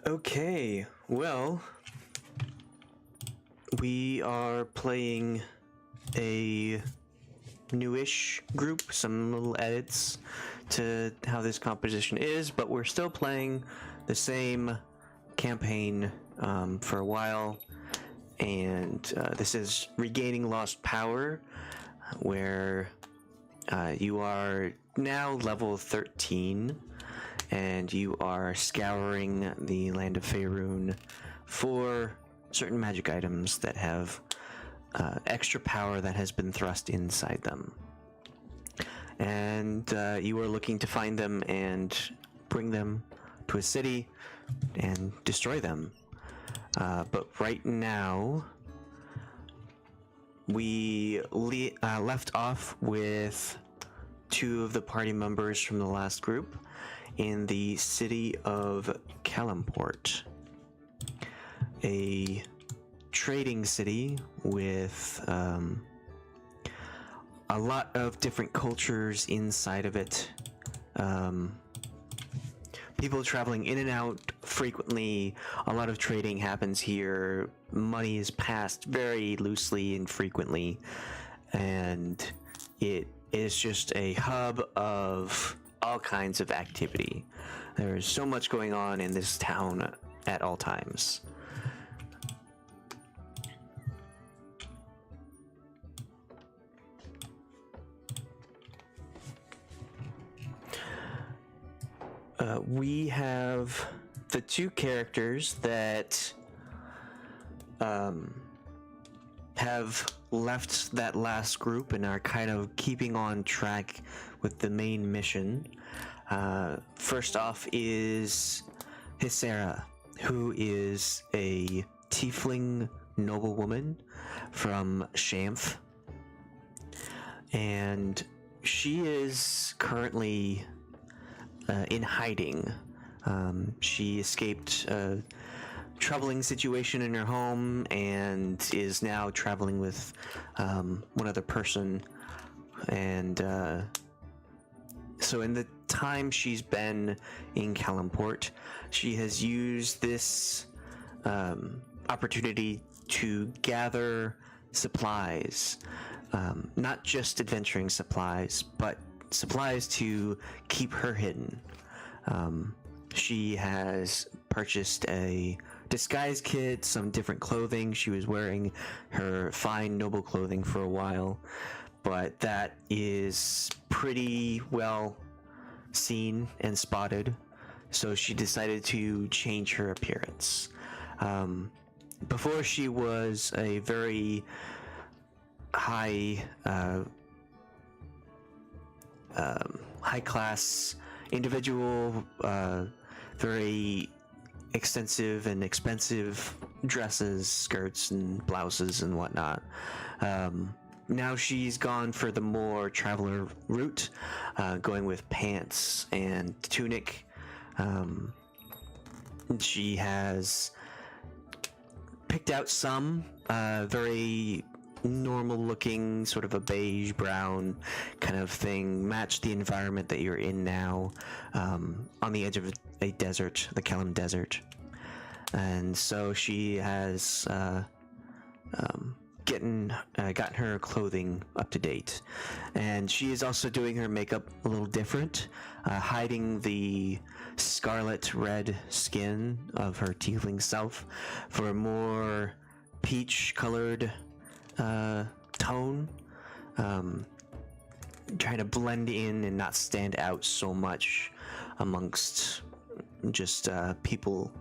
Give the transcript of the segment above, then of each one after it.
Okay, well, we are playing a newish group, some little edits to how this composition is, but we're still playing the same campaign for a while, and this is Regaining Lost Power, where you are now level 13, and you are scouring the land of Faerun for certain magic items that have extra power that has been thrust inside them. And you are looking to find them and bring them to a city and destroy them. But right now, we left off with two of the party members from the last group in the city of Calimport, a trading city with a lot of different cultures inside of it. People traveling in and out frequently. A lot of trading happens here. Money is passed very loosely and frequently, and it is just a hub of all kinds of activity. There's so much going on in this town at all times. We have the two characters that have left that last group and are kind of keeping on track with the main mission. First off is Hiscyra, who is a tiefling noblewoman from Shamf, and she is currently in hiding. She escaped a troubling situation in her home and is now traveling with one other person. And so in the time she's been in Calimport, she has used this opportunity to gather supplies, not just adventuring supplies, but supplies to keep her hidden. She has purchased a disguise kit, some different clothing. She was wearing her fine noble clothing for a while, but that is pretty well seen and spotted, so she decided to change her appearance. Before, she was a very high class individual, very extensive and expensive dresses, skirts and blouses and whatnot. Now she's gone for the more traveler route, going with pants and tunic. She has picked out some very normal looking, sort of a beige brown kind of thing, match the environment that you're in now, on the edge of a desert, the Calim Desert. And so she has gotten her clothing up to date, and she is also doing her makeup a little different, hiding the scarlet red skin of her tiefling self for a more peach colored tone, trying to blend in and not stand out so much amongst just people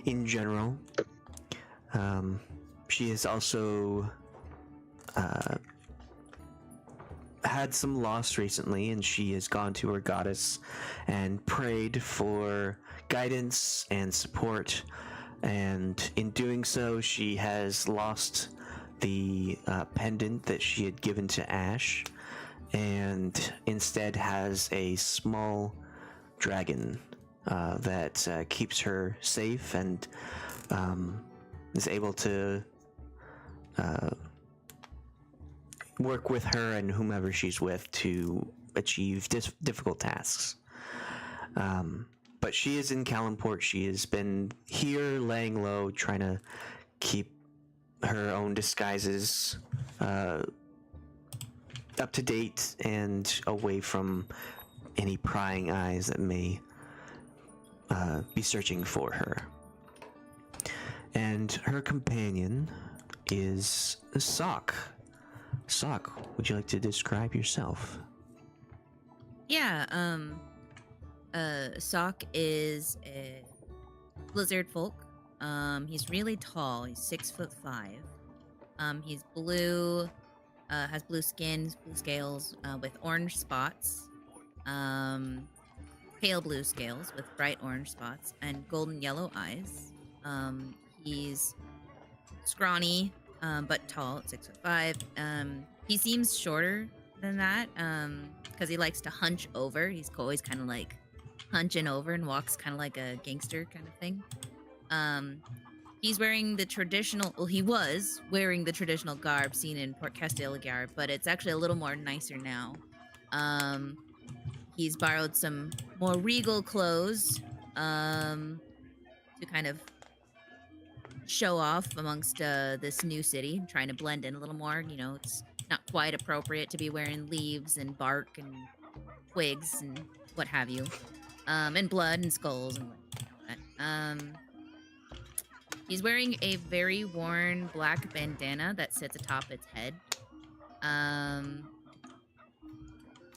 in general. She has also had some loss recently, and she has gone to her goddess and prayed for guidance and support, and in doing so she has lost the pendant that she had given to Ash, and instead has a small dragon that keeps her safe and is able to work with her and whomever she's with to achieve difficult tasks. but she is in Calimport. She has been here laying low, trying to keep her own disguises up to date and away from any prying eyes that may be searching for her. And her companion is Soch. Soch, would you like to describe yourself? Yeah, Soch is a lizard folk. He's really tall. He's 6'5". He's blue, has blue skin, blue scales, with orange spots. Pale blue scales with bright orange spots and golden yellow eyes. He's scrawny, but tall at 6'5". He seems shorter than that, because he likes to hunch over. He's always kind of like hunching over and walks kind of like a gangster kind of thing. He's wearing the traditional, well, he was wearing the traditional garb seen in Port Castellgar, but it's actually a little more nicer now. He's borrowed some more regal clothes, to kind of show off amongst this new city, trying to blend in a little more. You know, it's not quite appropriate to be wearing leaves and bark and twigs and what have you, and blood and skulls and whatnot. He's wearing a very worn black bandana that sits atop its head.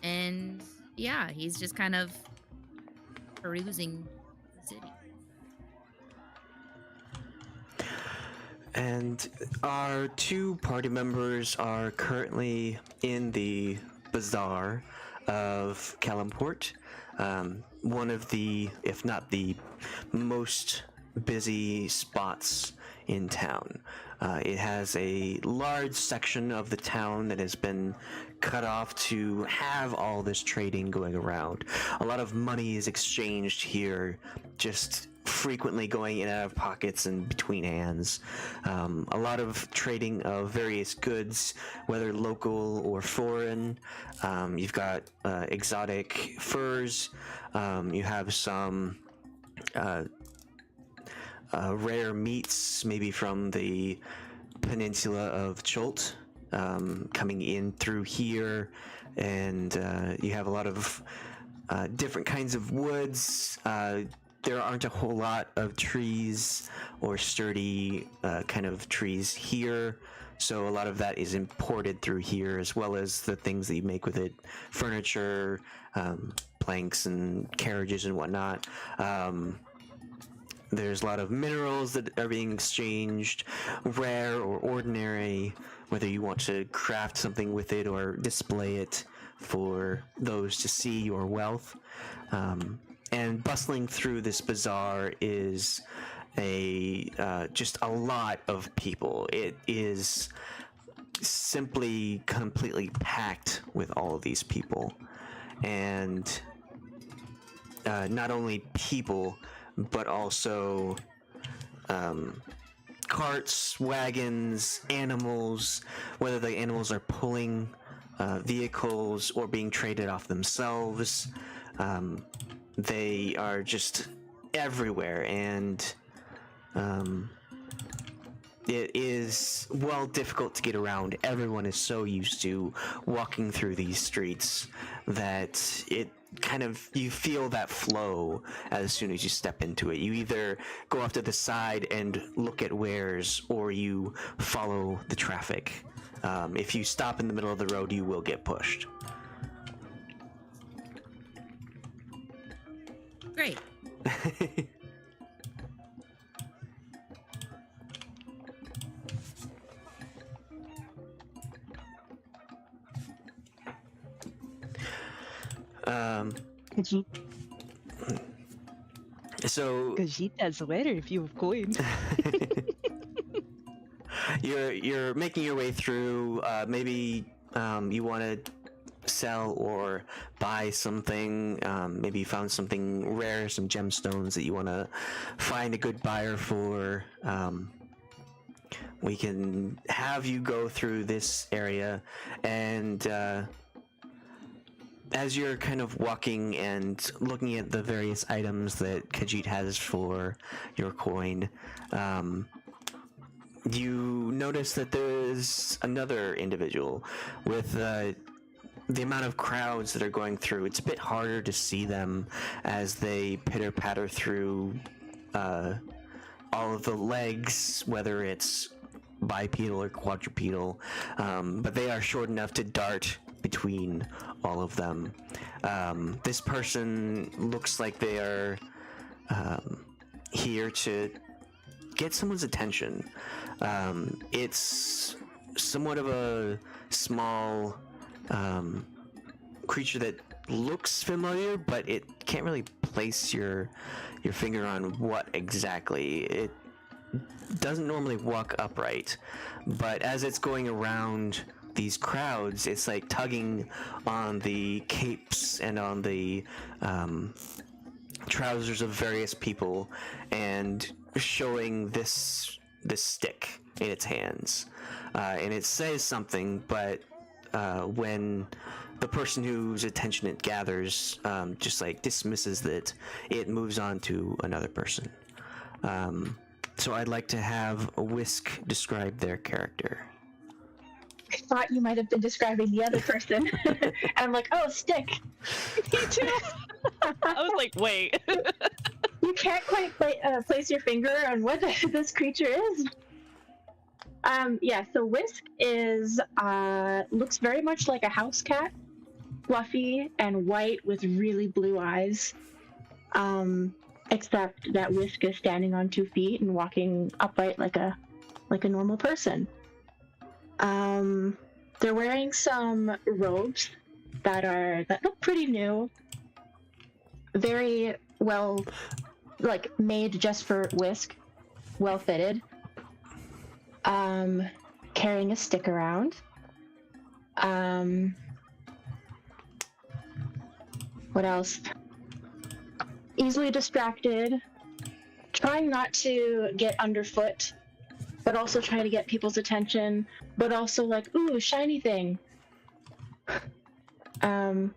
And yeah, he's just kind of perusing the city. And our two party members are currently in the bazaar of Calimport, one of the, if not the most busy spots in town. It has a large section of the town that has been cut off to have all this trading going around. A lot of money is exchanged here, just frequently going in and out of pockets and between hands. A lot of trading of various goods, whether local or foreign. You've got exotic furs. You have some rare meats, maybe from the peninsula of Cholt, coming in through here, and you have a lot of different kinds of woods. There aren't a whole lot of trees or sturdy kind of trees here, so a lot of that is imported through here, as well as the things that you make with it, furniture, planks and carriages and whatnot. There's a lot of minerals that are being exchanged, rare or ordinary, whether you want to craft something with it or display it for those to see your wealth. And bustling through this bazaar is just a lot of people. It is simply completely packed with all of these people. And not only people, but also carts, wagons, animals, whether the animals are pulling vehicles or being traded off themselves. They are just everywhere, and it is, well, difficult to get around. Everyone is so used to walking through these streets that it kind of, you feel that flow as soon as you step into it. You either go off to the side and look at wares, or you follow the traffic. If you stop in the middle of the road, you will get pushed. Great. So Gajita's letter if you have coin. you're making your way through. Maybe you want to sell or buy something. Maybe you found something rare, some gemstones that you want to find a good buyer for. We can have you go through this area, and as you're kind of walking and looking at the various items that Khajiit has for your coin, you notice that there's another individual with the amount of crowds that are going through. It's a bit harder to see them as they pitter-patter through all of the legs, whether it's bipedal or quadrupedal, but they are short enough to dart between all of them. This person looks like they are here to get someone's attention. It's somewhat of a small creature that looks familiar, but it can't really place your finger on what exactly. It doesn't normally walk upright, but as it's going around these crowds, it's like tugging on the capes and on the trousers of various people and showing this stick in its hands, and it says something, but when the person whose attention it gathers just like dismisses it moves on to another person. So I'd like to have Whisk describe their character. I thought you might have been describing the other person. And I'm like, oh, stick. Me too. I was like, wait. You can't quite place your finger on what this creature is. Yeah, so Whisk is, looks very much like a house cat. Fluffy and white with really blue eyes. Except that Whisk is standing on 2 feet and walking upright like a normal person. They're wearing some robes that look pretty new. Very well, like, made just for Whisk. Well fitted. Carrying a stick around. What else? Easily distracted. Trying not to get underfoot, but also trying to get people's attention, but also like, ooh, shiny thing. Yeah,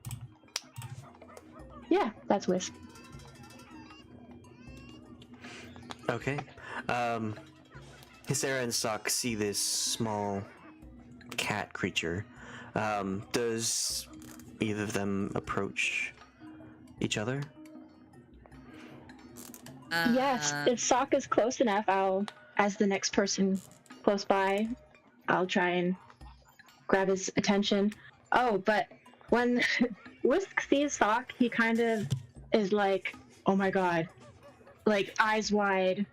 that's Whisk. Okay. Hiscyra and Soch see this small cat creature. Does either of them approach each other? Yes, if Soch is close enough, as the next person close by, I'll try and grab his attention. Oh, but when Whisk sees Soch, he kind of is like, oh my god. Like, eyes wide.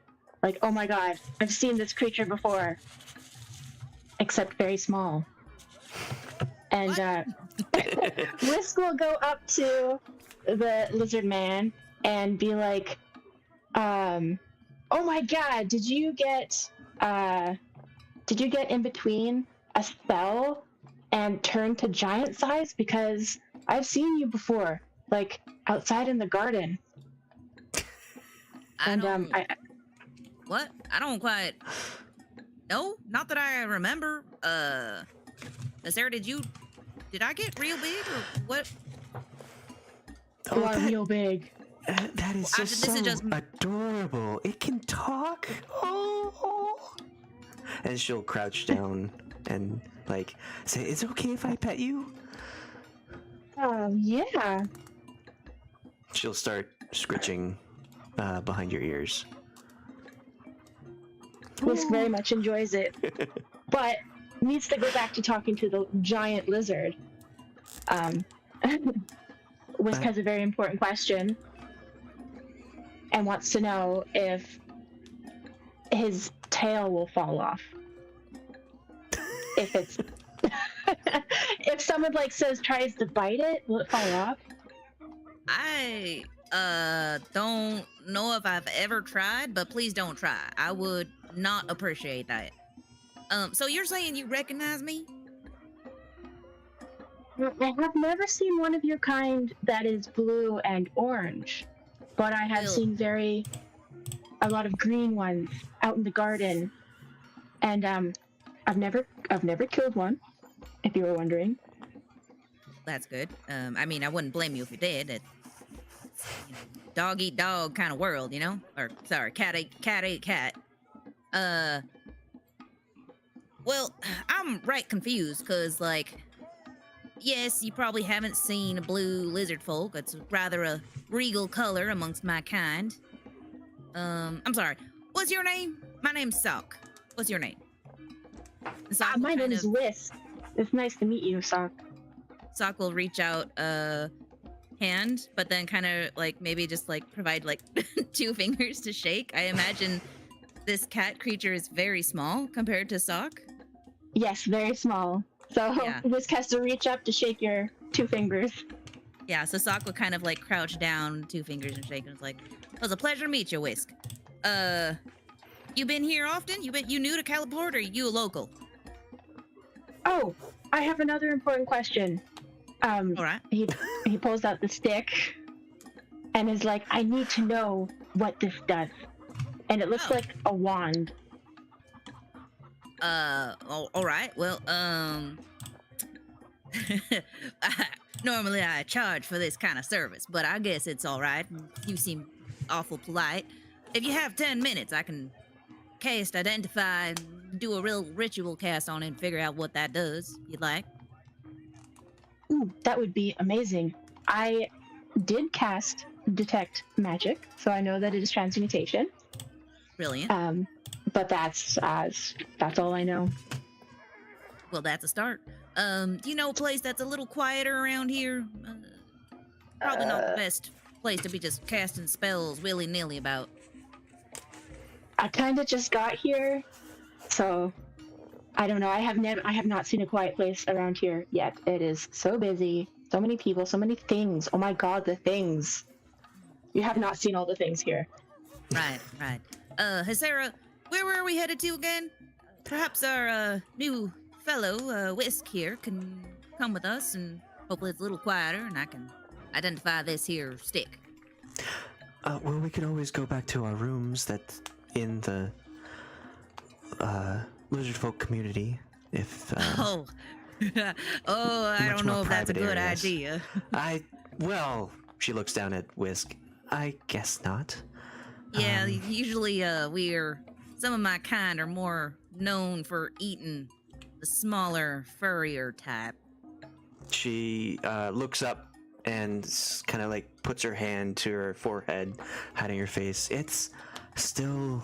Like, oh my god, I've seen this creature before. Except very small. And, Whisk will go up to the lizard man and be like, oh my god, did you get in between a spell and turn to giant size? Because I've seen you before, like, outside in the garden. What? I don't quite... No, not that I remember. Sarah, did I get real big, or what? You are real big. That is just adorable. It can talk. Oh. And she'll crouch down and like say, "Is it okay if I pet you?" Yeah. She'll start scritching behind your ears. Whisk very much enjoys it, but needs to go back to talking to the giant lizard. Whisk has a very important question and wants to know if his tail will fall off. If it's if someone tries to bite it, will it fall off? I don't know if I've ever tried, but please don't try. I would not appreciate that. So you're saying you recognize me? I have never seen one of your kind that is blue and orange, but I have seen a lot of green ones out in the garden, and I've never killed one, if you were wondering. that's good. I mean, I wouldn't blame you if you did. It's, dog eat dog kind of world, you know? Or sorry, cat ate cat. Well, I'm right confused, cause like, yes, you probably haven't seen a blue lizard folk. It's rather a regal color amongst my kind. I'm sorry. What's your name? My name's Soch. What's your name? And Soch will My name kind is of- Whisk. It's nice to meet you, Soch. Soch will reach out a hand, but then kind of like maybe just like provide like 2 fingers to shake. I imagine this cat creature is very small compared to Soch. Yes, very small. So Yeah. Whisk has to reach up to shake your 2 fingers. Yeah, so Soch will kind of like crouch down, 2 fingers and shake, and it's like, it was a pleasure to meet you, Whisk. You been here often? You new to Calimport, or you a local? Oh, I have another important question. All right. He pulls out the stick and is like, I need to know what this does. And it looks Oh. like a wand. All right. Well, normally I charge for this kind of service, but I guess it's all right. You seem awful polite. If you have 10 minutes, I can cast identify and do a real ritual cast on it and figure out what that does, if you'd like. Ooh, that would be amazing. I did cast detect magic, so I know that it is transmutation. Brilliant. But that's all I know. Well, that's a start. Do you know a place that's a little quieter around here? Probably not the best place to be just casting spells willy-nilly about. I kind of just got here, so I don't know. I have not seen a quiet place around here yet. It is so busy, so many people, so many things. Oh my god, the things! You have not seen all the things here. Right. Hiscyra, where were we headed to again? Perhaps our new fellow, Whisk here, can come with us, and hopefully it's a little quieter, and I can identify this here stick. Well, we could always go back to our rooms that in the lizard folk community. If Oh, I much don't know more if that's a private good areas. idea. well, she looks down at Whisk. I guess not. Yeah, usually some of my kind are more known for eating the smaller, furrier type. She looks up and kind of like puts her hand to her forehead, hiding her face. It's still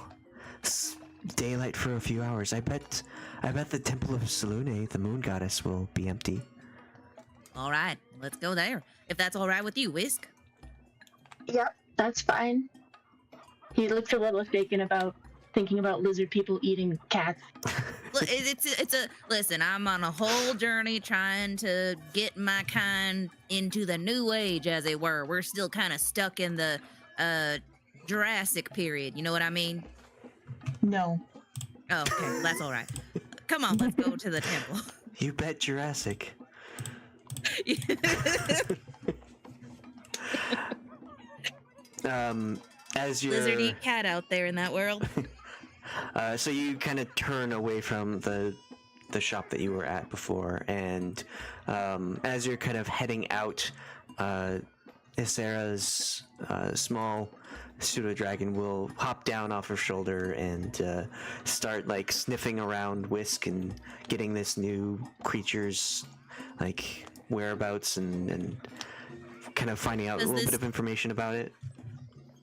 daylight for a few hours. I bet the Temple of Selune, the moon goddess, will be empty. All right, let's go there. If that's all right with you, Whisk. Yep, that's fine. He looks a little thinking about lizard people eating cats. Look, listen, I'm on a whole journey trying to get my kind into the new age, as it were. We're still kind of stuck in the Jurassic period. You know what I mean? No. Oh, okay, well, that's all right. Come on, let's go to the temple. You bet Jurassic. As you're Lizard eat cat out there in that world. so you kind of turn away from the shop that you were at before, and as you're kind of heading out, Hiscyra's small pseudo dragon will hop down off her shoulder and start like sniffing around Whisk and getting this new creature's like whereabouts and kind of finding out a little bit of information about it.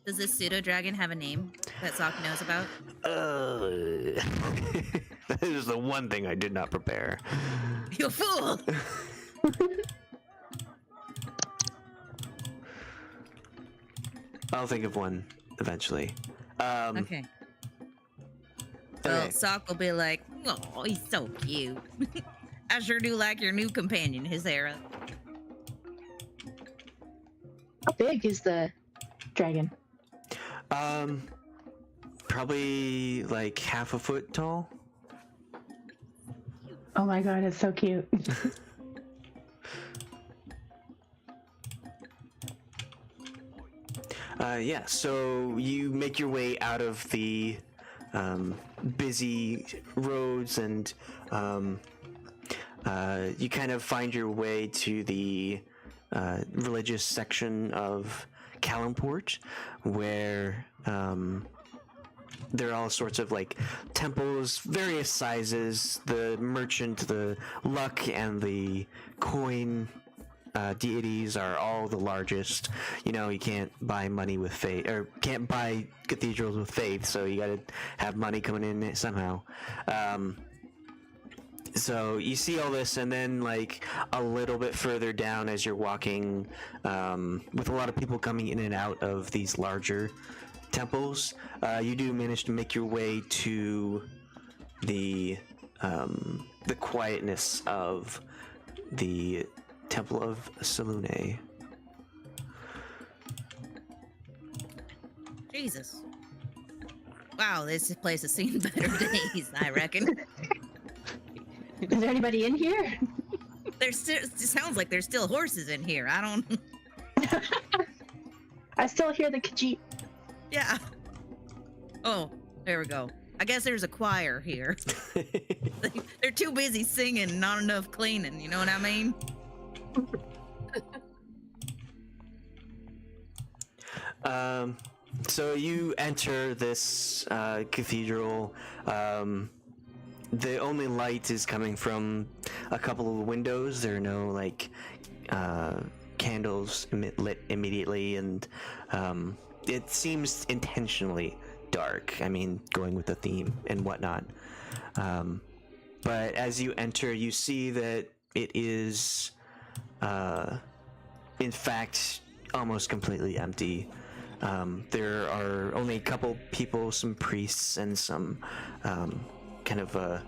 Does this pseudo dragon have a name that Soch knows about? That is the one thing I did not prepare. You fool! I'll think of one eventually. Okay. Well, Okay. Soch will be like, oh, he's so cute. I sure do like your new companion, Hiscyra. How big is the dragon? Probably like half a foot tall. Oh my god, it's so cute. Yeah, so you make your way out of the busy roads and you kind of find your way to the religious section of Calimport, where there are all sorts of like temples, various sizes. The merchant, the luck, and the coin deities are all the largest. You know, you can't buy money with faith, or can't buy cathedrals with faith, so you gotta have money coming in somehow. So you see all this, and then like a little bit further down as you're walking, with a lot of people coming in and out of these larger temples, you do manage to make your way to the quietness of the Temple of Selune. Jesus. Wow, this place has seen better days, I reckon. Is there anybody in here? There's still, it sounds like there's still horses in here. I don't. I still hear the Khajiit. Yeah. Oh, there we go. I guess there's a choir here. They're too busy singing, not enough cleaning. You know what I mean? So you enter this cathedral. The only light is coming from a couple of windows. There are no like candles lit immediately, and it seems intentionally dark. I mean, going with the theme and whatnot. But as you enter, you see that it is, in fact, almost completely empty. There are only a couple people, some priests, and some kind of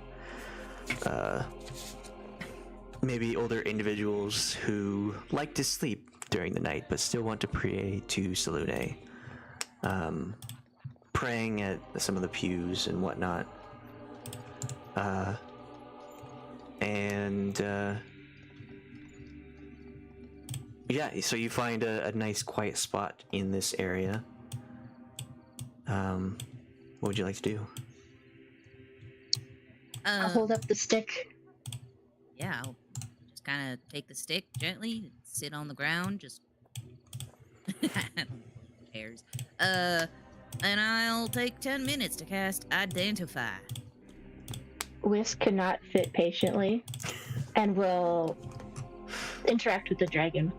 maybe older individuals who like to sleep during the night but still want to pray to Selune, praying at some of the pews and whatnot. Yeah, so you find a nice quiet spot in this area. What would you like to do? I'll hold up the stick. Yeah, I'll just kind of take the stick gently, sit on the ground, just cares. And I'll take 10 minutes to cast Identify. Whisk cannot sit patiently and will interact with the dragon.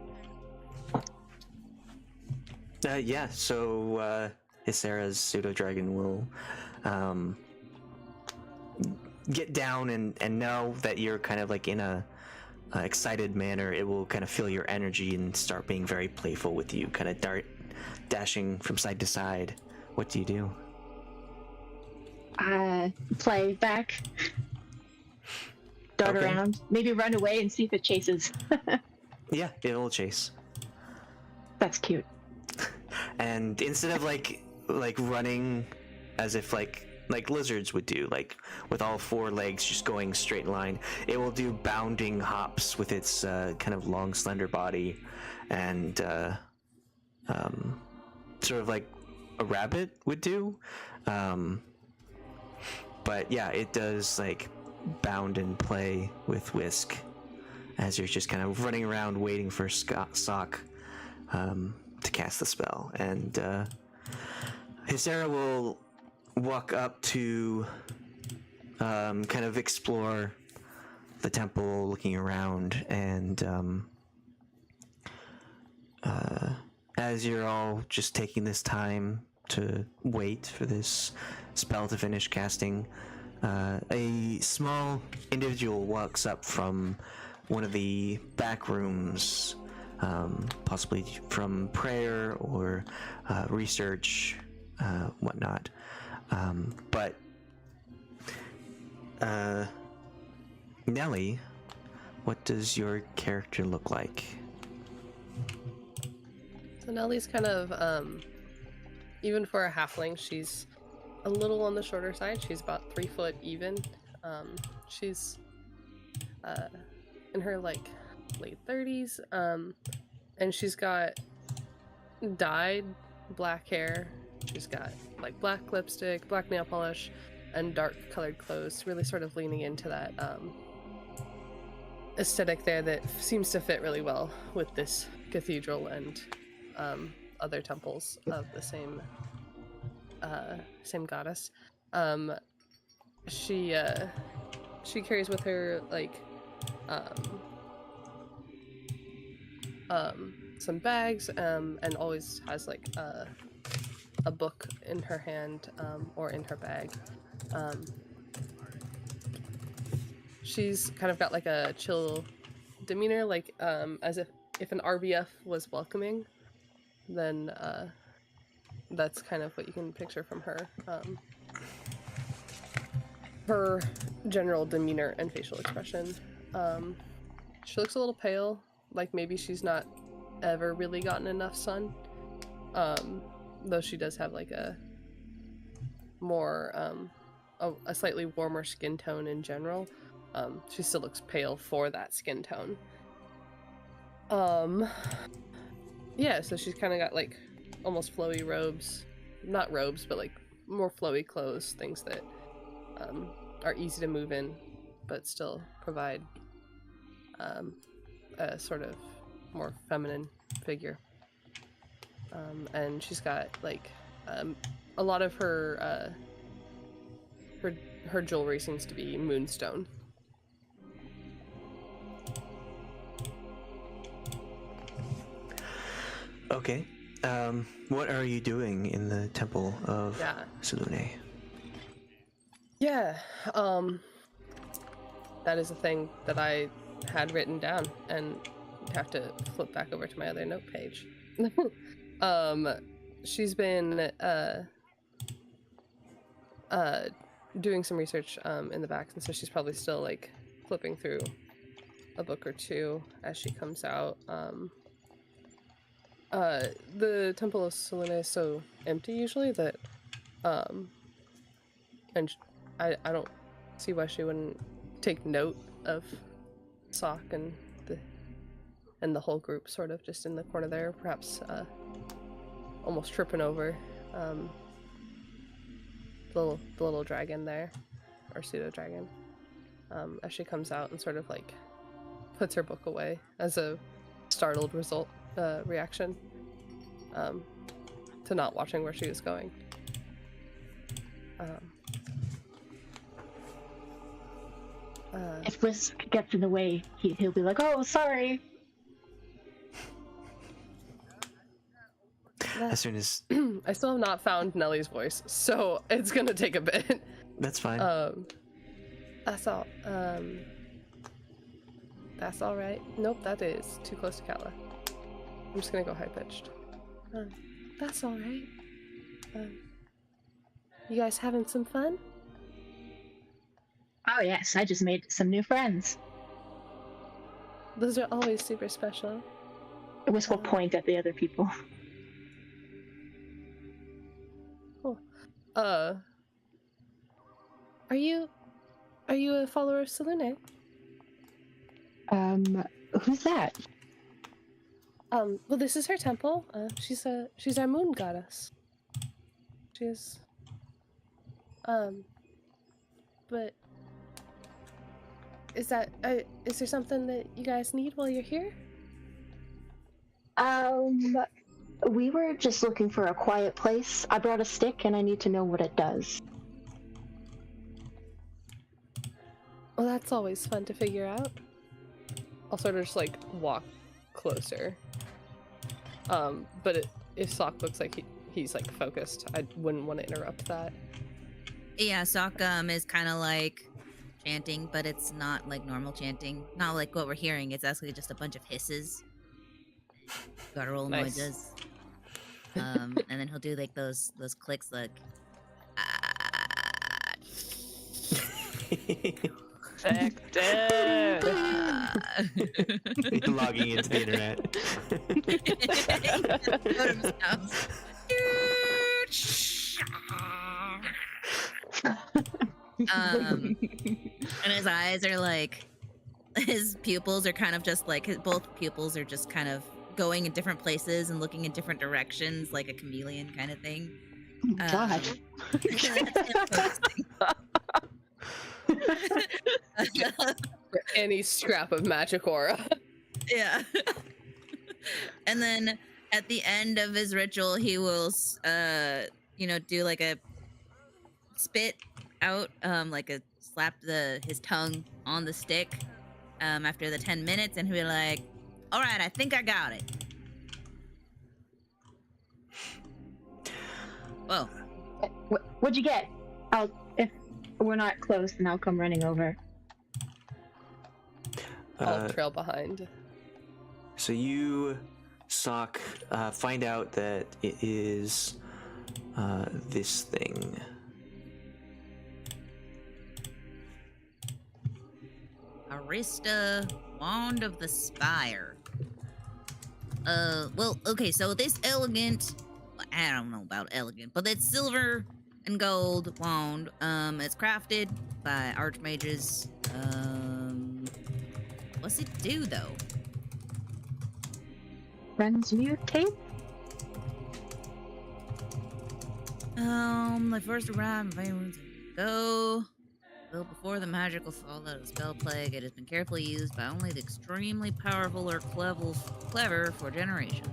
Yeah, so Hiscyra's pseudo-dragon will get down and know that you're kind of like in a excited manner. It will kind of feel your energy and start being very playful with you, kind of dashing from side to side. What do you do? Play back, dart Okay. around, maybe run away and see if it chases. Yeah, it'll chase. That's cute. And instead of like running as if like lizards would do, like with all four legs just going straight in line, it will do bounding hops with its kind of long, slender body, and sort of like a rabbit would do. But yeah, it does like bound and play with Whisk as you're just kind of running around waiting for Soch to cast the spell. And Hiscyra will walk up to kind of explore the temple, looking around, and as you're all just taking this time to wait for this spell to finish casting, a small individual walks up from one of the back rooms, possibly from prayer or research, whatnot. But Nellie, what does your character look like? So Nellie's kind of, even for a halfling, she's a little on the shorter side. She's about 3 foot even. She's in her like late 30s, and she's got dyed black hair. She's got like black lipstick, black nail polish, and dark colored clothes, really sort of leaning into that aesthetic there that seems to fit really well with this cathedral and other temples of the same goddess. She carries with her like some bags and always has like a book in her hand or in her bag. She's kind of got like a chill demeanor, like as if an RBF was welcoming, then that's kind of what you can picture from her. Her general demeanor and facial expression. She looks a little pale, like maybe she's not ever really gotten enough sun. Though she does have like a more a slightly warmer skin tone in general. She still looks pale for that skin tone. Yeah, so she's kind of got like almost flowy robes, not robes, but like more flowy clothes, things that are easy to move in, but still provide a sort of more feminine figure. And she's got like a lot of her jewelry seems to be moonstone. Okay. What are you doing in the Temple of Selûne? Yeah, that is a thing that I had written down, and have to flip back over to my other note page. She's been doing some research in the back, and so she's probably still like flipping through a book or two as she comes out. The Temple of Selûne is so empty usually that and I don't see why she wouldn't take note of Soch and the whole group sort of just in the corner there, perhaps almost tripping over the little dragon there, or pseudo dragon, as she comes out and sort of like puts her book away as a startled reaction to not watching where she was going. If Whisk gets in the way, he'll be like, "Oh, sorry." As soon as I still have not found Nellie's voice, so it's gonna take a bit. that's fine. That's all. That's all right. Nope, that is too close to Kala. I'm just gonna go high pitched. That's all right. You guys having some fun? Oh yes, I just made some new friends. Those are always super special. Whisk will point at the other people. Cool. Are you a follower of Selûne? Who's that? Well, this is her temple. She's our moon goddess. She's, but is there something that you guys need while you're here? We were just looking for a quiet place. I brought a stick and I need to know what it does. Well, that's always fun to figure out. I'll sort of just like walk closer. But if Soch looks like he's like focused, I wouldn't want to interrupt that. Yeah, Soch is kind of like chanting, but it's not like normal chanting. Not like what we're hearing. It's actually just a bunch of hisses, guttural Nice. noises. And then he'll do like those clicks, like. Logging into the internet. And his eyes are like, his pupils are kind of just like, both pupils are just kind of going in different places and looking in different directions, like a chameleon kind of thing. God. any scrap of magic aura. Yeah. And then at the end of his ritual, he will, do like a spit out, like a slap his tongue on the stick, after the 10 minutes, and he'll be like, "All right, I think I got it." Whoa. What'd you get? If we're not close, then I'll come running over. I'll trail behind. So you, Soch, find out that it is this thing. Arista Wand of the Spire. Well, okay, so this elegant, I don't know about elegant, but it's silver and gold wand. It's crafted by archmages. What's it do though? Transmutate? They first arrived in go. Built before the magical fallout of spell plague, it has been carefully used by only the extremely powerful or clever for generations.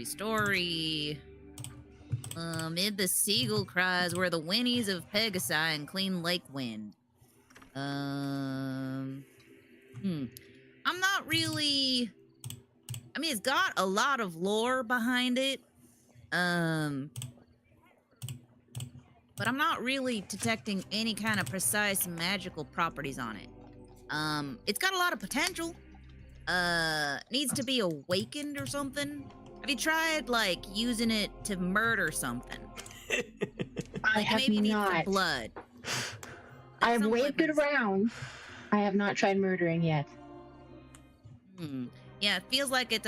Story. Amid the seagull cries were the whinnies of Pegasi and clean lake wind. I'm not really... I mean, it's got a lot of lore behind it. But I'm not really detecting any kind of precise magical properties on it. It's got a lot of potential. Needs to be awakened or something. Have you tried, like, using it to murder something? I Like, have maybe it needs some not. blood. I've Some waved it weapons. around. I have not tried murdering yet. Yeah, it feels like it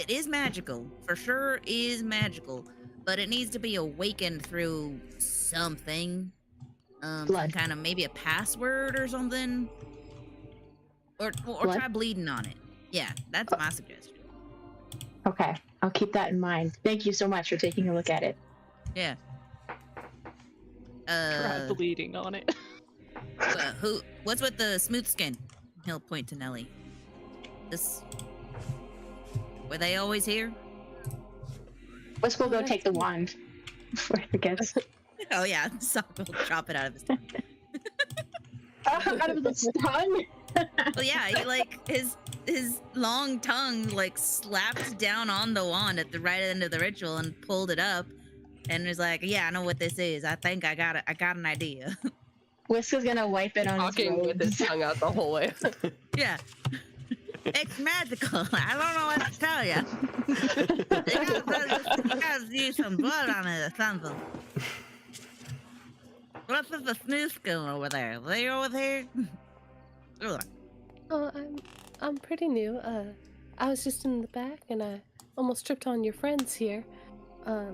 is magical. For sure is magical. But it needs to be awakened through something. Blood. Kind of maybe a password or something. Or Blood? try bleeding on it. Yeah, that's my suggestion. Okay, I'll keep that in mind. Thank you so much for taking a look at it. Yeah. Try bleeding on it. What's with the smooth skin? He'll point to Nellie. Were they always here? Whisk will go take the wand before it forgets. Oh yeah, Soch will chop it out of his tongue. Out of the tongue? Well, yeah, he, like his long tongue like slapped down on the wand at the right end of the ritual and pulled it up, and was like, "Yeah, I know what this is. I think I got it. I got an idea." Whisk is gonna wipe it on his Talking with his robes. tongue out the whole way. Yeah. It's magical. I don't know what to tell you. You guys use some blood on it or something. What's with the smooth skin over there? Are they over here? Ugh. Oh, I'm pretty new. I was just in the back and I almost tripped on your friends here. I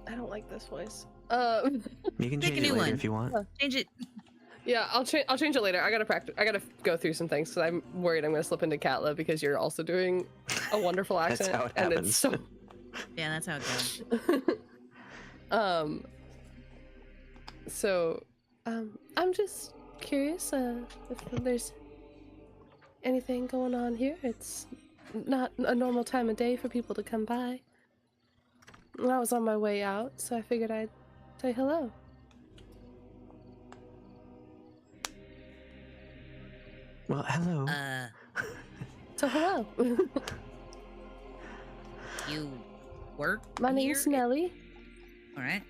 don't like this voice. You can Pick a change it new later one. if you want. Change it. Yeah, I'll change it later. I gotta practice. I gotta go through some things because I'm worried I'm gonna slip into Katla because you're also doing a wonderful That's accent, how it and happens. it's so. Yeah, that's how it goes. So, I'm just curious if there's anything going on here. It's not a normal time of day for people to come by. And I was on my way out, so I figured I'd say hello. Well, hello. So hello. You work My here? name's Nellie. All right.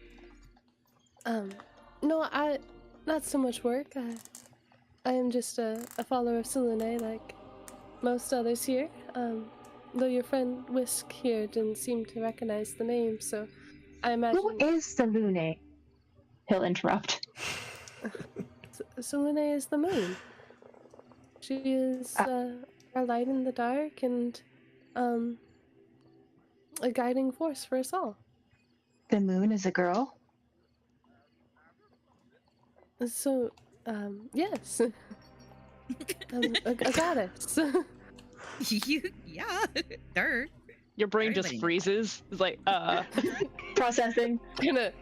No, I not so much work. I am just a follower of Selene, like most others here. Though your friend Whisk here didn't seem to recognize the name, so I imagine Who is Selune? He'll interrupt. Selene is the moon. She is our light in the dark and a guiding force for us all. The moon is a girl? So, yes. A goddess. Yeah, dirt. Your brain just Everybody knows. freezes. It's like, Processing. gonna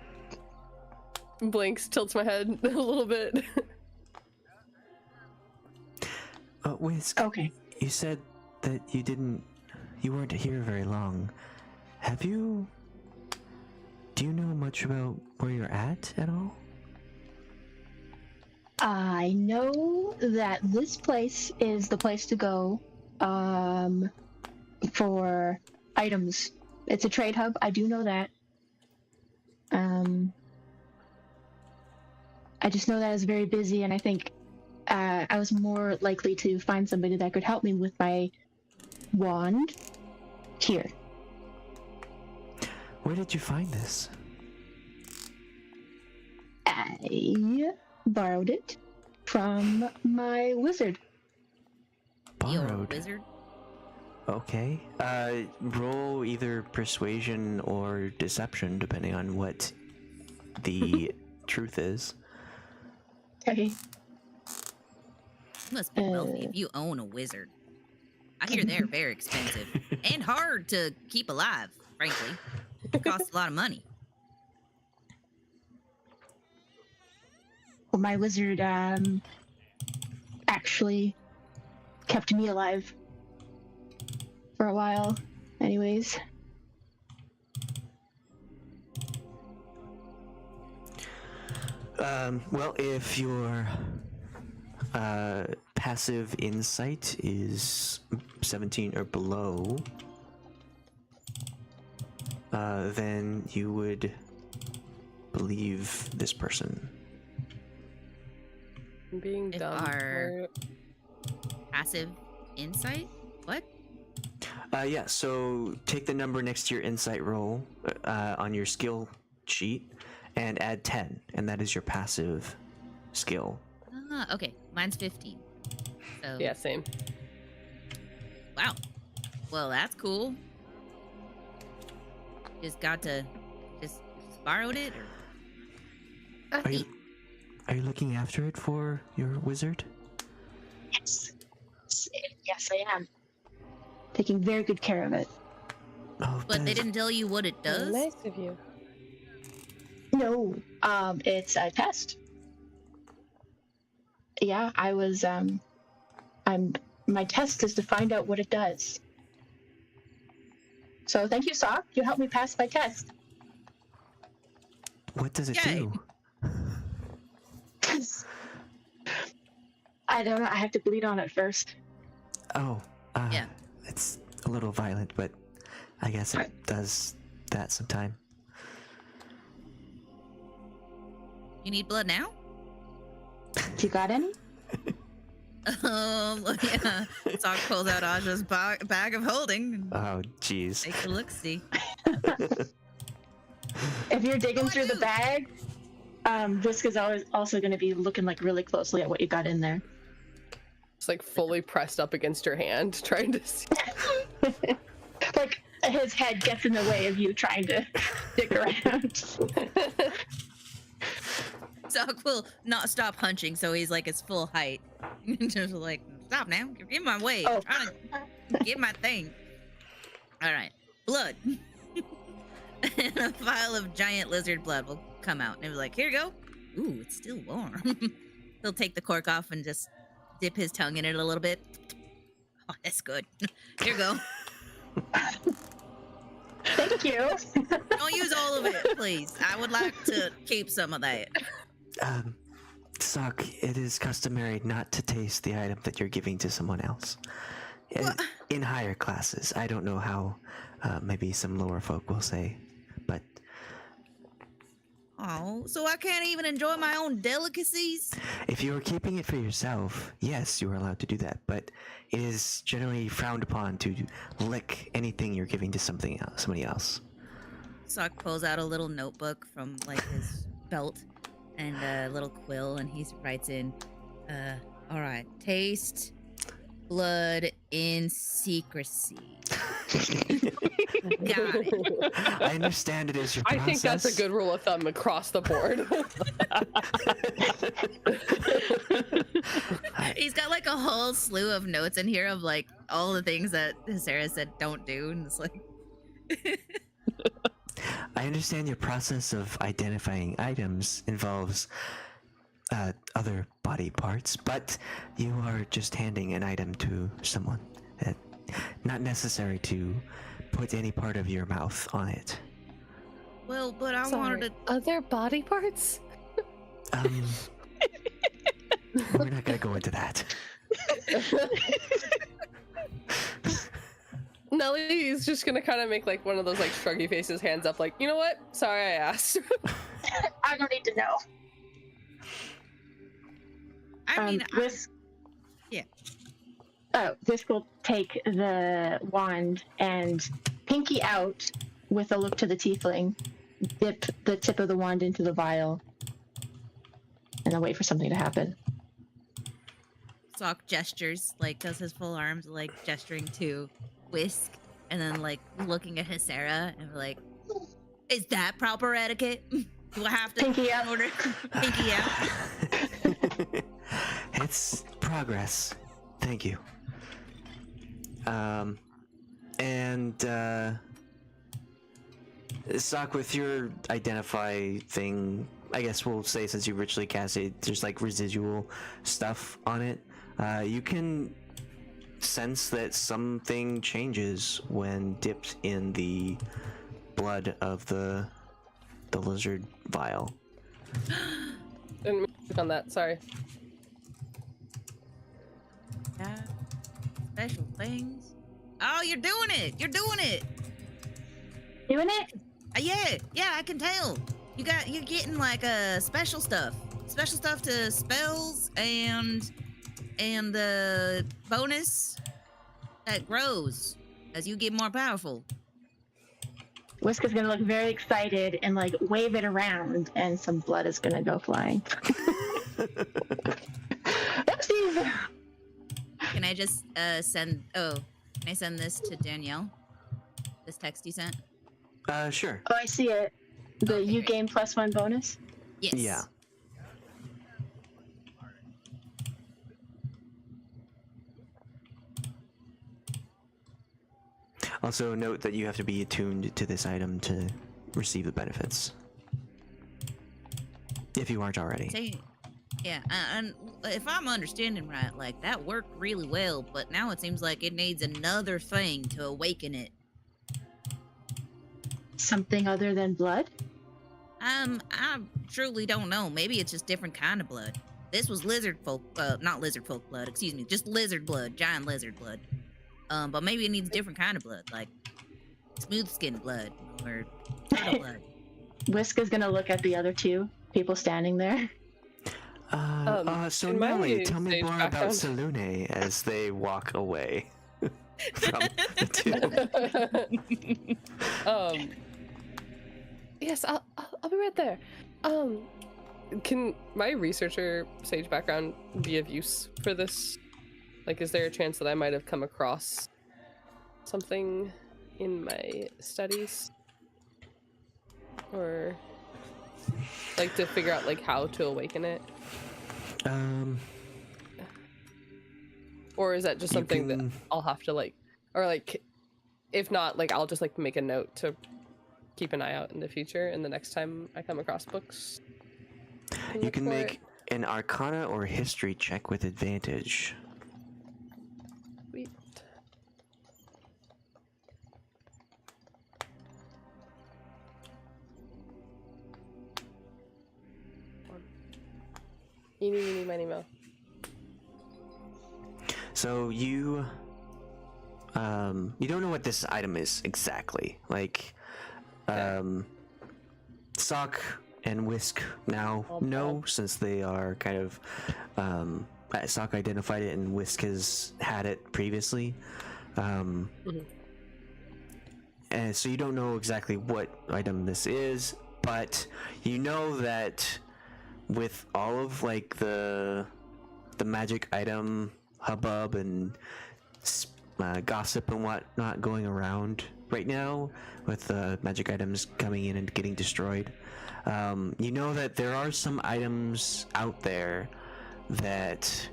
blinks, tilts my head a little bit. Whisk, Okay. you said that you weren't here very long. Do you know much about where you're at all? I know that this place is the place to go for items. It's a trade hub. I do know that. I just know that it's very busy, and I think I was more likely to find somebody that could help me with my wand here. Where did you find this? I borrowed it from my wizard. You're a Borrowed. wizard. Okay. Roll either persuasion or deception, depending on what the truth is. Okay. You must be wealthy if you own a wizard. I hear they're very expensive and hard to keep alive, frankly. It costs a lot of money. Well, my wizard actually kept me alive for a while. Anyways. Well, if your passive insight is 17 or below, then you would believe this person. I'm being If dumb. our passive insight? What? Yeah, so take the number next to your insight roll on your skill sheet and add 10, and that is your passive skill. Ah, okay. Mine's 15. So Yeah, same. wow. Well, that's cool. Just borrowed it, or Are you looking after it for your wizard? Yes. Yes, I am. Taking very good care of it. Oh, but they didn't tell you what it does. Nice of you. No, it's a test. Yeah, I was, my test is to find out what it does. So thank you, Soch. You helped me pass my test. What does it Yay. do? I don't know. I have to bleed on it first. Oh, Yeah. It's a little violent, but I guess it does that sometime. You need blood now? You got any? Yeah. Sock pulls out Aja's bag of holding and Oh, jeez. takes a look-see. If you're digging What do I through the do? bag, Whisk is always also going to be looking like really closely at what you got in there. It's like fully pressed up against your hand, trying to see. Like his head gets in the way of you trying to dig around. Sock will not stop hunching, so he's like his full height. Just like, stop now. You're in my way. Oh. I'm trying to get my thing. All right. Blood. And a vial of giant lizard blood will come out. And he'll be like, here you go. Ooh, it's still warm. He'll take the cork off and just dip his tongue in it a little bit. Oh, that's good. Here you go. Thank you. Don't use all of it, please. I would like to keep some of that. Soch, it is customary not to taste the item that you're giving to someone else. In higher classes. I don't know how maybe some lower folk will say, but Oh, so I can't even enjoy my own delicacies? if you are keeping it for yourself, yes, you are allowed to do that, but it is generally frowned upon to lick anything you're giving to somebody else. Sock pulls out a little notebook from like his belt and a little quill, and he writes in, all right, taste blood in secrecy. Got it. I understand it is your I process. think that's a good rule of thumb across the board. He's got like a whole slew of notes in here of like all the things that Hiscyra said don't do, and it's like I understand your process of identifying items involves other body parts, but you are just handing an item to someone. Not necessary to put any part of your mouth on it. Well, but I Sorry, wanted to. other body parts? We're not gonna go into that. Nellie is just gonna kind of make like one of those like shruggy faces, hands up, like, you know what? Sorry, I asked. I don't need to know. I mean, Whisk. Yeah. Oh, Whisk will take the wand and pinky out with a look to the tiefling, dip the tip of the wand into the vial, and then wait for something to happen. Soch gestures, like does his full arms, like gesturing to Whisk, and then like looking at Hiscyra and like, is that proper etiquette? Do I have to Pinky out. order pinky out? It's progress. Thank you. Soch, with your identify thing, I guess we'll say since you ritually cast it, there's like residual stuff on it. You can sense that something changes when dipped in the blood of the lizard vial. Didn't click on that. Sorry. Yeah. Special things. Oh, you're doing it! You're doing it! Doing it? Yeah, I can tell. You're getting like special stuff to spells and the bonus that grows as you get more powerful. Whisk is gonna look very excited and like wave it around, and some blood is gonna go flying. Oopsies! Can I just send? Oh, can I send this to Danielle? This text you sent? Sure. Oh, I see it. The Okay, you great. gain +1 bonus. Yes. Yeah. Also, note that you have to be attuned to this item to receive the benefits. If you aren't already. Say, yeah, and if I'm understanding right, like that worked really well, but now it seems like it needs another thing to awaken it. Something other than blood? I truly don't know. Maybe it's just different kind of blood. This was lizard folk, not lizard folk blood, excuse me, just lizard blood, giant lizard blood. But maybe it needs different kind of blood, like smooth skin blood or turtle blood. Whisk is gonna look at the other two people standing there. So in my Nellie, tell me stage more about background- Salune as they walk away from the two. Yes, I'll be right there. Can my researcher sage background be of use for this? Like, is there a chance that I might have come across something in my studies? Or, like, to figure out, like, how to awaken it? Or is that just You something that can- I'll have to, like, or, like, if not, like, I'll just, like, make a note to keep an eye out in the future, and the next time I come across books? You look can for make it. an Arcana or History check with advantage. Sweet. Eeny, meeny, miny, moe. So you don't know what this item is exactly. Like, Soch and Whisk now know, since they are kind of Soch identified it and Whisk has had it previously. And so you don't know exactly what item this is, but you know that with all of like the magic item hubbub and gossip and whatnot going around right now, with the magic items coming in and getting destroyed, you know that there are some items out there that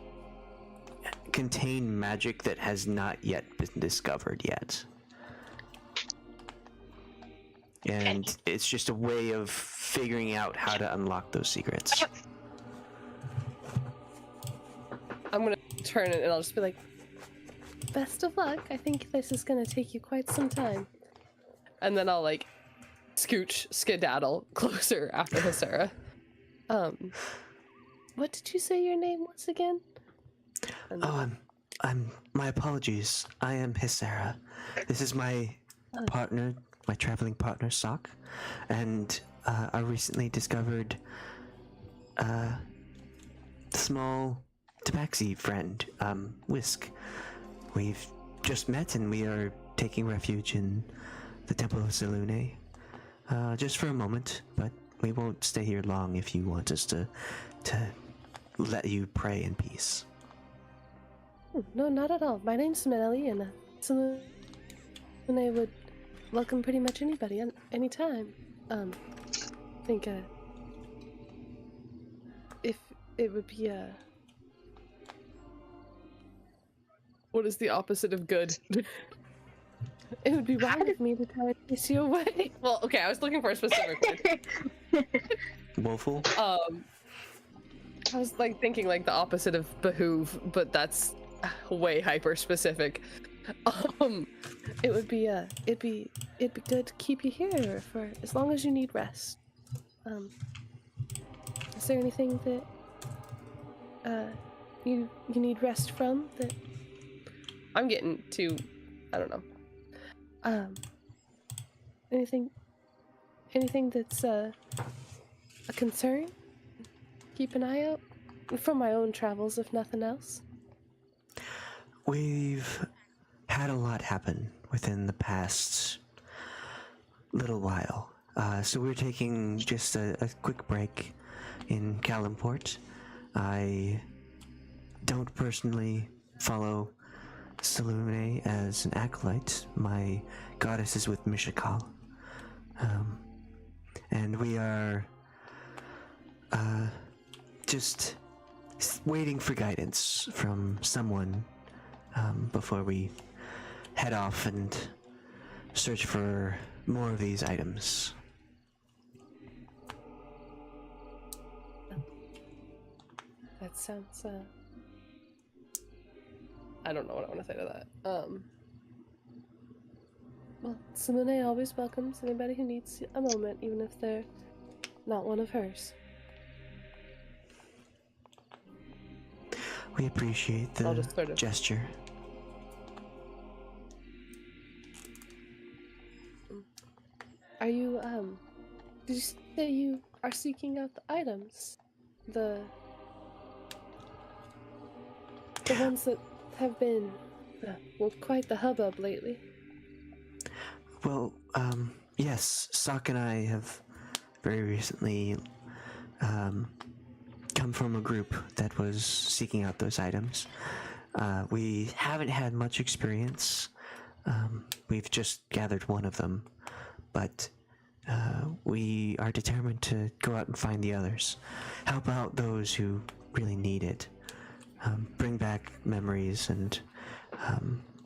contain magic that has not yet been discovered yet. and it's just a way of figuring out how to unlock those secrets. I'm gonna turn it and I'll just be like, Best of luck. I think this is gonna take you quite some time. and then I'll like skedaddle closer after Hiscyra. What did you say your name was again? And Oh, my apologies. I am Hiscyra. This is my partner, my traveling partner, Soch, and I recently discovered a small tabaxi friend, Whisk. We've just met and we are taking refuge in the Temple of Selune, just for a moment, but we won't stay here long if you want us to let you pray in peace. No, not at all. My name's Nellie, and Selune would welcome pretty much anybody, anytime. I think, if it would be, what is the opposite of good? it would be wrong of me to try to chase you away. Well, okay, I was looking for a specific word. Woeful? I was like thinking like the opposite of behoove, but that's way hyper specific. It would be, it'd be good to keep you here for as long as you need rest. Is there anything that, you need rest from that? I'm getting too, I don't know. Anything that's, a concern? Keep an eye out for my own travels, if nothing else. We've had a lot happen within the past little while. So we're taking just a quick break in Calimport. I don't personally follow Selune as an acolyte. My goddess is with Mishakal. And we are just waiting for guidance from someone before we head off and search for more of these items. That sounds, I don't know what I want to say to that. well, Selune always welcomes anybody who needs a moment, even if they're not one of hers. We appreciate I'll the just sort of- gesture. Are you, did you say you are seeking out the items? The ones that have been, well, quite the hubbub lately. Well, yes, Soch and I have very recently come from a group that was seeking out those items. We haven't had much experience. We've just gathered one of them, but we are determined to go out and find the others. Help out those who really need it. Bring back memories and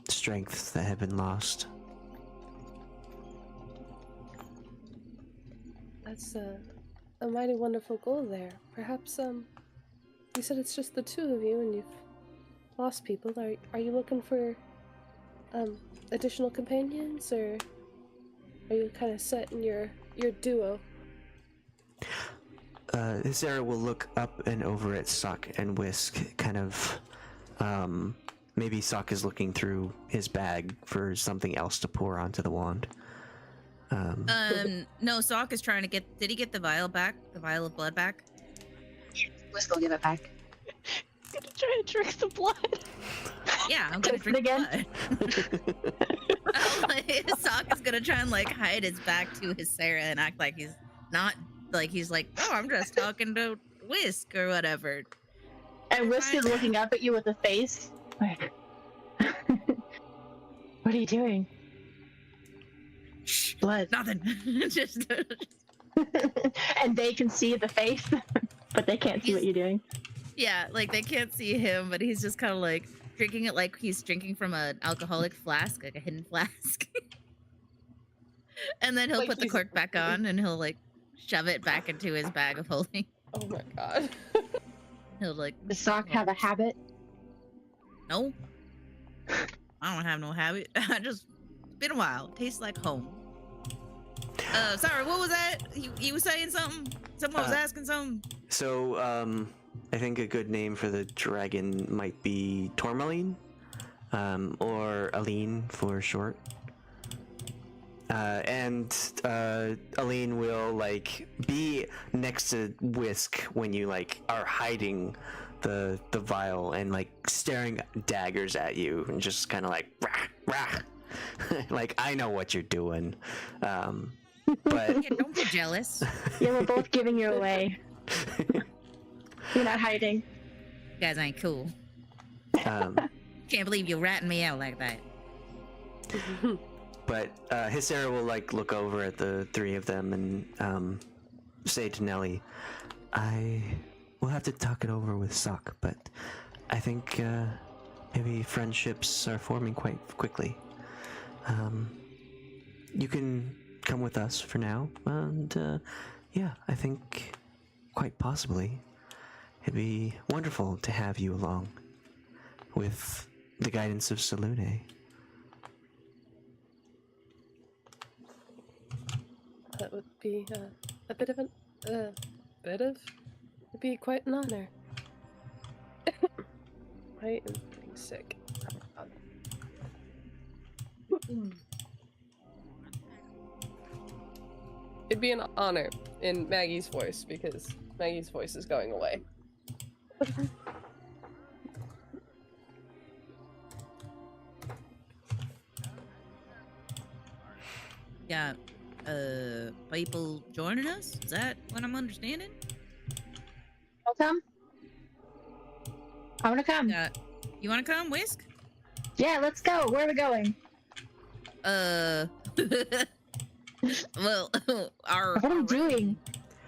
strength that have been lost. That's a mighty wonderful goal there. Perhaps, you said it's just the two of you and you've lost people. Are you looking for, additional companions, or are you kind of set in your duo? Hiscyra will look up and over at Soch and Whisk, kind of, maybe Soch is looking through his bag for something else to pour onto the wand. No, Soch is trying to get. Did he get the vial back? The vial of blood back? Whisk will give it back. Gonna try to drink the blood. Yeah, I'm gonna Twist it drink again? blood. Soch is gonna try and like hide his back to Hiscyra and act like he's not. Like he's like, oh, I'm just talking to Whisk or whatever. And Whisk is looking up at you with a face like, what are you doing? Shh, Blood. nothing. just. And they can see the face, but they can't see what you're doing. Yeah, like they can't see him, but he's just kind of like drinking it like he's drinking from an alcoholic flask, like a hidden flask. And then he'll Like put the he's- cork back on and he'll like shove it back into his bag of holding. Oh my god. He'll like, Does Sock have a habit? no, I don't have no habit. I just, it's been a while. Tastes like home. Sorry, what was that? You were saying something? Someone was asking something? So, I think a good name for the dragon might be Tourmaline, or Aline for short. And Aline will like be next to Whisk when you like are hiding the vial and like staring daggers at you and just kind of like rah, rah. Like I know what you're doing, but Yeah, don't be jealous. Yeah, we're both giving you away. You're not hiding. You guys ain't cool. um, Can't believe you're ratting me out like that. But Hiscyra will like look over at the three of them and say to Nellie, "I will have to talk it over with Soch, but I think maybe friendships are forming quite quickly. You can come with us for now, and yeah, I think quite possibly it'd be wonderful to have you along with the guidance of Salune." That would be a bit of it'd be quite an honor. I am getting sick. It'd be an honor in Maggie's voice because Maggie's voice is going away. Got people joining us? Is that what I'm understanding? I'll come. I want to come. You want to come, Whisk? Yeah, let's go. Where are we going? Well, What are we doing?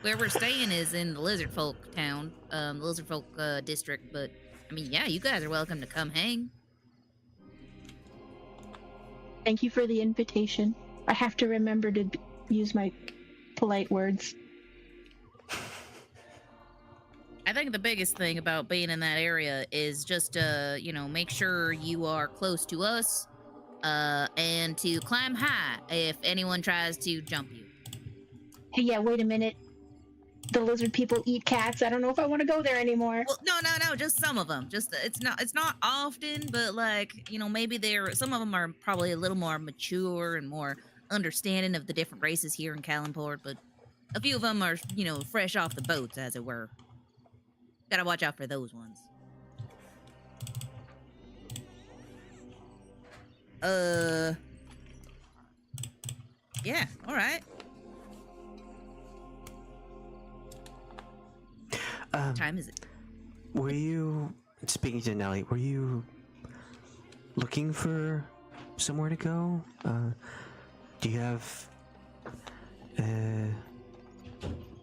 where we're staying is in the Lizard Folk town, the Lizard Folk district. But I mean, yeah, you guys are welcome to come hang. Thank you for the invitation. I have to remember to use my polite words. I think the biggest thing about being in that area is just, make sure you are close to us, and to climb high if anyone tries to jump you. Hey, yeah, wait a minute. The lizard people eat cats. I don't know if I want to go there anymore. Well, no, just some of them. Just it's not often, but like maybe some of them are probably a little more mature and more understanding of the different races here in Calimport, but a few of them are fresh off the boats, as it were. Gotta watch out for those ones. Yeah, all right. What time is it? Were you, speaking to Nellie, were you looking for somewhere to go? Do you have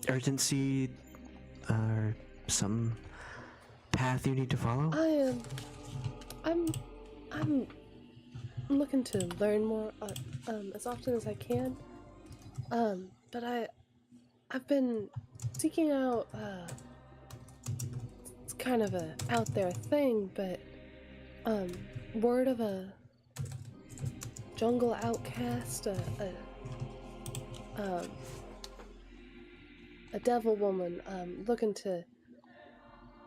urgency or some path you need to follow? I'm looking to learn more as often as I can. But I've been seeking out it's kind of a out there thing, but word of a jungle outcast, a devil woman looking to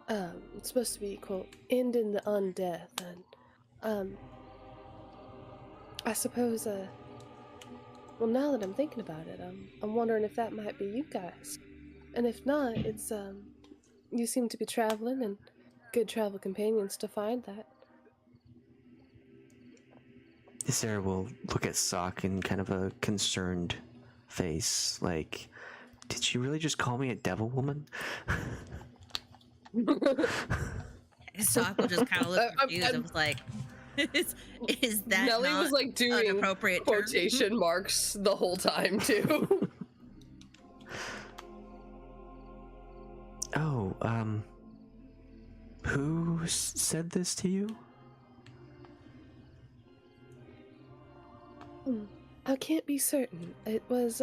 it's supposed to be quote end in the undeath, and I suppose well, now that I'm thinking about it, I'm wondering if that might be you guys, and if not, it's you seem to be traveling and good travel companions to find that. Sarah will look at Soch in kind of a concerned face, like, did she really just call me a devil woman? Soch will just kind of look confused. I was like, is that Nellie not was like doing an appropriate quotation marks the whole time too. Oh, who said this to you? I can't be certain. It was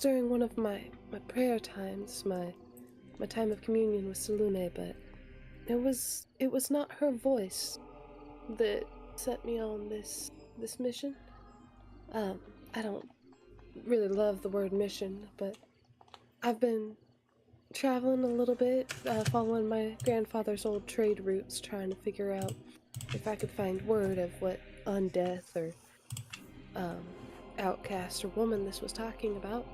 during one of my prayer times, my time of communion with Salune, but it was not her voice that sent me on this mission. I don't really love the word mission, but I've been traveling a little bit, following my grandfather's old trade routes, trying to figure out if I could find word of what undeath or outcast or woman this was talking about.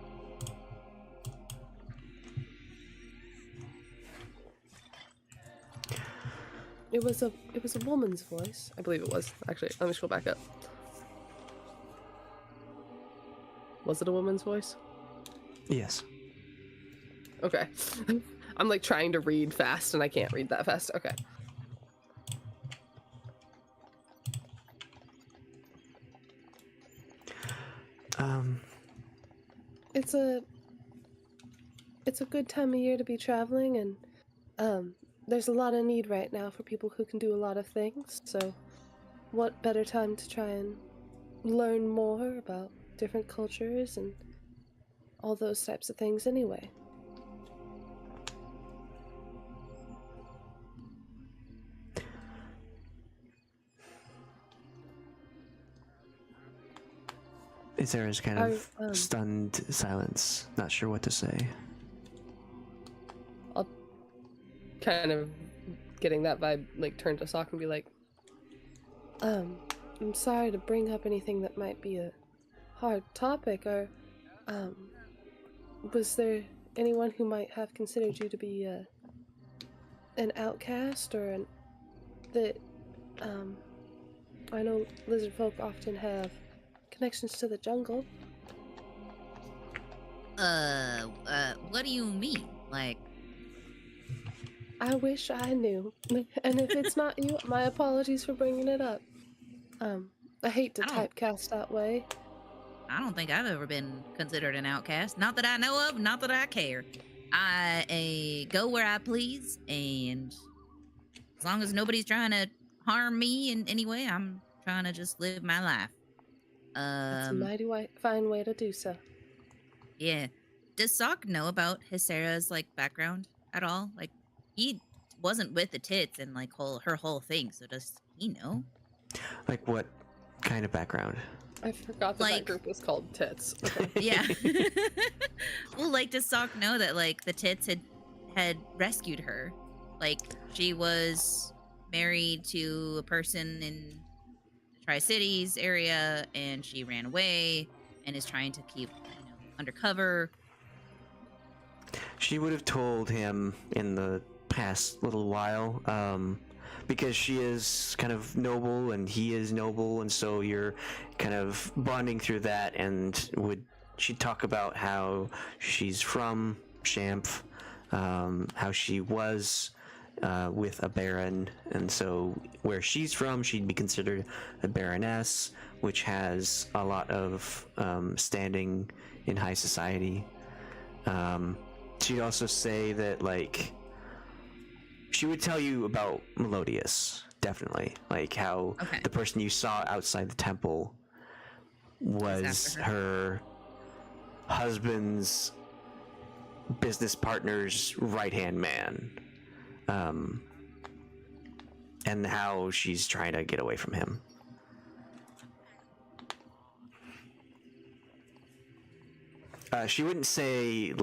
It was a woman's voice. I believe it was. Actually, let me scroll back up. Was it a woman's voice? Yes. Okay. I'm like trying to read fast and I can't read that fast. Okay. It's a good time of year to be traveling, and there's a lot of need right now for people who can do a lot of things, so what better time to try and learn more about different cultures and all those types of things anyway. Hiscyra's kind of stunned silence, not sure what to say. I'll kind of getting that vibe, like turn to Soch and be like, I'm sorry to bring up anything that might be a hard topic, or was there anyone who might have considered you to be an outcast, or that I know lizard folk often have connections to the jungle. What do you mean? Like, I wish I knew. And if it's not you, my apologies for bringing it up. I hate to typecast that way. I don't think I've ever been considered an outcast. Not that I know of, not that I care. I go where I please, and as long as nobody's trying to harm me in any way, I'm trying to just live my life. That's a mighty fine way to do so. Yeah. Does Soch know about Hiscyra's background at all? Like, he wasn't with the tits and her whole thing. So does he know? Like what kind of background? I forgot that group was called Tits. Okay. Yeah. Well, does Soch know that the tits had rescued her? Like, she was married to a person in Tri-Cities area, and she ran away and is trying to keep undercover. She would have told him in the past little while, because she is kind of noble and he is noble, and so you're kind of bonding through that. And she'd talk about how she's from Shamph, how she was with a baron, and so where she's from, she'd be considered a baroness, which has a lot of standing in high society. She'd also say that she would tell you about Melodius, definitely, how the person you saw outside the temple was her husband's business partner's right-hand man. And how she's trying to get away from him. She wouldn't say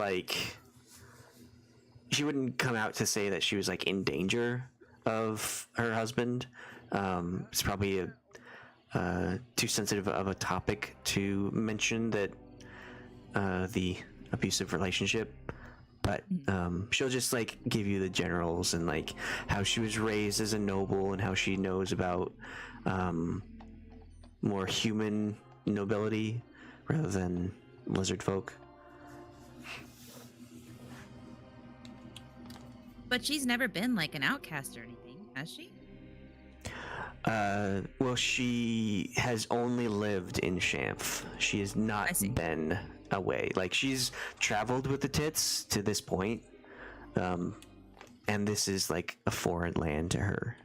she wouldn't come out to say that she was in danger of her husband. It's probably too sensitive of a topic to mention that the abusive relationship. But she'll just give you the generals and how she was raised as a noble and how she knows about more human nobility rather than lizard folk. But she's never been an outcast or anything, has she? Well, she has only lived in Shamph. She has not been away. She's traveled with the tits to this point, and this is a foreign land to her.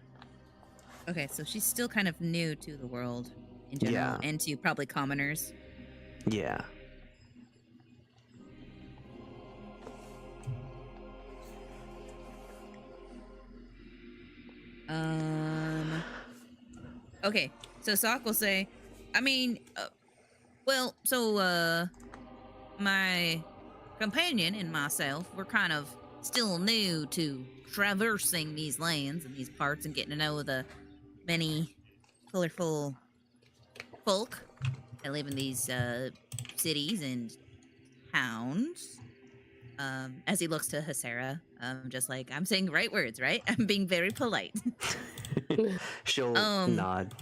Okay, so she's still kind of new to the world in general, and to probably commoners. Yeah. Okay, so Soch will say, I mean, my companion and myself, we're kind of still new to traversing these lands and these parts and getting to know the many colorful folk that live in these cities and towns. As he looks to Hiscyra, just like, I'm saying the right words, right? I'm being very polite. She'll nod.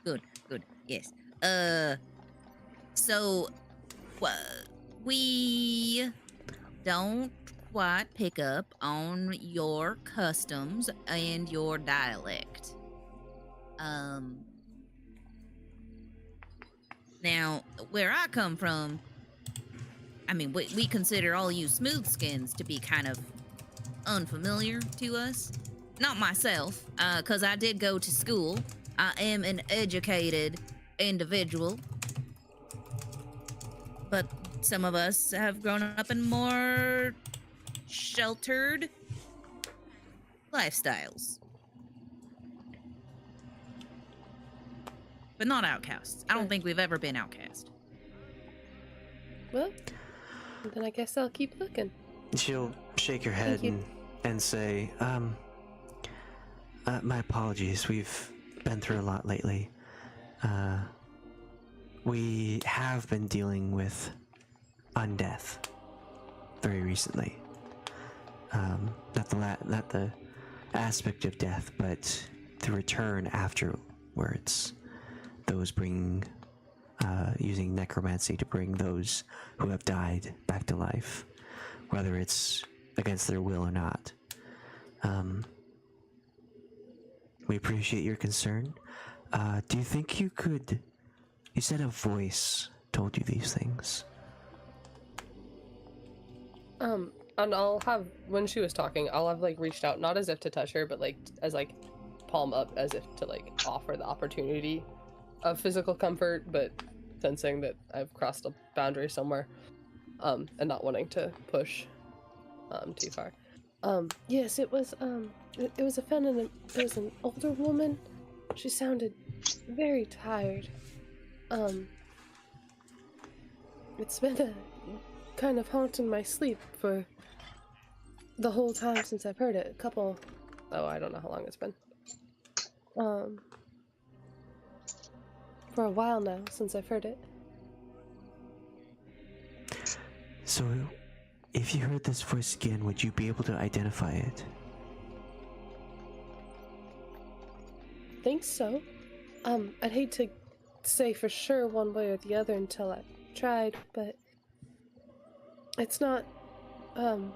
Good, yes. So, we don't quite pick up on your customs and your dialect. Now, where I come from, I mean, we consider all you smoothskins to be kind of unfamiliar to us. Not myself, because I did go to school. I am an educated individual. But some of us have grown up in more sheltered lifestyles. But not outcasts. I don't think we've ever been outcast. Well, then I guess I'll keep looking. She'll shake her head and say, my apologies. We've been through a lot lately. We have been dealing with undeath very recently. Not the aspect of death, but the return afterwards. Those bring, using necromancy to bring those who have died back to life, whether it's against their will or not. We appreciate your concern. Do you think you could... You said a voice told you these things. And I'll have, when she was talking, I'll have, like, reached out, not as if to touch her, but, like, as, like, palm up, as if to, like, offer the opportunity of physical comfort, but sensing that I've crossed a boundary somewhere, and not wanting to push, too far. Yes, it was a feminine, it was an older woman. She sounded very tired. It's been kind of haunting my sleep for the whole time since I've heard it. I don't know how long it's been. For a while now since I've heard it. So, if you heard this voice again, would you be able to identify it? Think so. I'd hate to say for sure one way or the other until I tried, but it's not the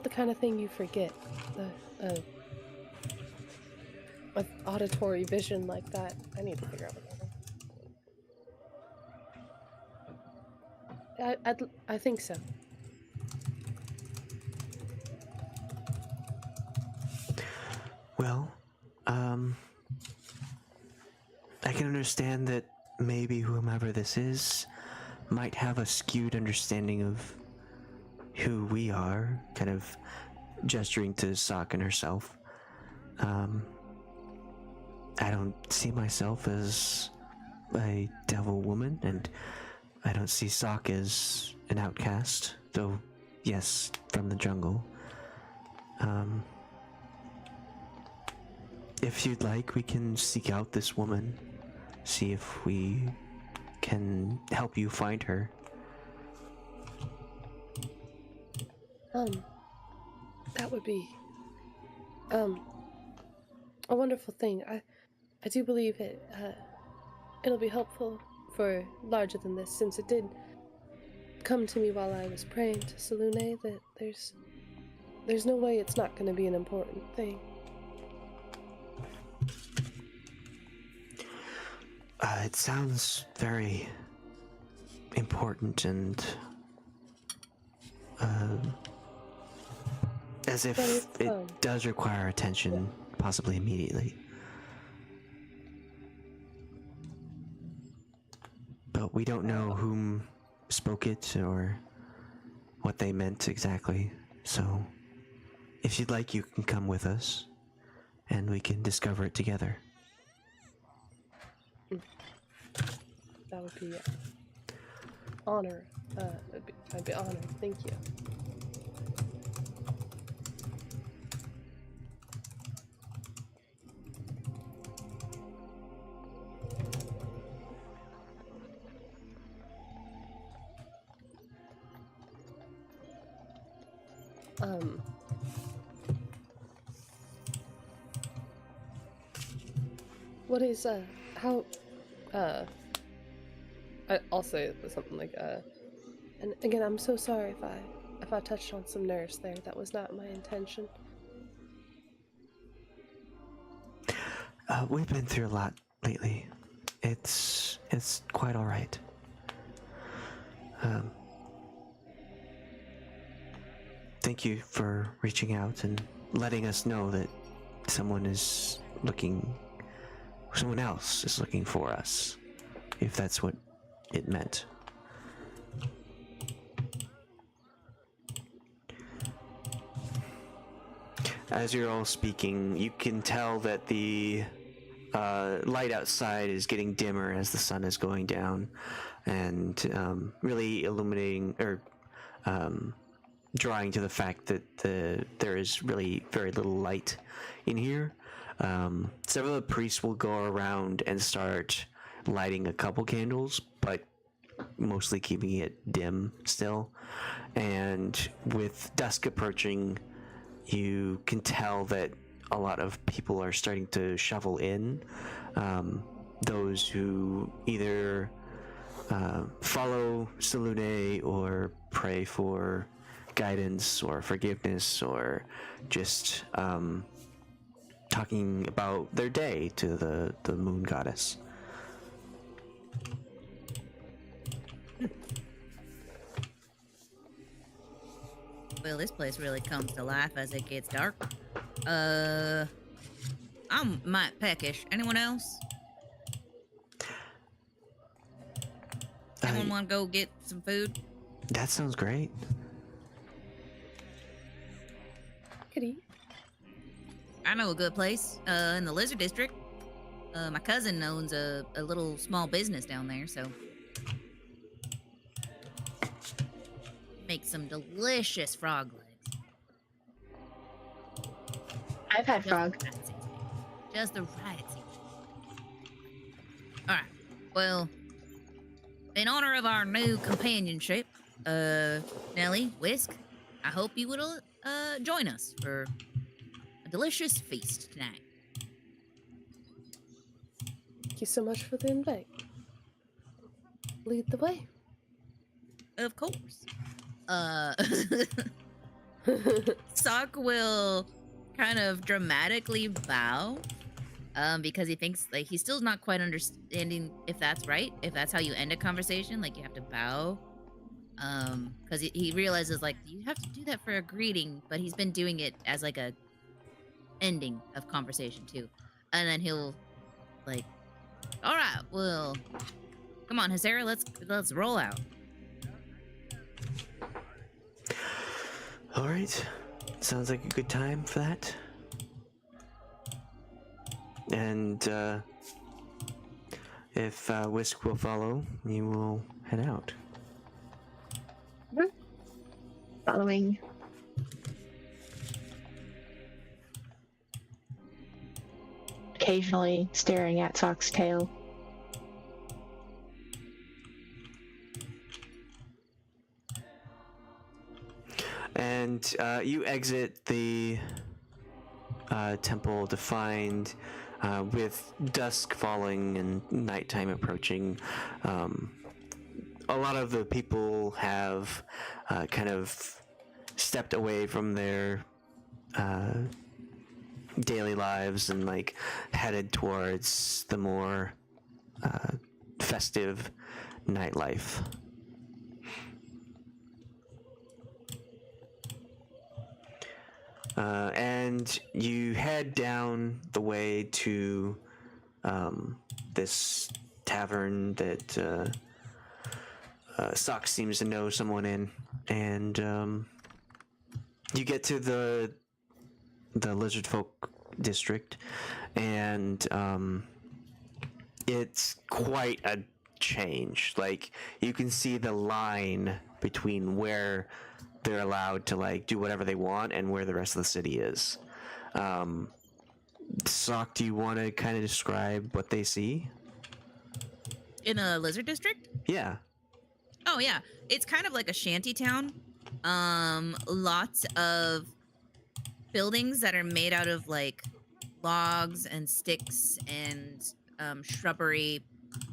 kind of thing you forget. An auditory vision like that. I need to figure out what I think so. Well, I can understand that maybe whomever this is might have a skewed understanding of who we are, kind of gesturing to Soch and herself. I don't see myself as a devil woman, and I don't see Soch as an outcast, though, yes, from the jungle. If you'd like, we can seek out this woman, see if we can help you find her. That would be a wonderful thing. I do believe it'll be helpful for larger than this, since it did come to me while I was praying to Selune that there's no way it's not going to be an important thing. It sounds very important and as if it does require attention, possibly immediately. we don't know whom spoke it or what they meant exactly. So, if you'd like, you can come with us, and we can discover it together. That would be honor. I'd be honored. Thank you. What is, how, I'll say something like, and again, I'm so sorry if I touched on some nerves there. That was not my intention. We've been through a lot lately. It's quite all right. Thank you for reaching out and letting us know that someone else is looking for us, if that's what it meant. As you're all speaking, you can tell that the light outside is getting dimmer as the sun is going down, and really illuminating or drawing to the fact that there is really very little light in here. Several of the priests will go around and start lighting a couple candles, but mostly keeping it dim still. And with dusk approaching, you can tell that a lot of people are starting to shovel in. Those who either follow Salune or pray for guidance or forgiveness, or just talking about their day to the moon goddess. Well, this place really comes to life as it gets dark. I'm Mike Peckish. Anyone else? Anyone want to go get some food? That sounds great. Could eat. I know a good place in the Lizard District. My cousin owns a little small business down there, so make some delicious frog legs. I've had frog. Just the right seasoning. All right. Well, in honor of our new companionship, Nellie, Whisk, I hope you would join us for a delicious feast tonight. Thank you so much for the invite. Lead the way. Of course. Soch will kind of dramatically bow, because he thinks, like, he's still not quite understanding if that's right, if that's how you end a conversation, like you have to bow, because he realizes, like, you have to do that for a greeting, but he's been doing it as like a ending of conversation too. And then he'll, like, all right, well, come on, Hiscyra, let's roll out. All right, sounds like a good time for that. And if Whisk will follow, you will head out. Following. Occasionally staring at Soch's tail. And you exit the temple to find, with dusk falling and nighttime approaching, a lot of the people have kind of stepped away from their daily lives and, like, headed towards the more festive nightlife. And you head down the way to this tavern that Soch seems to know someone in, and you get to the lizard folk district, and it's quite a change. Like, you can see the line between where they're allowed to like do whatever they want and where the rest of the city is. Soch, do you want to kind of describe what they see? In a lizard district? Yeah. Oh yeah, it's kind of like a shanty town. Lots of buildings that are made out of like logs and sticks and shrubbery,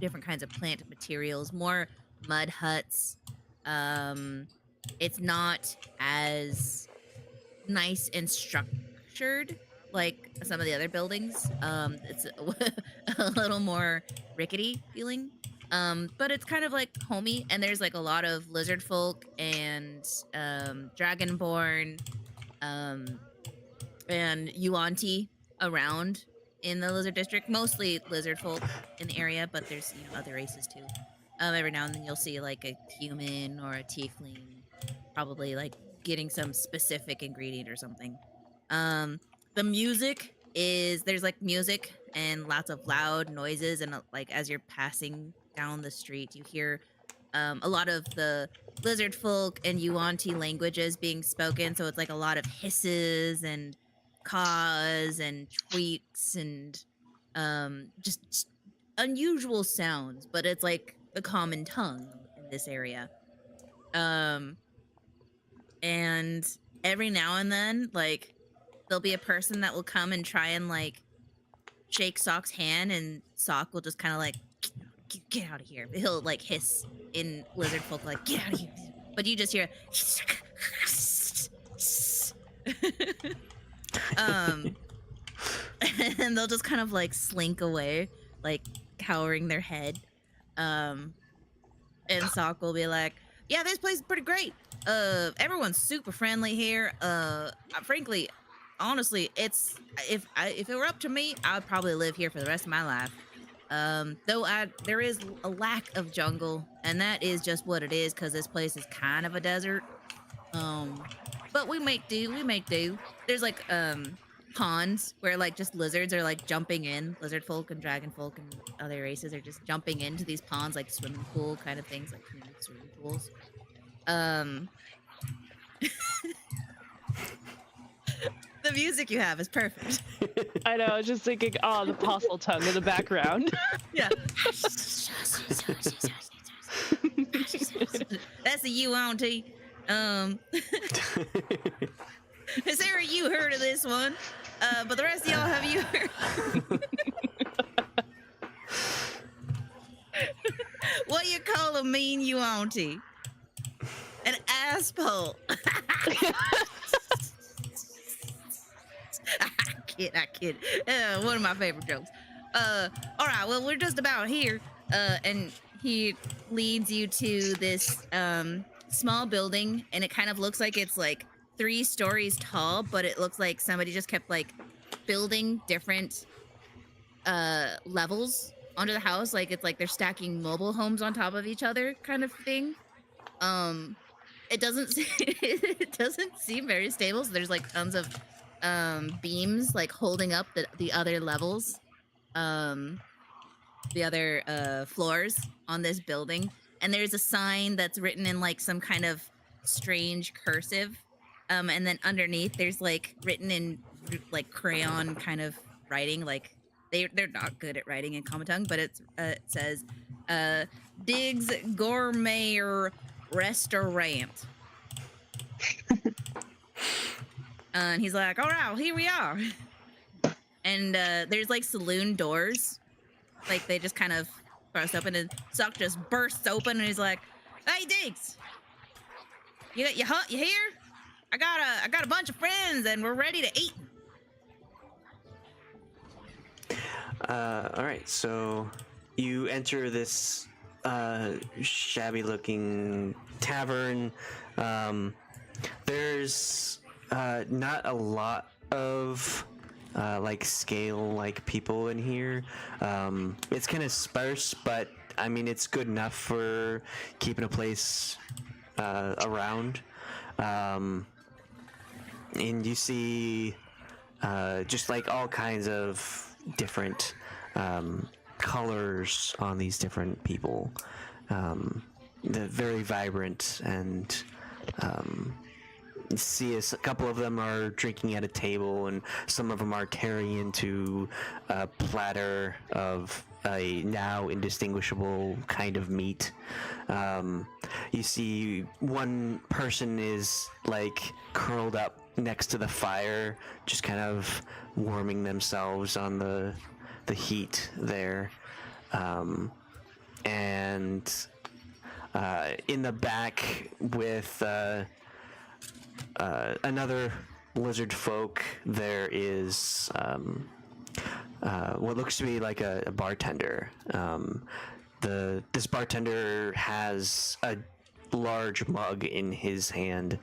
different kinds of plant materials, more mud huts. It's not as nice and structured like some of the other buildings. It's a little more rickety feeling. But it's kind of like homey, and there's like a lot of lizard folk and dragonborn and Yuan-Ti around in the lizard district. Mostly lizard folk in the area, but there's other races too. Every now and then you'll see like a human or a tiefling, probably like getting some specific ingredient or something. The music is there's like music and lots of loud noises, and like as you're passing down the street, you hear a lot of the lizard folk and Yuan-Ti languages being spoken. So it's like a lot of hisses and caws and tweaks and just unusual sounds, but it's like the common tongue in this area. And every now and then, like, there'll be a person that will come and try and like shake Soch's hand, and Soch will just kind of like, get out of here. He'll like hiss in lizard folk, like, get out of here. But you just hear and they'll just kind of like slink away, like cowering their head. And Soch will be like, yeah, this place is pretty great. Everyone's super friendly here. Frankly, honestly, it's if it were up to me, I would probably live here for the rest of my life. Though there is a lack of jungle, and that is just what it is, because this place is kind of a desert. But we make do. There's like ponds where like just lizards are like jumping in. Lizard folk and dragon folk and other races are just jumping into these ponds, like swimming pool kind of things, like community swimming pools. The music you have is perfect. I know, I was just thinking, oh, the postle tongue in the background. Yeah. That's the Yuan-Ti. Sarah, you heard of this one. But the rest of y'all, have you heard? What do you call a mean Yuan-Ti? An asshole. I kid. One of my favorite jokes. All right, well, we're just about here. And he leads you to this small building, and it kind of looks like it's like 3 stories tall, but it looks like somebody just kept like building different levels onto the house. Like it's like they're stacking mobile homes on top of each other, kind of thing. It doesn't seem very stable. So there's like tons of beams like holding up the other levels, the other floors on this building. And there's a sign that's written in like some kind of strange cursive. And then underneath there's like written in like crayon kind of writing. Like they're not good at writing in common tongue, but it says Diggs Gourmet Restaurant. And he's like, all right, here we are. And there's like saloon doors. Like they just kind of burst open, and Soch just bursts open, and he's like, hey, Diggs. You here? I got a bunch of friends, and we're ready to eat. All right, so you enter this shabby-looking tavern. There's not a lot of like scale-like people in here. It's kind of sparse, but I mean, it's good enough for keeping a place around. And you see just like all kinds of different colors on these different people. They're very vibrant, and you see a couple of them are drinking at a table, and some of them are tearing into a platter of a now indistinguishable kind of meat. You see one person is like curled up next to the fire, just kind of warming themselves on the heat there. And in the back with another lizard folk, there is what looks to be like a bartender. This bartender has a large mug in his hand,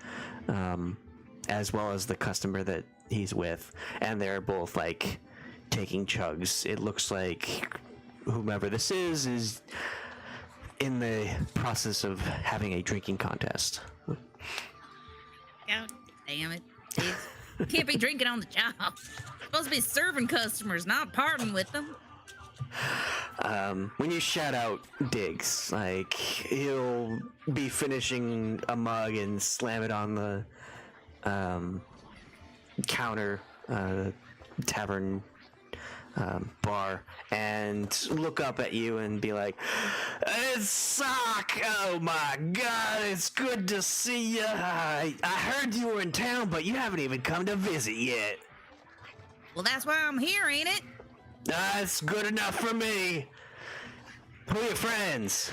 as well as the customer that he's with, and they're both like taking chugs. It looks like whomever this is in the process of having a drinking contest. God damn it. You can't be drinking on the job. Supposed to be serving customers, not partying with them. When you shout out Diggs, like, he'll be finishing a mug and slam it on the counter, tavern bar, and look up at you and be like, "It's Soch! Oh my god, it's good to see you. I heard you were in town, but you haven't even come to visit yet." Well, that's why I'm here, ain't it? That's good enough for me. Who are your friends?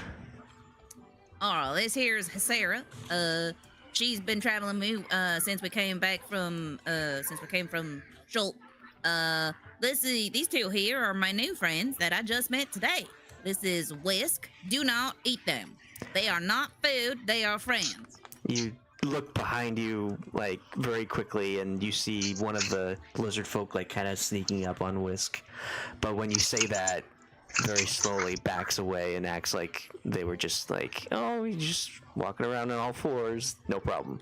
Oh, this here's Hiscyra. She's been traveling me since we came from Schult. These two here are my new friends that I just met today. This is Whisk. Do not eat them. They are not food. They are friends. You look behind you, like, very quickly, and you see one of the lizard folk, like, kind of sneaking up on Whisk. But when you say that, very slowly backs away and acts like they were just like, "Oh, he's just walking around on all fours. No problem."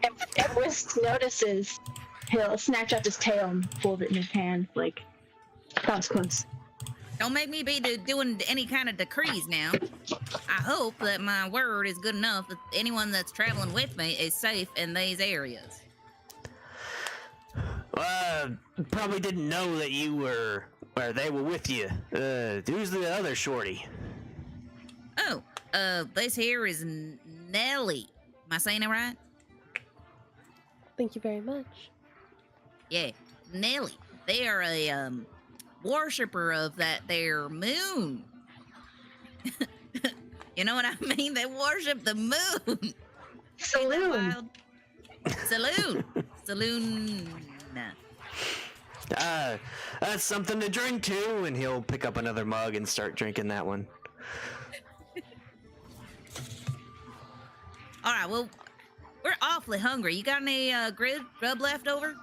And Whisk notices. He'll snatch up his tail and fold it in his hand, like, consequence. Don't make me be doing any kind of decrees now. I hope that my word is good enough that anyone that's traveling with me is safe in these areas. Probably didn't know that you were, or they were with you. Who's the other shorty? Oh, this here is Nellie. Am I saying it right? Thank you very much. Yeah, Nellie. They are a worshipper of that there moon. You know what I mean? They worship the moon. Saloon. Saloon. That's something to drink to, and he'll pick up another mug and start drinking that one. All right, well, we're awfully hungry. You got any grub left over?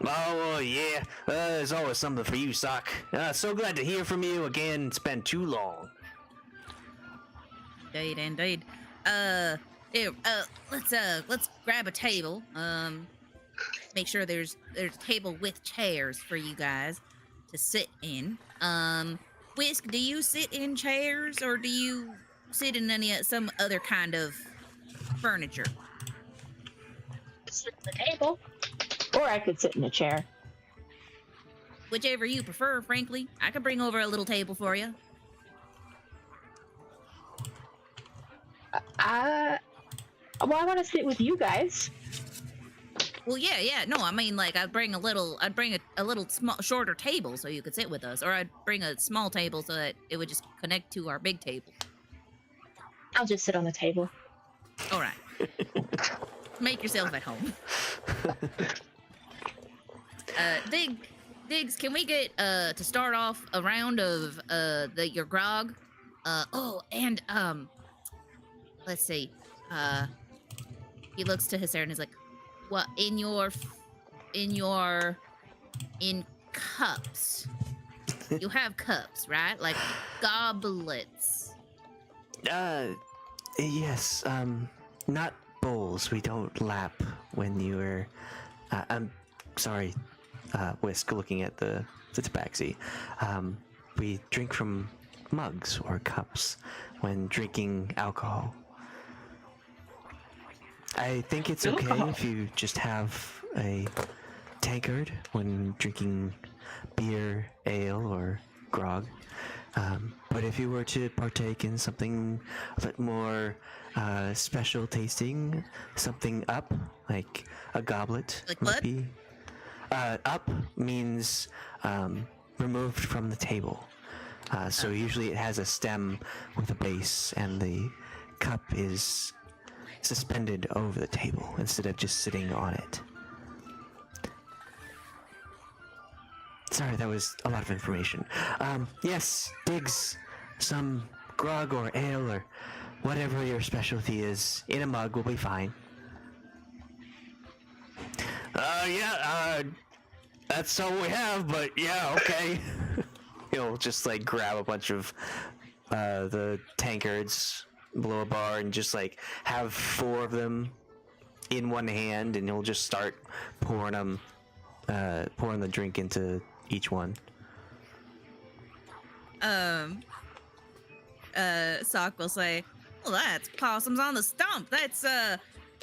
Oh, yeah. There's always something for you, Soch. So glad to hear from you again. It's been too long. Indeed. Here, let's grab a table. Make sure there's a table with chairs for you guys to sit in. Whisk, do you sit in chairs or do you sit in some other kind of furniture? Sit at the table. Or I could sit in a chair. Whichever you prefer, frankly. I could bring over a little table for you. Well, I want to sit with you guys. Well, yeah. No, I mean, like, I'd bring a little small, shorter table so you could sit with us. Or I'd bring a small table so that it would just connect to our big table. I'll just sit on the table. All right. Make yourself at home. Diggs, can we get to start off a round of your grog? And let's see. He looks to Hiscyra and he's like, "What in cups?" You have cups, right? Like goblets. Yes. Not bowls. We don't lap when you are. I'm sorry, Whisk. Looking at the tabaxi. We drink from mugs or cups when drinking alcohol. I think it's okay Alcohol. if you just have a tankard when drinking beer, ale, or grog. But if you were to partake in something a bit more special tasting, something up, like a goblet, Like might what? be. Up means removed from the table. So usually it has a stem with a base, and the cup is suspended over the table instead of just sitting on it. Sorry, that was a lot of information. Yes, Diggs, some grog or ale or whatever your specialty is in a mug will be fine. That's all we have, but yeah, okay. He'll just like grab a bunch of the tankards below a bar and just like have 4 of them in one hand, and he'll just start pouring the drink into each one. Soch will say, "Well, that's possums on the stump. That's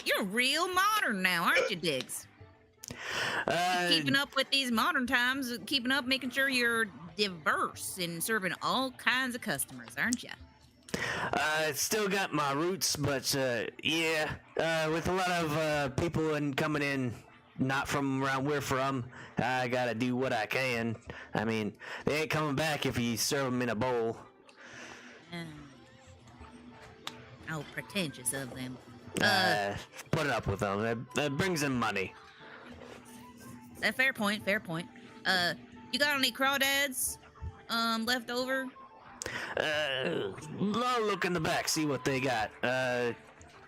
you're real modern now, aren't you, Diggs? Keeping up with these modern times, keeping up, making sure you're diverse and serving all kinds of customers, aren't you?" Still got my roots, but yeah, with a lot of people coming in not from around we're from, I gotta do what I can. I mean, they ain't coming back if you serve them in a bowl. How pretentious of them. Put it up with them. That brings in money. Fair point, fair point. You got any crawdads left over? I'll look in the back, see what they got.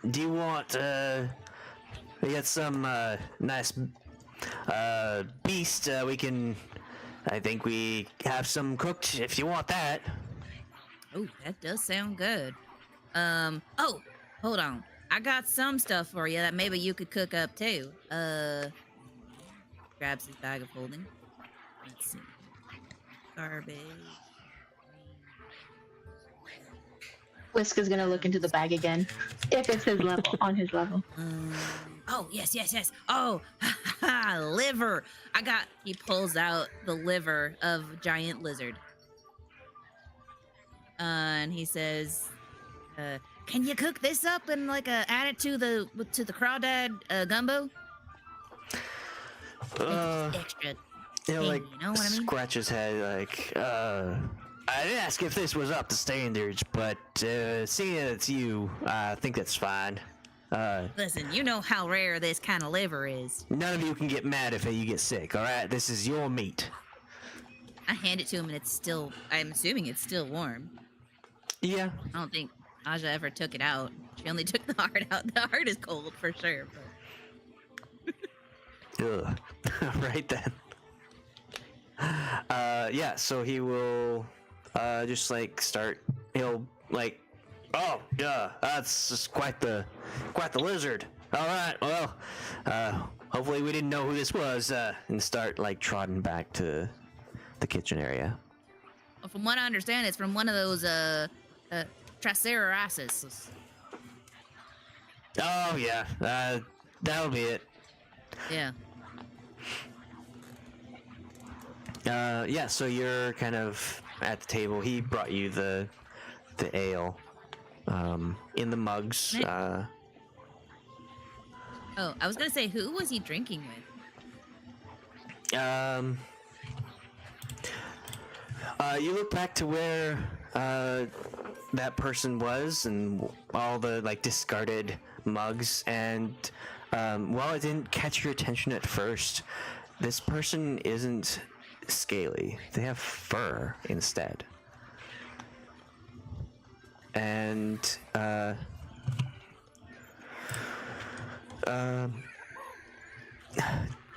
Do you want, we got some, nice, beast, I think we have some cooked if you want that. Oh, that does sound good. Oh, hold on. I got some stuff for you that maybe you could cook up too. Grabs his bag of holding. Let's see. Garbage. Whisk is gonna look into the bag again, if it's his level, on his level. Oh, yes. Oh, liver. He pulls out the liver of a giant lizard. And he says, can you cook this up and add it to the crawdad gumbo? It's extra He'll thing, like you know what I mean? scratch his head like, I didn't ask if this was up to standards, but seeing it's you, I think that's fine. Listen, you know how rare this kind of liver is. None of you can get mad if you get sick, alright? This is your meat. I hand it to him and I'm assuming it's still warm. Yeah. I don't think Aja ever took it out. She only took the heart out. The heart is cold for sure. But... Ugh. Right then. Yeah, so he will just he'll like, oh yeah, that's just quite the lizard. All right, well, hopefully we didn't know who this was, and start like trotting back to the kitchen area. Well, from what I understand, it's from one of those Triceratops. Oh yeah, that'll be it. Yeah. Yeah, so you're kind of at the table. He brought you the ale in the mugs. Oh, I was gonna say, who was he drinking with? You look back to where that person was and all the like discarded mugs, and while it didn't catch your attention at first, this person isn't scaly. They have fur instead. And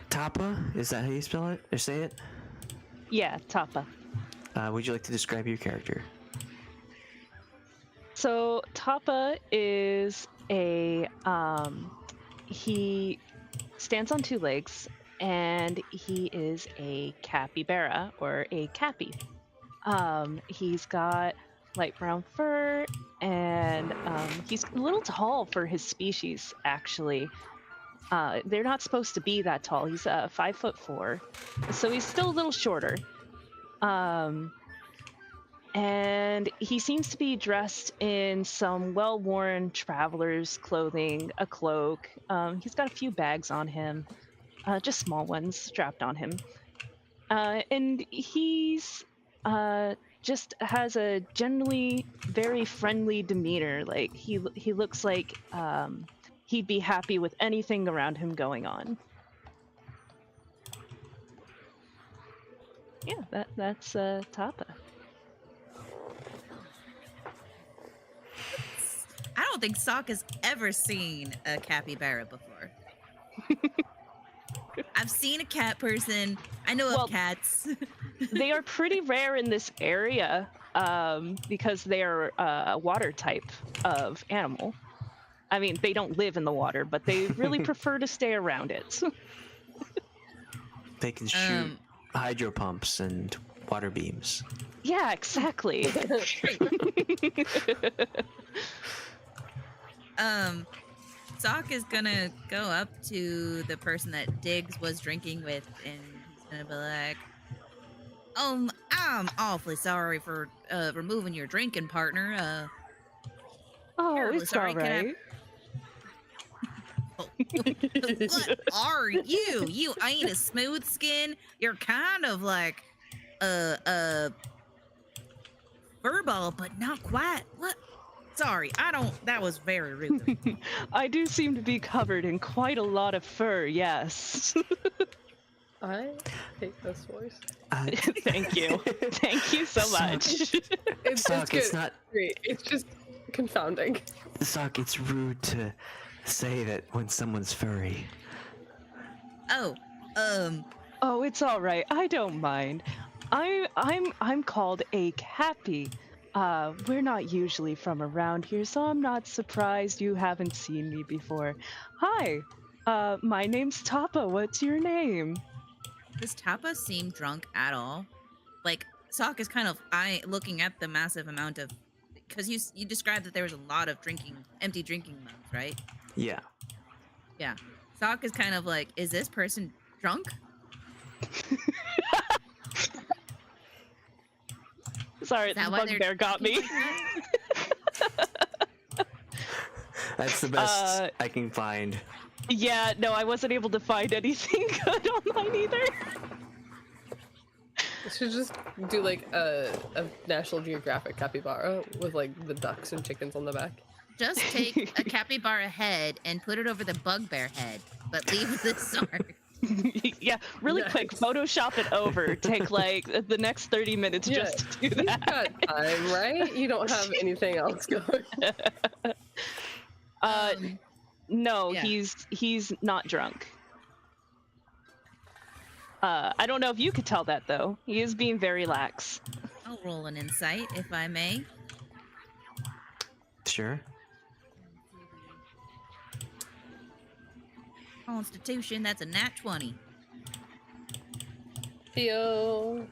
Tahpa, is that how you spell it or say it? Yeah, Tahpa. Would you like to describe your character? So Tahpa is he stands on two legs, and he is a capybara, or a cappy. He's got light brown fur, and he's a little tall for his species, actually. They're not supposed to be that tall. He's 5'4", so he's still a little shorter. And he seems to be dressed in some well-worn traveler's clothing, a cloak. He's got a few bags on him, just small ones strapped on him. And he's just has a generally very friendly demeanor. Like he looks like he'd be happy with anything around him going on. Yeah, that's Tahpa. I don't think Soch has ever seen a capybara before. I've seen a cat person. I know of cats. They are pretty rare in this area because they are a water type of animal. I mean, they don't live in the water, but they really prefer to stay around it. They can shoot hydro pumps and water beams. Yeah, exactly. Soch is gonna go up to the person that Diggs was drinking with, and he's gonna be like, I'm awfully sorry for removing your drinking partner. Terribly It's sorry. all right. What are you? You ain't a smooth skin. You're kind of like a furball, but not quite. What? Sorry, that was very rude. I do seem to be covered in quite a lot of fur, yes. I hate this voice. Thank you. Thank you so much. Soch, good. it's not. Great. It's just confounding. Soch, it's rude to say that when someone's furry. Oh, it's all right. I don't mind. I'm called a cappy. We're not usually from around here, so I'm not surprised you haven't seen me before. Hi, my name's Tahpa. What's your name? Does Tahpa seem drunk at all? Like, Soch is kind of looking at the massive amount of, because you described that there was a lot of empty drinking mugs, right? Yeah. Yeah. Soch is kind of like, is this person drunk? Sorry, the bugbear got me. That's the best I can find. Yeah, no, I wasn't able to find anything good online either. We should just do like a National Geographic capybara with like the ducks and chickens on the back. Just take a capybara head and put it over the bugbear head, but leave the sword. Yeah, really quick, Photoshop it over. Take like the next 30 minutes just to do that. You've got time, right? You don't have anything else going. No, he's not drunk. I don't know if you could tell that though. He is being very lax. I'll roll an insight, if I may. Sure. Constitution, that's a nat 20. Theo.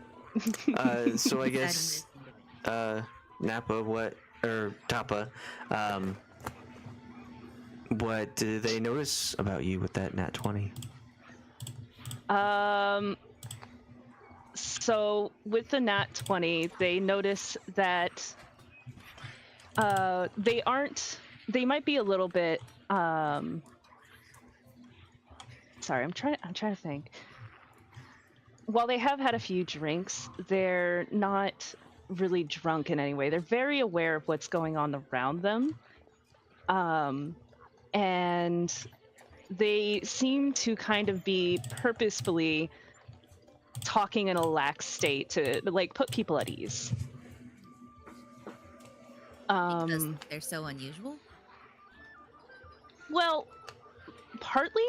So I guess, Tahpa, what did they notice about you with that nat 20? So with the nat 20, they notice that they might be a little bit sorry, I'm trying to think. While they have had a few drinks, they're not really drunk in any way. They're very aware of what's going on around them. And they seem to kind of be purposefully talking in a lax state to like put people at ease. Because they're so unusual? Well, partly.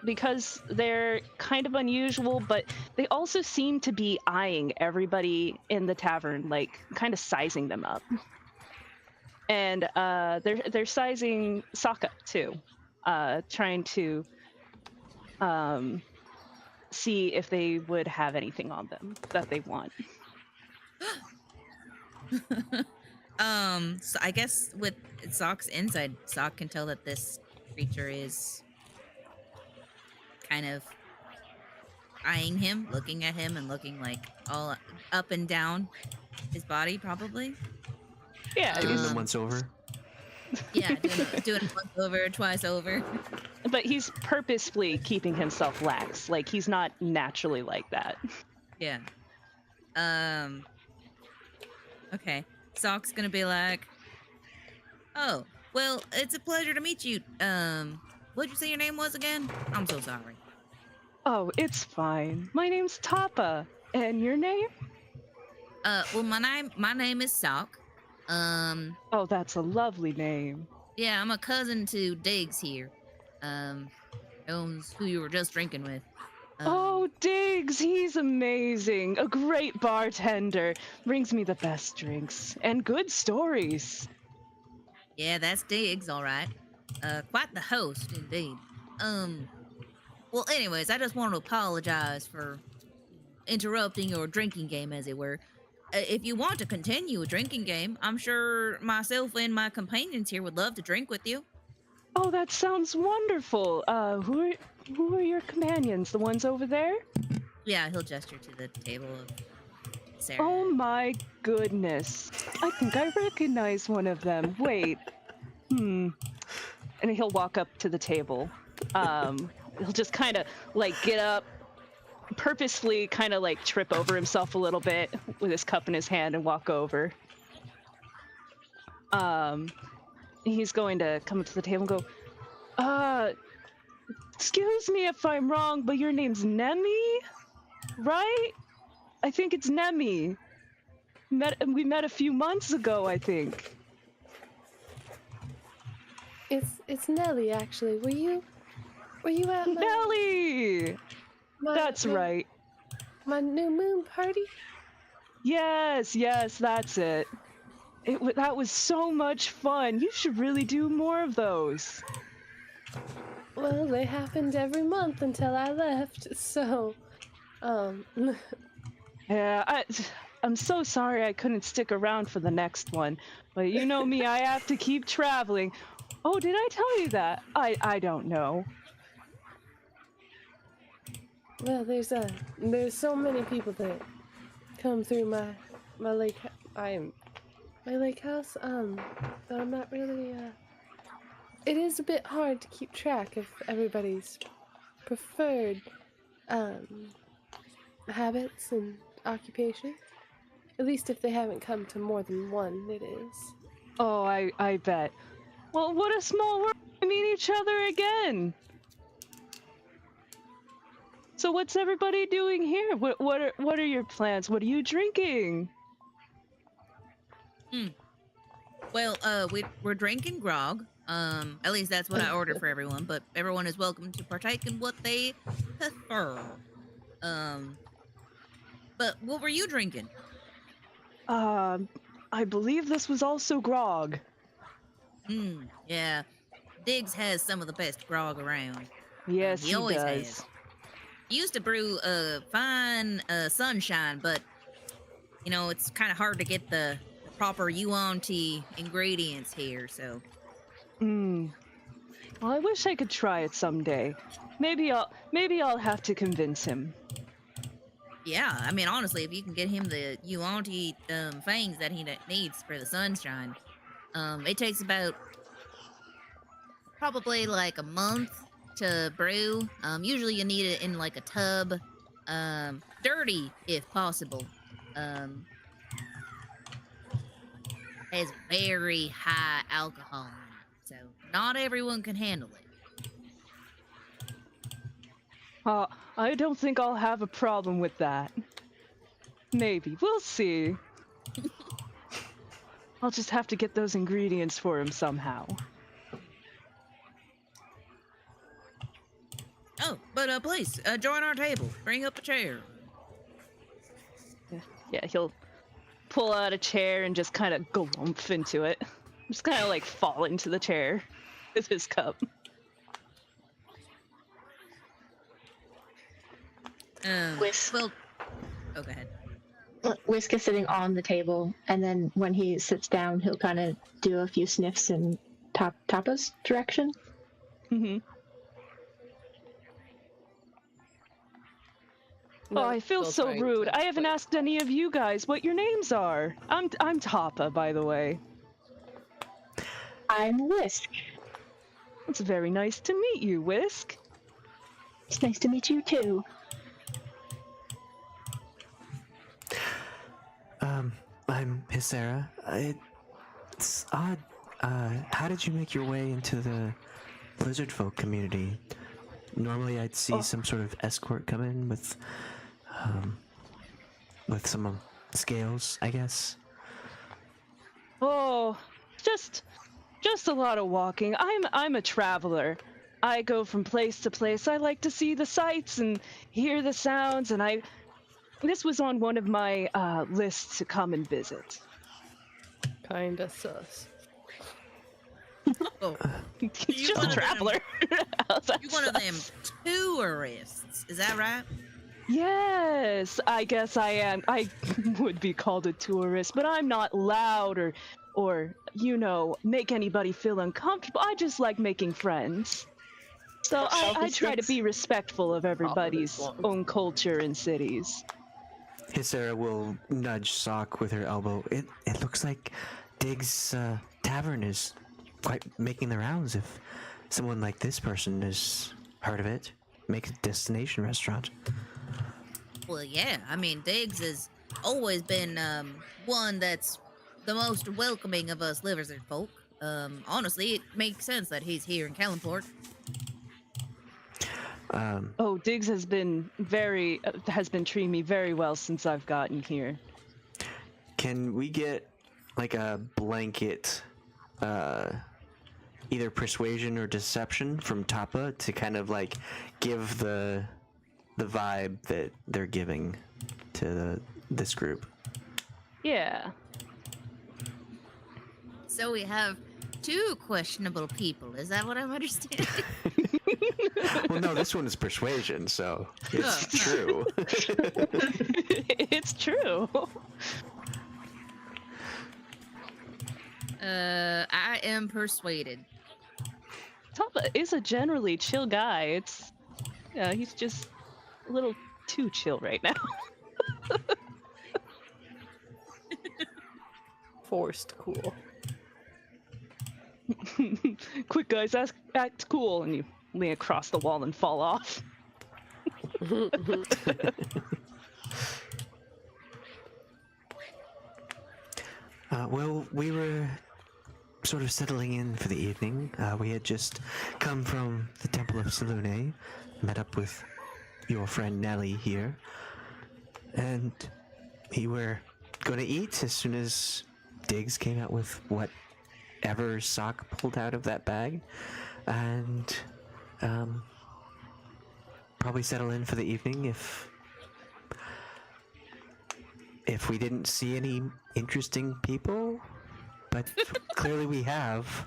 because they're kind of unusual, but they also seem to be eyeing everybody in the tavern, like kind of sizing them up. And they're sizing Soch up too, trying to see if they would have anything on them that they want. So I guess with Soch's insight, Soch can tell that this creature is kind of eyeing him, looking at him, and looking like all up and down his body, probably. Yeah, Doing them once over. Yeah, doing it once over, twice over. but he's purposefully keeping himself lax. Like, he's not naturally like that. Yeah. Okay. Soch's gonna be like, "Oh, well, it's a pleasure to meet you. What'd you say your name was again? I'm so sorry." Oh, it's fine. My name's Tahpa. And your name? Well, my name is Soch. Oh, that's a lovely name. Yeah, I'm a cousin to Diggs here. Owns who you were just drinking with. Oh, Diggs, he's amazing. A great bartender. Brings me the best drinks and good stories. Yeah, that's Diggs, all right. Quite the host, indeed. Well, anyways, I just want to apologize for interrupting your drinking game, as it were. If you want to continue a drinking game, I'm sure myself and my companions here would love to drink with you. Oh, that sounds wonderful. Who are your companions? The ones over there? Yeah, he'll gesture to the table of Sarah. Oh my goodness. I think I recognize one of them. Wait. And he'll walk up to the table. He'll just kind of like get up, purposefully kind of like trip over himself a little bit with his cup in his hand and walk over. He's going to come up to the table and go, excuse me if I'm wrong, but your name's Nemi, right? I think it's Nemi. We met a few months ago, I think. It's Nellie, actually. Were you at my, Nellie! That's right. my new moon party? Yes, that's it. That was so much fun. You should really do more of those. Well, they happened every month until I left, so, Yeah, I'm so sorry I couldn't stick around for the next one, but you know me, I have to keep traveling. Oh, did I tell you that? I don't know. well, there's so many people that come through my lake house, that I'm not really, it is a bit hard to keep track of everybody's preferred, habits and occupation. At least if they haven't come to more than one, it is. Oh, I bet. Well, what a small world to meet each other again. So what's everybody doing here? What are your plans? What are you drinking? Well, we're drinking grog. At least that's what I ordered for everyone, but everyone is welcome to partake in what they prefer. But what were you drinking? I believe this was also grog. Yeah. Diggs has some of the best grog around. Yes, he he always does. has. He used to brew fine sunshine, but you know, it's kind of hard to get the proper Yuan-Ti ingredients here, so. Well, I wish I could try it someday. Maybe I'll have to convince him. Yeah, I mean, honestly, if you can get him the Yuan-Ti fangs that he needs for the sunshine, it takes about probably like a month to brew. Usually you need it in like a tub, dirty if possible. Has very high alcohol in it, so not everyone can handle it. I don't think I'll have a problem with that. Maybe. We'll see. I'll just have to get those ingredients for him somehow. Oh, but please, join our table. Bring up a chair. Yeah, he'll pull out a chair and just kind of glump into it. Just kind of like fall into the chair with his cup. Whisk. Well, oh, go ahead. Whisk is sitting on the table, and then when he sits down, he'll kind of do a few sniffs in Tahpa's direction. Mm-hmm. Oh, I feel Still so trying rude. to I haven't split. asked any of you guys what your names are. I'm Tahpa, by the way. I'm Whisk. It's very nice to meet you, Whisk. It's nice to meet you too. I'm Hiscyra. It's odd. How did you make your way into the lizard folk community? Normally, I'd see some sort of escort come in with some scales, I guess. Oh, just a lot of walking. I'm a traveler. I go from place to place. I like to see the sights and hear the sounds, and this was on one of my lists to come and visit. Kinda sus. Oh, He's just a traveler. How's that you're one of them sus? tourists. Is that right? Yes, I guess I am. I would be called a tourist, but I'm not loud or make anybody feel uncomfortable. I just like making friends. So I try to be respectful of everybody's own culture and cities. Hiscyra will nudge Soch with her elbow. It looks like Dig's tavern is quite making the rounds. If someone like this person has heard of it, make a destination restaurant. Well, yeah. I mean, Diggs has always been one that's the most welcoming of us lizard folk. Honestly, it makes sense that he's here in Calimport. Oh, Diggs has been treating me very well since I've gotten here. Can we get like a blanket, either persuasion or deception from Tahpa to kind of like give the vibe that they're giving to this group? Yeah. So we have two questionable people. Is that what I'm understanding? Well, no, this one is persuasion, so it's true. It's true. I am persuaded. Tahpa is a generally chill guy. He's just a little too chill right now. Forced cool. Quick, guys, act cool, and you lean across the wall and fall off. Well, we were sort of settling in for the evening. We had just come from the Temple of Selune, met up with your friend Nellie here, and we were going to eat as soon as Diggs came out with whatever Soch pulled out of that bag, and probably settle in for the evening if we didn't see any interesting people, but clearly we have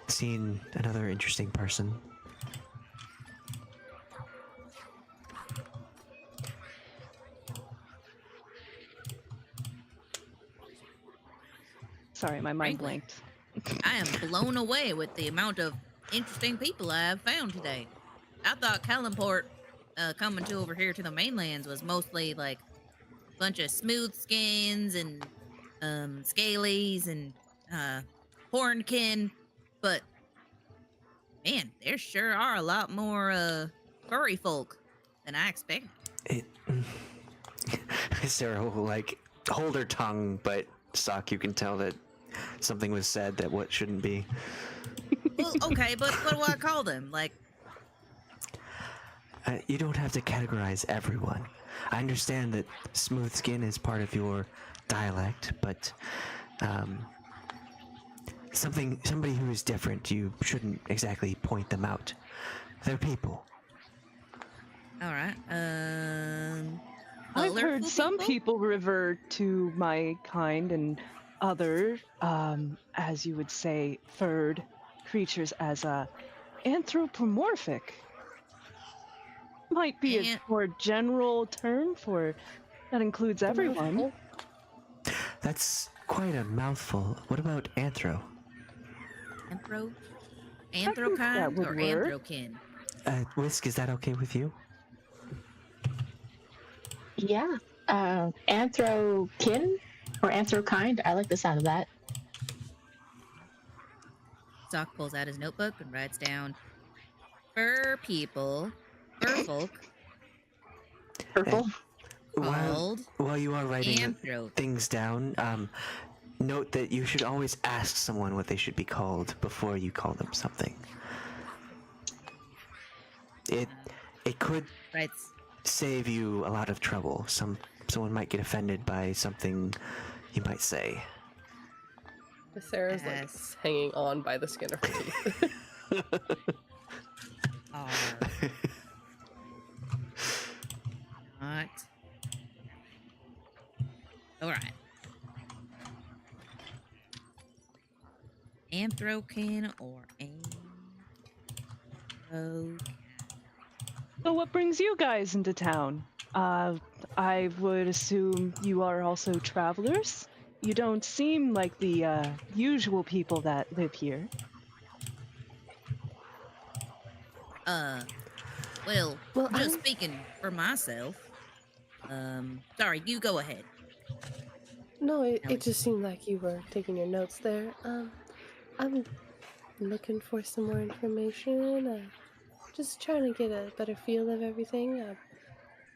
seen another interesting person. Sorry, my mind Frankly, blanked. I am blown away with the amount of interesting people I have found today. I thought Calimport coming to over here to the mainlands was mostly like a bunch of smooth skins and scalies and hornkin, but man, there sure are a lot more furry folk than I expected. Sarah will like hold her tongue, but Soch, you can tell that something was said that what shouldn't be. Well, okay, but what do I call them? Like, You don't have to categorize everyone. I understand that smooth skin is part of your dialect, but somebody who is different, you shouldn't exactly point them out. They're people. All right. I've heard Colorful some people revert to my kind and other, as you would say, furred creatures as anthropomorphic. Might be a Ant- more general term for that includes everyone. Mouthful. That's quite a mouthful. What about anthro? Anthro? think that Anthrokind would or work. anthrokin? Whisk, is that okay with you? Yeah. Anthrokin or anthrokind. I like the sound of that. Sock pulls out his notebook and writes down fur people, fur folk Purple. called While you are writing anthro. things down, note that you should always ask someone what they should be called before you call them something. It could Writes save you a lot of trouble. Someone might get offended by something you might say. Sarah's like Yes. hanging on by the skin of her teeth. are not. All right. Anthrokin or anthrokin. So what brings you guys into town? I would assume you are also travelers. You don't seem like the usual people that live here. Well, Well, just I'm- speaking for myself. Sorry, you go ahead. No, Ellie. it just seemed like you were taking your notes there. I'm looking for some more information. Just trying to get a better feel of everything.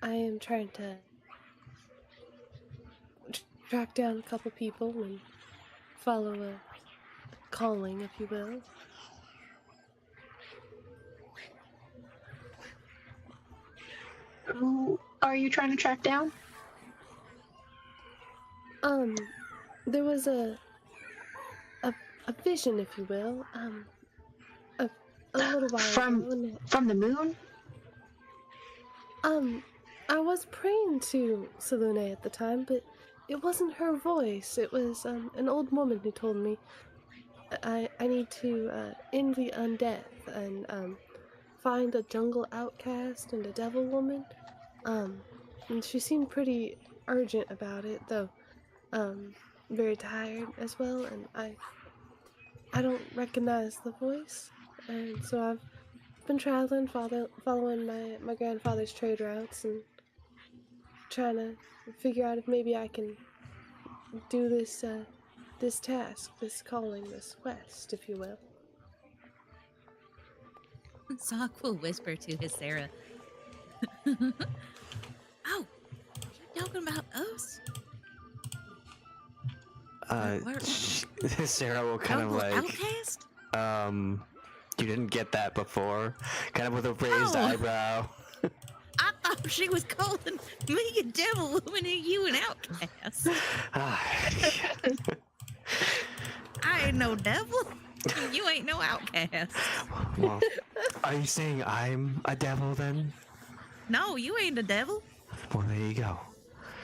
I am trying to track down a couple people and follow a calling, if you will. Who are you trying to track down? There was a vision, if you will, a little while From- ago. And, From the moon? I was praying to Salune at the time, but it wasn't her voice. It was an old woman who told me I need to end the undeath and find a jungle outcast and a devil woman. And she seemed pretty urgent about it, though very tired as well, and I don't recognize the voice, and so I've been traveling, following my grandfather's trade routes, and trying to figure out if maybe I can do this this task, this calling, this quest, if you will. Sock will whisper to Hiscyra. Oh, you talking about us? Where- Sarah will kind of Jungle like, outcast? you didn't get that before, kind of with a raised Oh. eyebrow. I thought she was calling me a devil woman and you an outcast. I ain't no devil. You ain't no outcast. Well, are you saying I'm a devil then? No, you ain't a devil. Well, there you go.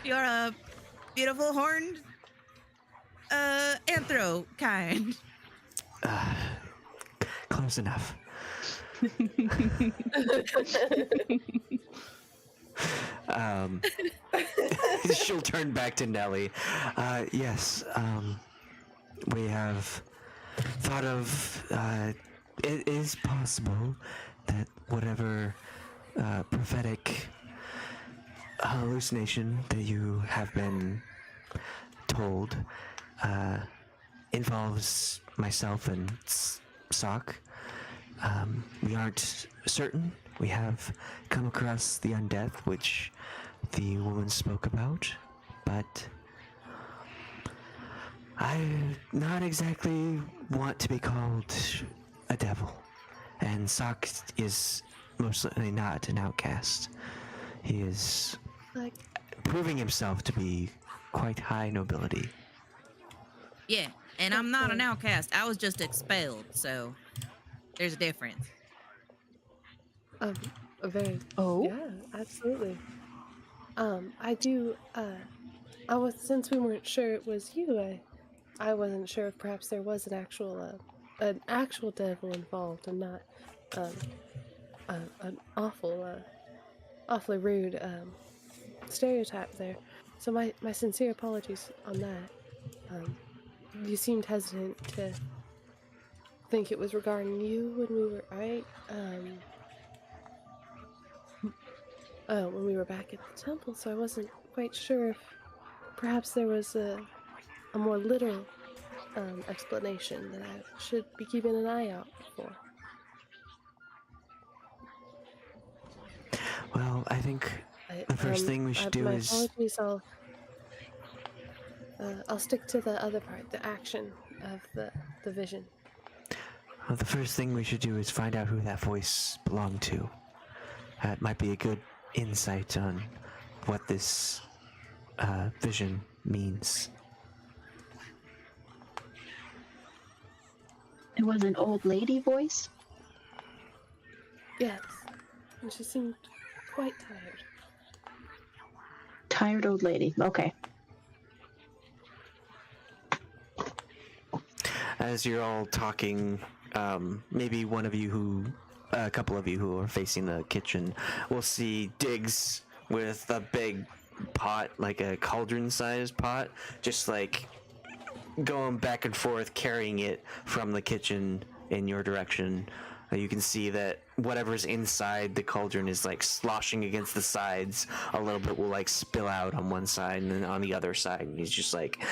You're a beautiful horned anthro kind. Close enough. She'll turn back to Nellie. Yes, we have thought of, it is possible that whatever prophetic hallucination that you have been told involves myself and Soch. We aren't certain. We have come across the undeath, which the woman spoke about, but I not exactly want to be called a devil. And Soch is most certainly not an outcast. He is Like, proving himself to be quite high nobility. Yeah, and I'm not an outcast. I was just expelled, so there's a difference. A very Oh? yeah, absolutely. I do. Since we weren't sure it was you. I wasn't sure if perhaps there was an actual devil involved and not an awfully rude stereotype there. So my sincere apologies on that. You seemed hesitant to think it was regarding you when we were when we were back at the temple, so I wasn't quite sure if perhaps there was a more literal explanation that I should be keeping an eye out for. Well, I think the first thing we should do my is... apologies. I'll stick to the other part, the action of the vision. Well, the first thing we should do is find out who that voice belonged to. That might be a good insight on what this vision means. It was an old lady voice? Yes, and she seemed quite tired. Tired old lady. Okay. As you're all talking, maybe a couple of you who are facing the kitchen will see Diggs with a big pot, like a cauldron-sized pot, just like going back and forth, carrying it from the kitchen in your direction. You can see that whatever's inside the cauldron is like sloshing against the sides. A little bit will like spill out on one side and then on the other side. And he's just like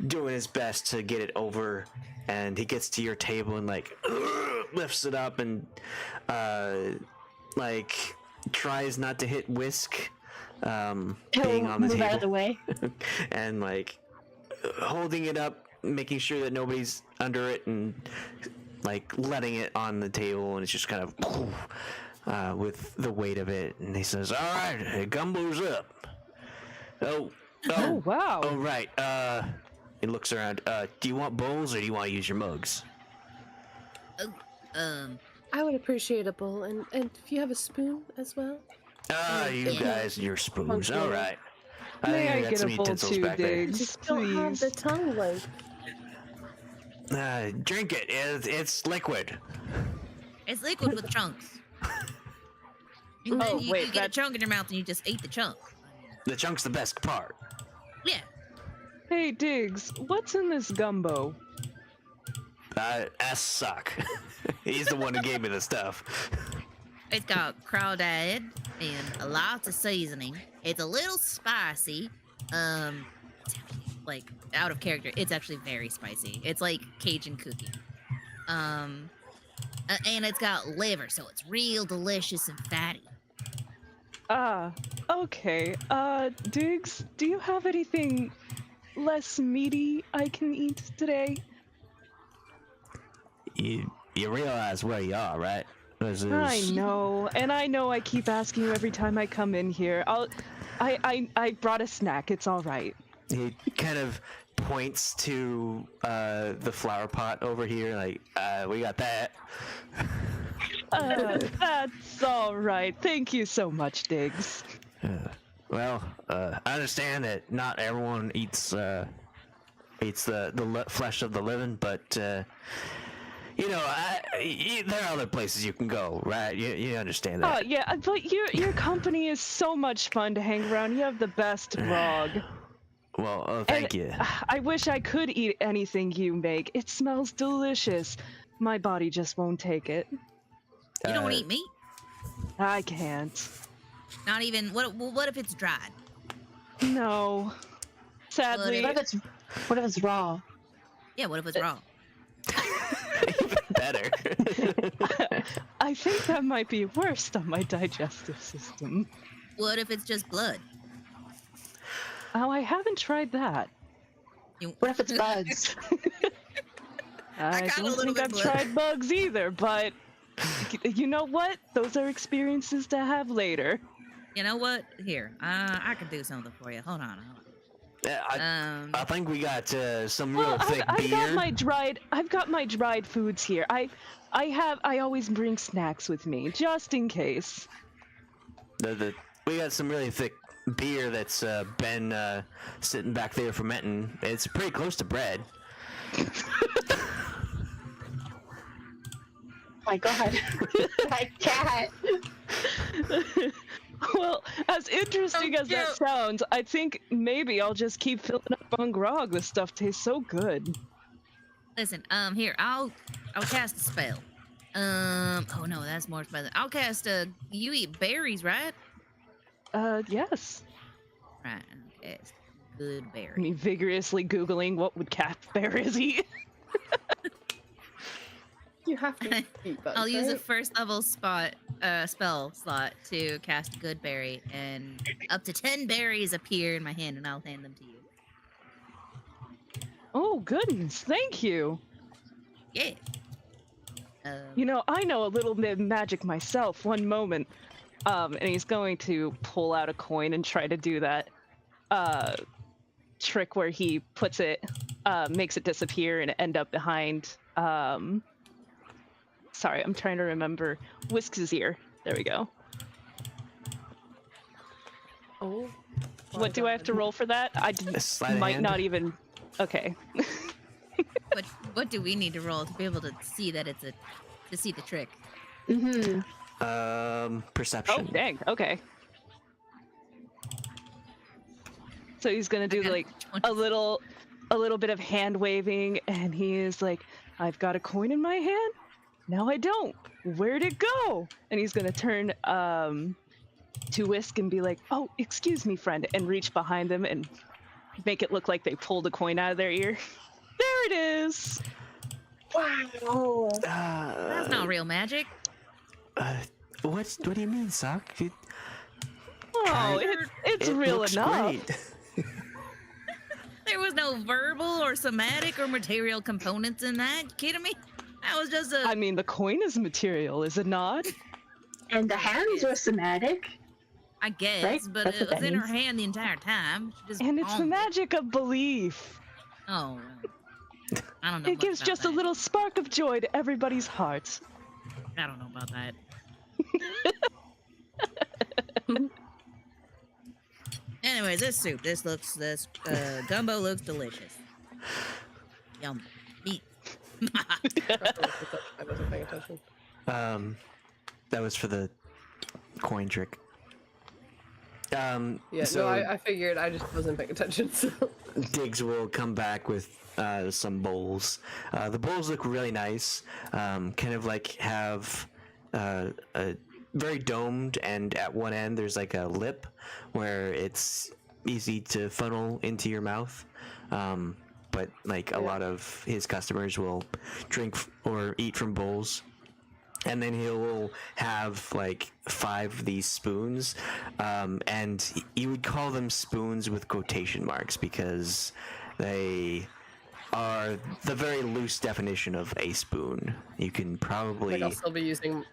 doing his best to get it over. And he gets to your table and like lifts it up and like tries not to hit Whisk being on the move table. out of the way. And like holding it up, making sure that nobody's under it, and like letting it on the table, and it's just kind of with the weight of it. And he says, "All right, gumbo's up." Oh, wow. Oh, right. He looks around. Do you want bowls or do you want to use your mugs? I would appreciate a bowl, and if you have a spoon as well. You yeah. guys, your spoons. All right. May I got get some a bowl utensils too, back there. Diggs? Just don't have the Please. tongue length. Drink it. It's liquid. It's liquid with chunks. And Oh, then you wait, get a chunk in your mouth and you just ate the chunk. The chunk's the best part. Yeah. Hey, Diggs, what's in this gumbo? Ask Soch. He's the one who gave me the stuff. It's got crawdad and a lot of seasoning. It's a little spicy. It's actually, like, out of character. It's actually very spicy. It's like Cajun cookie. And it's got liver, so it's real delicious and fatty. Okay. Diggs, do you have anything less meaty I can eat today? You realize where you are, right? I know, and I know I keep asking you every time I come in here. I brought a snack. It's all right. He kind of points to the flower pot over here, like, we got that. That's all right. Thank you so much, Diggs. Well, I understand that not everyone eats the flesh of the living, but you know, there are other places you can go, right? You understand that? Oh yeah, but your company is so much fun to hang around. You have the best grog. Well, thank you. I wish I could eat anything you make. It smells delicious. My body just won't take it. You don't eat meat? I can't. Not even. What if it's dried? No. Sadly. What if it's raw? Yeah. What if it's raw? Even better. I think that might be worse on my digestive system. What if it's just blood? Oh, I haven't tried that. What if it's bugs? I got a don't little think bit I've blood. tried bugs either, but you know what? Those are experiences to have later. You know what? Here, I can do something for you. Hold on. I think we got some real thick I've beer. got my dried foods here. I always bring snacks with me just in case. We got some really thick beer that's been sitting back there fermenting. It's pretty close to bread. My God, my cat. Well, as interesting as that sounds, I think maybe I'll just keep filling up on grog. This stuff tastes so good. Listen, here, I'll cast a spell. Oh no, that's more spell. I'll cast a. You eat berries, right? Yes. Right. Okay. Good berry. Me vigorously googling what would cat berries eat. You have to eat bugs, I'll use a right? first level spell slot to cast a good berry, and up to 10 berries appear in my hand, and I'll hand them to you. Oh goodness, thank you. Yeah. You know, I know a little bit of magic myself. One moment. And he's going to pull out a coin and try to do that trick where he puts it, makes it disappear and end up behind. Sorry, I'm trying to remember. Whisk's ear. There we go. Oh. What do I have to roll for that? I Sleight of might hand? not even. Okay. What do we need to roll to be able to see that it's to see the trick? Mm-hmm. Perception. Oh dang. Okay. So he's gonna do got like 20. a little bit of hand waving, and he is like, "I've got a coin in my hand. Now I don't. Where'd it go?" And he's gonna turn to Whisk and be like, "Oh, excuse me, friend," and reach behind them and make it look like they pulled a coin out of their ear. There it is. Wow. That's not real magic. What do you mean, Soch? Oh, it's real looks enough. Great. There was no verbal or somatic or material components in that. You kidding me? That was just a. I mean, the coin is material, is it not? And the hands were somatic. I guess, Right? but That's it what was that in her means. hand the entire time. She just And it's the palmed it. magic of belief. Oh. I don't know. It much gives about just a that. little spark of joy to everybody's hearts. I don't know about that. Anyways, this gumbo looks delicious. Yum. Meat. I wasn't paying attention. That was for the coin trick. Yeah, so no, I figured. I just wasn't paying attention. So. Diggs will come back with some bowls. The bowls look really nice. Kind of like have a very domed, and at one end there's like a lip where it's easy to funnel into your mouth. But like a lot of his customers will drink or eat from bowls. And then he'll have like 5 of these spoons, and you would call them spoons with quotation marks because they are the very loose definition of a spoon. You can probably Like I'll still be using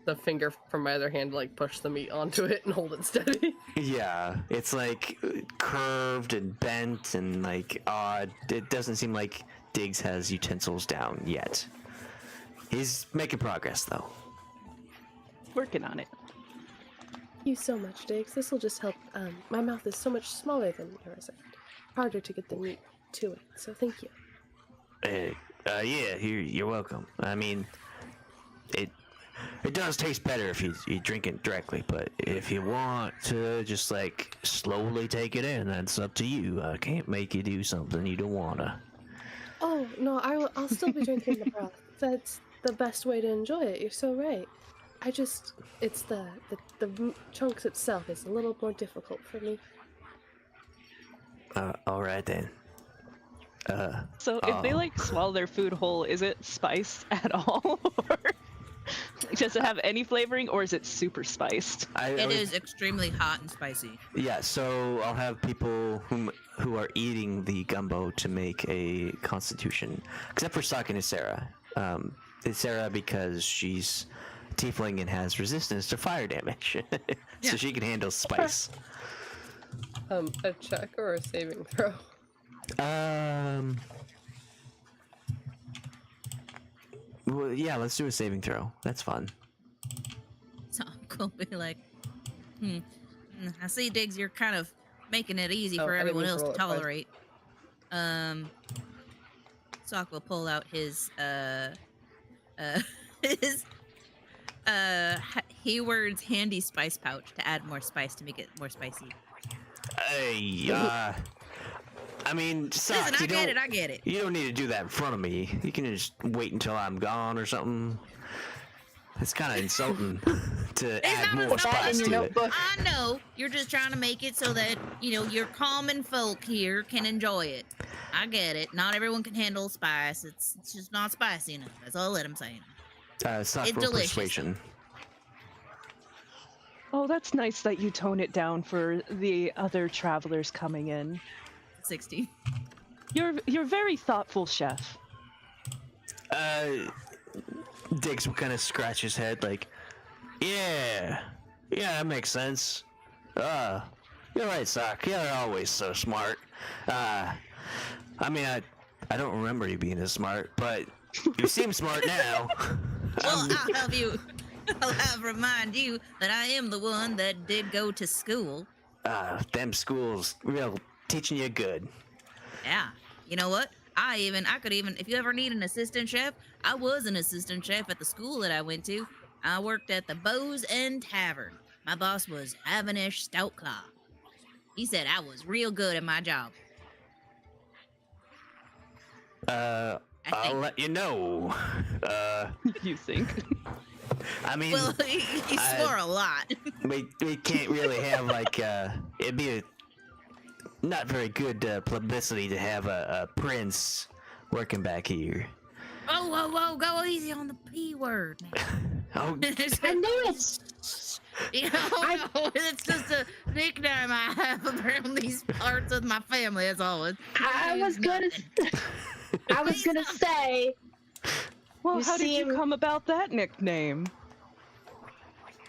the finger from my other hand to like push the meat onto it and hold it steady. yeah, it's like curved and bent and like odd. It doesn't seem like Diggs has utensils down yet. He's making progress though. Working on it. Thank you so much, Diggs. This will just help. My mouth is so much smaller than yours. Harder to get the meat to it. So thank you. Yeah, you're welcome. I mean, it does taste better if you drink it directly, but if you want to just like slowly take it in, that's up to you. I can't make you do something you don't wanna. Oh no, I'll still be drinking the broth. That's the best way to enjoy it. You're so right. It's the chunks itself is a little more difficult for me. All right then. So if they like swallow their food whole, is it spiced at all? Or does it have any flavoring, or is it super spiced? It is extremely hot and spicy. Yeah, so I'll have people who are eating the gumbo to make a constitution, except for Soch and Hiscyra. Hiscyra because she's tiefling and has resistance to fire damage, so she can handle spice. A check or a saving throw? Well, yeah, let's do a saving throw. That's fun. So Uncle will be like, I see, Diggs, you're kind of making it easy Oh, for I didn't everyone mean to else to roll it twice. tolerate. Soch will pull out his his Hayward's handy spice pouch to add more spice to make it more spicy. Hey, I mean, Soch, Listen, I get it. You don't need to do that in front of me. You can just wait until I'm gone or something. It's kind of insulting to add more spice to it. I know you're just trying to make it so that your common folk here can enjoy it. I get it. Not everyone can handle spice. It's just not spicy enough. That's all that I'm saying. Soch It's roll delicious. persuasion. Oh, that's nice that you tone it down for the other travelers coming in. 60. You're very thoughtful, chef. Diggs will kind of scratch his head like, yeah, that makes sense. You're right, Soch. You're always so smart. I mean, I don't remember you being this smart, but you seem smart now. Well, I'll help you. I'll remind you that I am the one that did go to school. Them schools real teaching you good. Yeah. You know what? I could even, if you ever need an assistant chef, I was an assistant chef at the school that I went to. I worked at the Bows End Tavern. My boss was Avanish Stoutclaw. He said I was real good at my job. I'll let you know. You think? I mean, Well, he swore a lot. we can't really have like it'd be a not very good publicity to have a prince working back here. Whoa, go easy on the P word, man. Oh, I knew it. It's just a nickname I have around these parts of my family. That's all. I was gonna say. Well, You how did you seem- come about that nickname?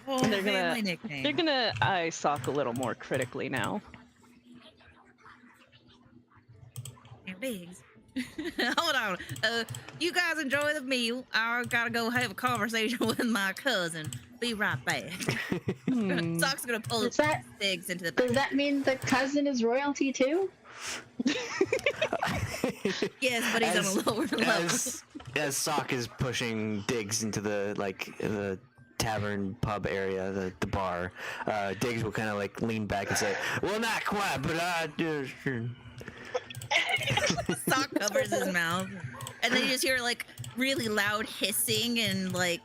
They're family nickname. They're gonna eye Soch a little more critically now. Now, Biggs. Hold on. You guys enjoy the meal. I gotta go have a conversation with my cousin. Be right back. Soch's gonna pull Does that- Biggs into the Does back. that mean the cousin is royalty too? Yes, but he's on a lower level. as Soch is pushing Diggs into the tavern pub area, the bar, Diggs will kind of like lean back and say, "Well, not quite, but I do." Soch covers his mouth, and then you just hear like really loud hissing and like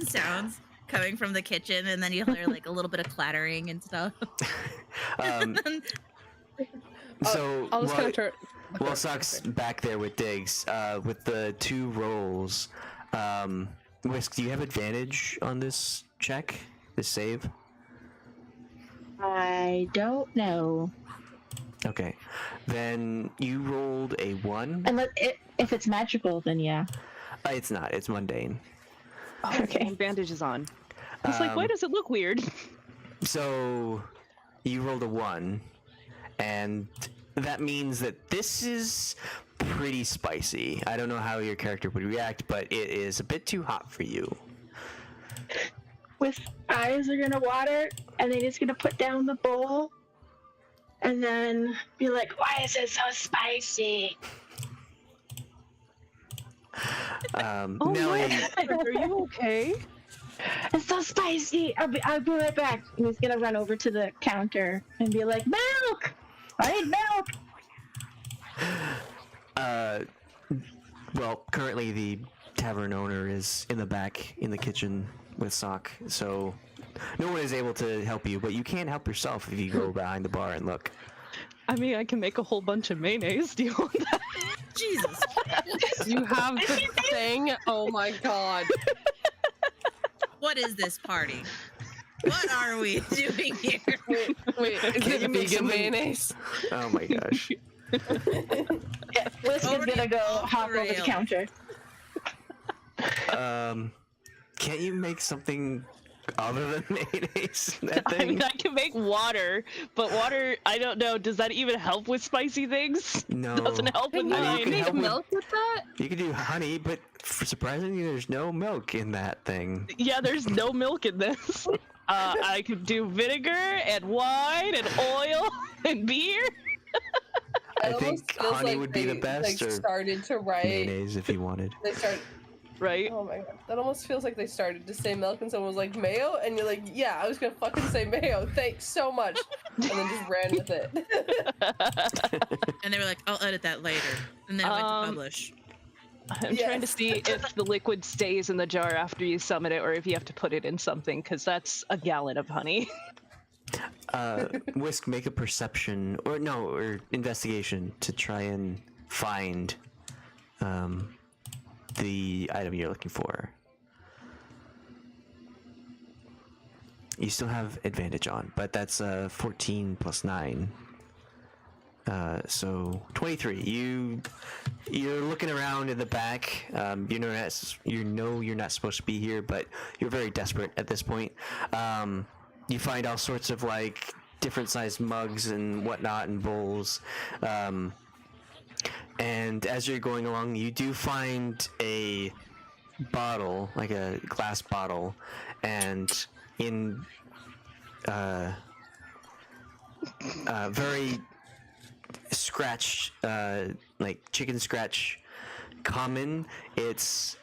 sounds coming from the kitchen, and then you hear like a little bit of clattering and stuff. So I'll just kind of turn. while Soch's back there with Diggs, with the 2 rolls, Whisk, do you have advantage on this check, this save? I don't know. Okay, then you rolled a 1. Unless if it's magical, then yeah. It's not. It's mundane. Oh, Okay. Bandage is on. It's like, why does it look weird? So you rolled a 1, and that means that this is pretty spicy. I don't know how your character would react, but it is a bit too hot for you. With eyes are gonna water, and then he's gonna put down the bowl, and then be like, "Why is it so spicy?" Oh, Nellie, no. Are you okay? It's so spicy. I'll be right back. And he's gonna run over to the counter and be like, "Milk! I need milk!" well, currently the tavern owner is in the back in the kitchen with Soch, so no one is able to help you, but you can help yourself if you go behind the bar and look. I mean, I can make a whole bunch of mayonnaise. Do you want that? Jesus. You have the thing. Oh my god. What is this party? What are we doing here? Wait, is Can it you make vegan something- mayonnaise? Oh my gosh. Whisk is Already gonna go off the hop over the rails. counter. Can't you make something other than mayonnaise? That I thing? mean, I can make water, but water, I don't know. Does that even help with spicy things? No. Doesn't help with Can you I mean, you mine. can make help with- milk with that? You can do honey, but surprisingly, there's no milk in that thing. Yeah, there's no milk in this. I could do vinegar and wine and oil and beer. I It almost think feels honey like would be the they, best, Like or started to write. mayonnaise if you wanted. They start. Right? Oh my god, that almost feels like they started to say milk and someone was like mayo, and you're like, yeah, I was gonna fucking say mayo. Thanks so much, and then just ran with it. And they were like, I'll edit that later. And then it went to publish. I'm trying to Yes. see if the liquid stays in the jar after you summon it, or if you have to put it in something, because that's a gallon of honey. Whisk, make a perception, or investigation to try and find the item you're looking for. You still have advantage on, but that's 14 plus 9. So 23. You're looking around in the back. You know you're not supposed to be here, but you're very desperate at this point. You find all sorts of like different sized mugs and whatnot and bowls. And as you're going along, you do find a bottle, like a glass bottle, and in very scratch, like chicken scratch common, it's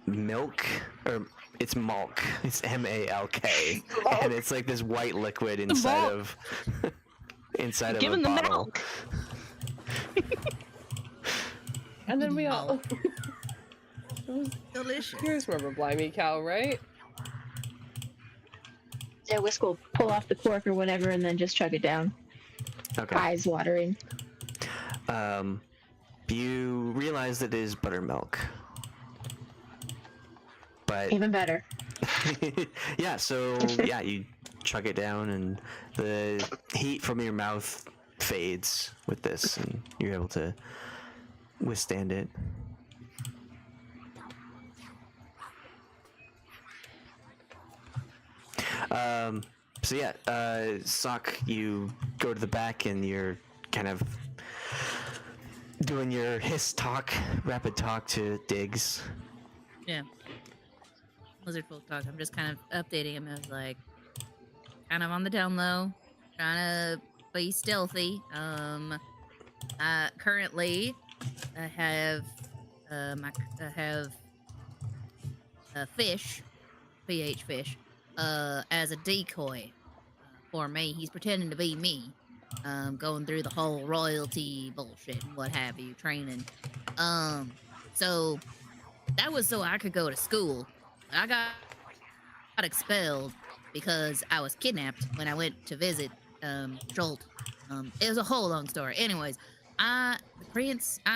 milk, or it's malk. It's M-A-L-K, and it's like this white liquid inside of inside Give of him a the bottle. milk. And then we all. Delicious. You guys remember Blimey Cow, right? Yeah, Whisk will pull off the cork or whatever and then just chug it down. Okay. Eyes watering. You realize that it is buttermilk, but Even better. yeah. So yeah, you chug it down, and the heat from your mouth fades with this, and you're able to withstand it. So yeah, Soch, you go to the back and you're kind of doing your rapid talk to Diggs. Yeah. Lizard folk talk. I'm just kind of updating him. I was like, kind of on the down low, trying to be stealthy. Currently, I have a fish, PH fish, as a decoy for me. He's pretending to be me, going through the whole royalty bullshit and what have you, training. So that was so I could go to school. I got expelled because I was kidnapped when I went to visit Jolt. It was a whole long story. Anyways, I'm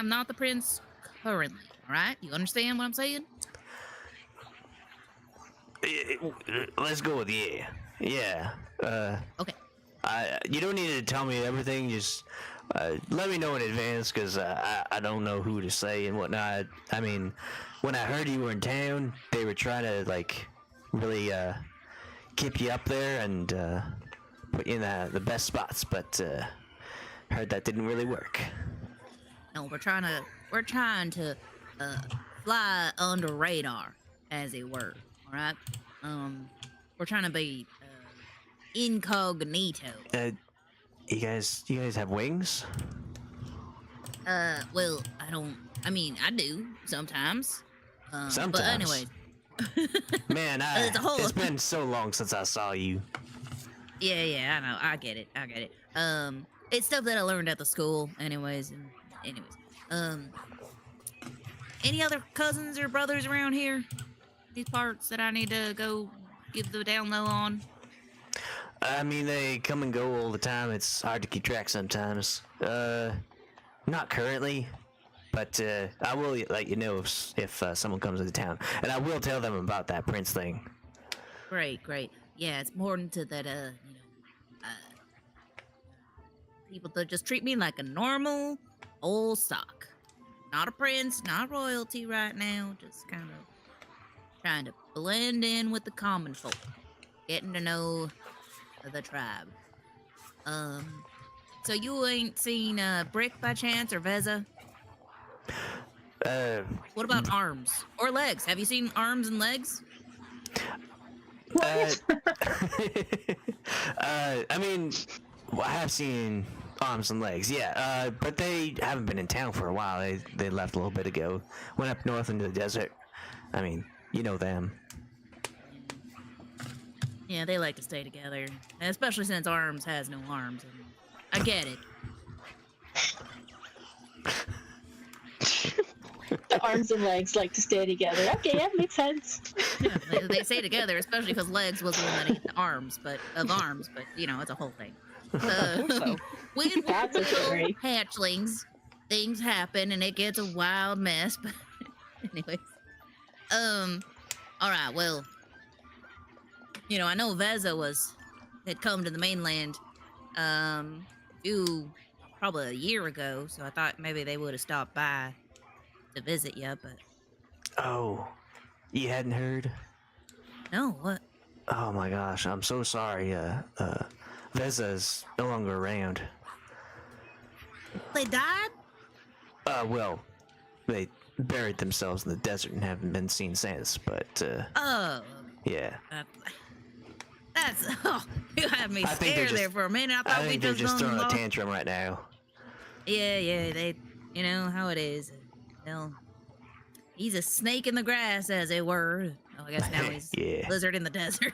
not the prince currently. All right, you understand what I'm saying? Let's go with yeah. Yeah. Okay. You don't need to tell me everything. Just let me know in advance, because I don't know who to say and whatnot. I mean, when I heard you were in town, they were trying to like really keep you up there and put you in the best spots, but heard that didn't really work. No, we're trying to fly under radar, as it were. All right. We're trying to be incognito. You guys have wings? Well, I do sometimes. Sometimes. But anyways. Man, It's a whole- it's been so long since I saw you. Yeah, I know. I get it. It's stuff that I learned at the school, anyways. Any other cousins or brothers around here? These parts that I need to go give the down low on? I mean, they come and go all the time. It's hard to keep track sometimes. Not currently, but I will let you know if someone comes into town, and I will tell them about that prince thing. Great. Yeah, it's important to that, people that just treat me like a normal old Soch. Not a prince, not royalty right now, just kind of trying to blend in with the common folk. getting to know the tribe. So you ain't seen Brick by chance or Veza? What about arms or legs? Have you seen arms and legs? I mean, I have seen arms and legs, yeah. But they haven't been in town for a while. They left a little bit ago. Went up north into the desert. I mean, you know them. Yeah, they like to stay together, especially since Arms has no arms. And I get it. The arms and legs like to stay together. Okay, that makes sense. Yeah, they stay together, especially because legs was the one that ate the arms, but you know, it's a whole thing. So. When That's a little story. hatchlings, things happen and it gets a wild mess. But anyways, all right. Well, you know, I know Veza had come to the mainland, probably a year ago. So I thought maybe they would have stopped by to visit you, but Oh, you hadn't heard? no. What? Oh my gosh, I'm so sorry. Veza's no longer around. They died? Well, they buried themselves in the desert and haven't been seen since, but, Oh. yeah. That's you had me I think they're scared there just- for a minute. I thought I we think they're just done throwing a lost- tantrum right now. Yeah, they, you know how it is. Well, he's a snake in the grass, as it were. Oh, I guess now he's Yeah. lizard in the desert.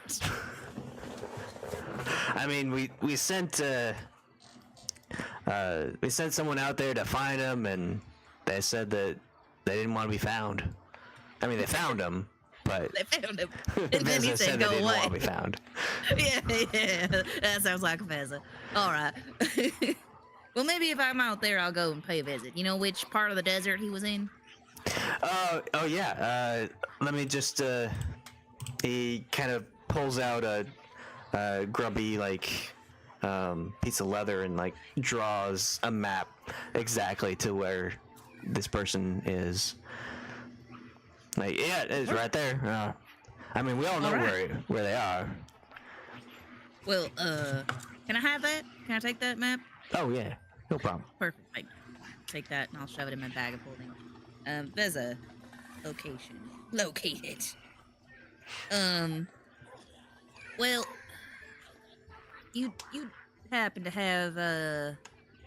I mean, we sent someone out there to find him, and they said that they didn't want to be found. I mean, they found him, but They found him, and then he Veza said, they "Go didn't away." want to be found. yeah, that sounds like a Veza. All right. Well, maybe if I'm out there, I'll go and pay a visit. You know which part of the desert he was in? Oh yeah. Let me just. He kind of pulls out a grubby piece of leather and like draws a map exactly to where this person is. Like, yeah, it is right there. I mean, we all know All right. where they are. Well, can I have that? Can I take that map? Oh yeah, no problem. Perfect. I take that and I'll shove it in my bag of holding. Veza, location. Located. Well, you happen to have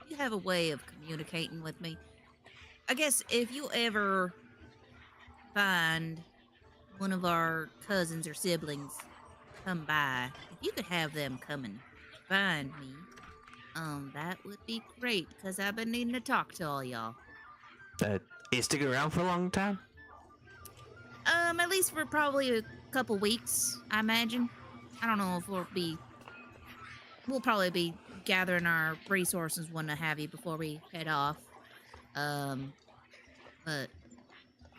you have a way of communicating with me. I guess if you ever find one of our cousins or siblings come by, if you could have them come and find me, that would be great, because I've been needing to talk to all y'all. You sticking around for a long time? At least for probably a couple weeks, I imagine. I don't know if we'll probably be gathering our resources, what have you, before we head off. But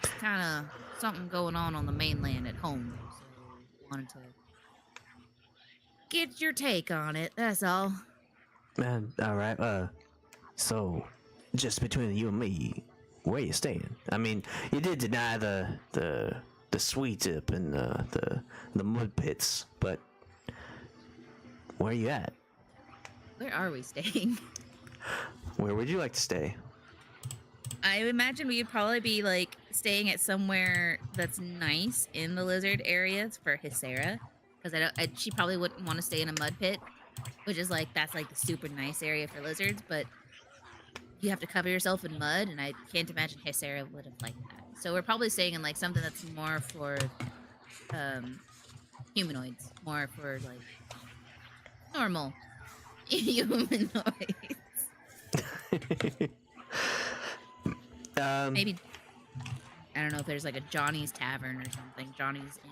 it's kind of something going on the mainland at home, so wanted to get your take on it. That's all. Man, all right. So just between you and me, where you staying? I mean, you did deny the sweet dip and the mud pits, but where you at? Where are we staying? Where would you like to stay? I imagine we'd probably be like staying at somewhere that's nice in the lizard area for Hiscyra, because she probably wouldn't want to stay in a mud pit, which is like that's like the super nice area for lizards, but you have to cover yourself in mud, and I can't imagine Hiscyra would have liked that. So we're probably staying in like something that's more for humanoids, more for like normal humanoids. Maybe I don't know if there's like a Johnny's Tavern or something. Johnny's Inn.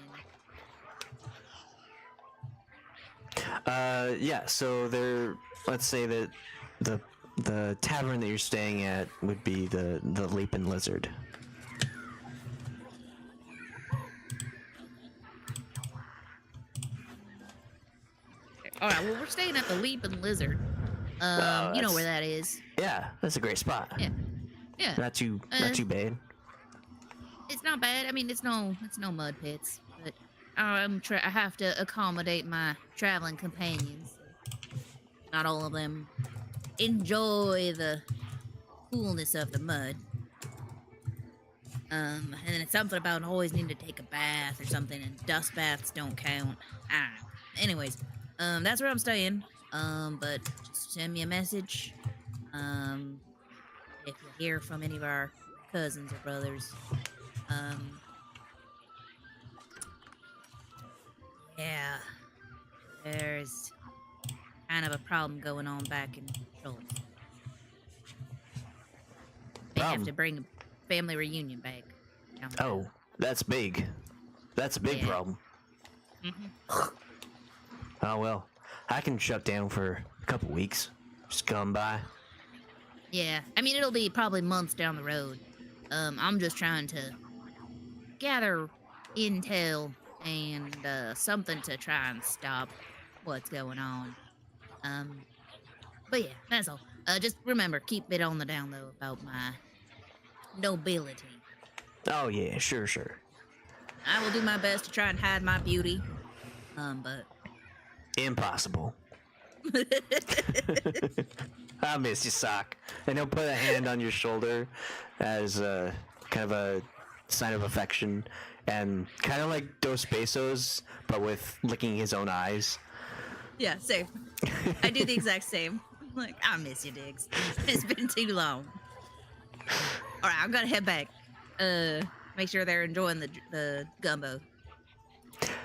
Yeah. So there. Let's say that the tavern that you're staying at would be the Leaping Lizard. All right. Well, we're staying at the Leaping Lizard. You know where that is. Yeah, that's a great spot. Yeah. Yeah. Not too Uh, bad. It's not bad. I mean, it's no mud pits, but I have to accommodate my traveling companions. Not all of them enjoy the coolness of the mud. And then it's something about always needing to take a bath or something, and dust baths don't count. I don't know. Anyways, that's where I'm staying. But just send me a message. If you hear from any of our cousins or brothers. Yeah. There's kind of a problem going on back in Schultz. They have to bring a family reunion back. Oh, that's big. That's a big problem. Oh, well. I can shut down for a couple weeks. Just come by. Yeah, I mean, it'll be probably months down the road. I'm just trying to gather intel and something to try and stop what's going on. But yeah, that's all. Just remember, keep it on the down low about my nobility. Oh, yeah, sure. I will do my best to try and hide my beauty. But Impossible. I miss you, Soch. And he'll put a hand on your shoulder as kind of a sign of affection, and kind of like Dos Pesos, but with licking his own eyes. yeah, same. I do the exact same. Like, I miss you, Diggs. It's been too long. All right, I'm gonna head back. Make sure they're enjoying the gumbo.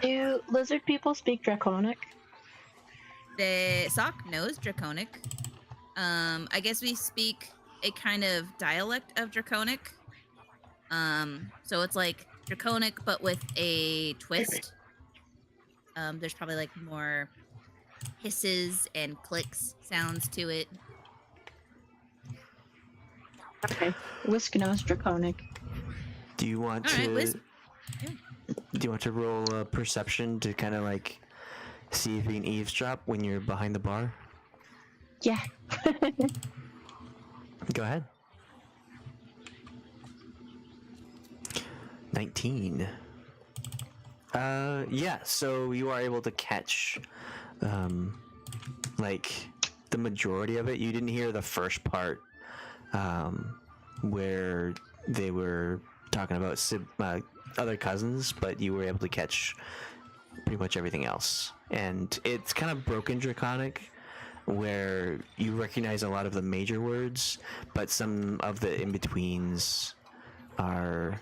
Do lizard people speak Draconic? The Soch knows Draconic. I guess we speak a kind of dialect of Draconic. So it's like Draconic, but with a twist. There's probably like more hisses and clicks sounds to it. Okay. Whisk knows Draconic. Do you want All to? right, Whisk. Yeah. Do you want to roll a perception to kind of like see if you can eavesdrop when you're behind the bar? Yeah. Go ahead. 19. Yeah, so you are able to catch, like, the majority of it. You didn't hear the first part, where they were talking about other cousins, but you were able to catch pretty much everything else. And it's kind of broken Draconic, where you recognize a lot of the major words, but some of the in-betweens are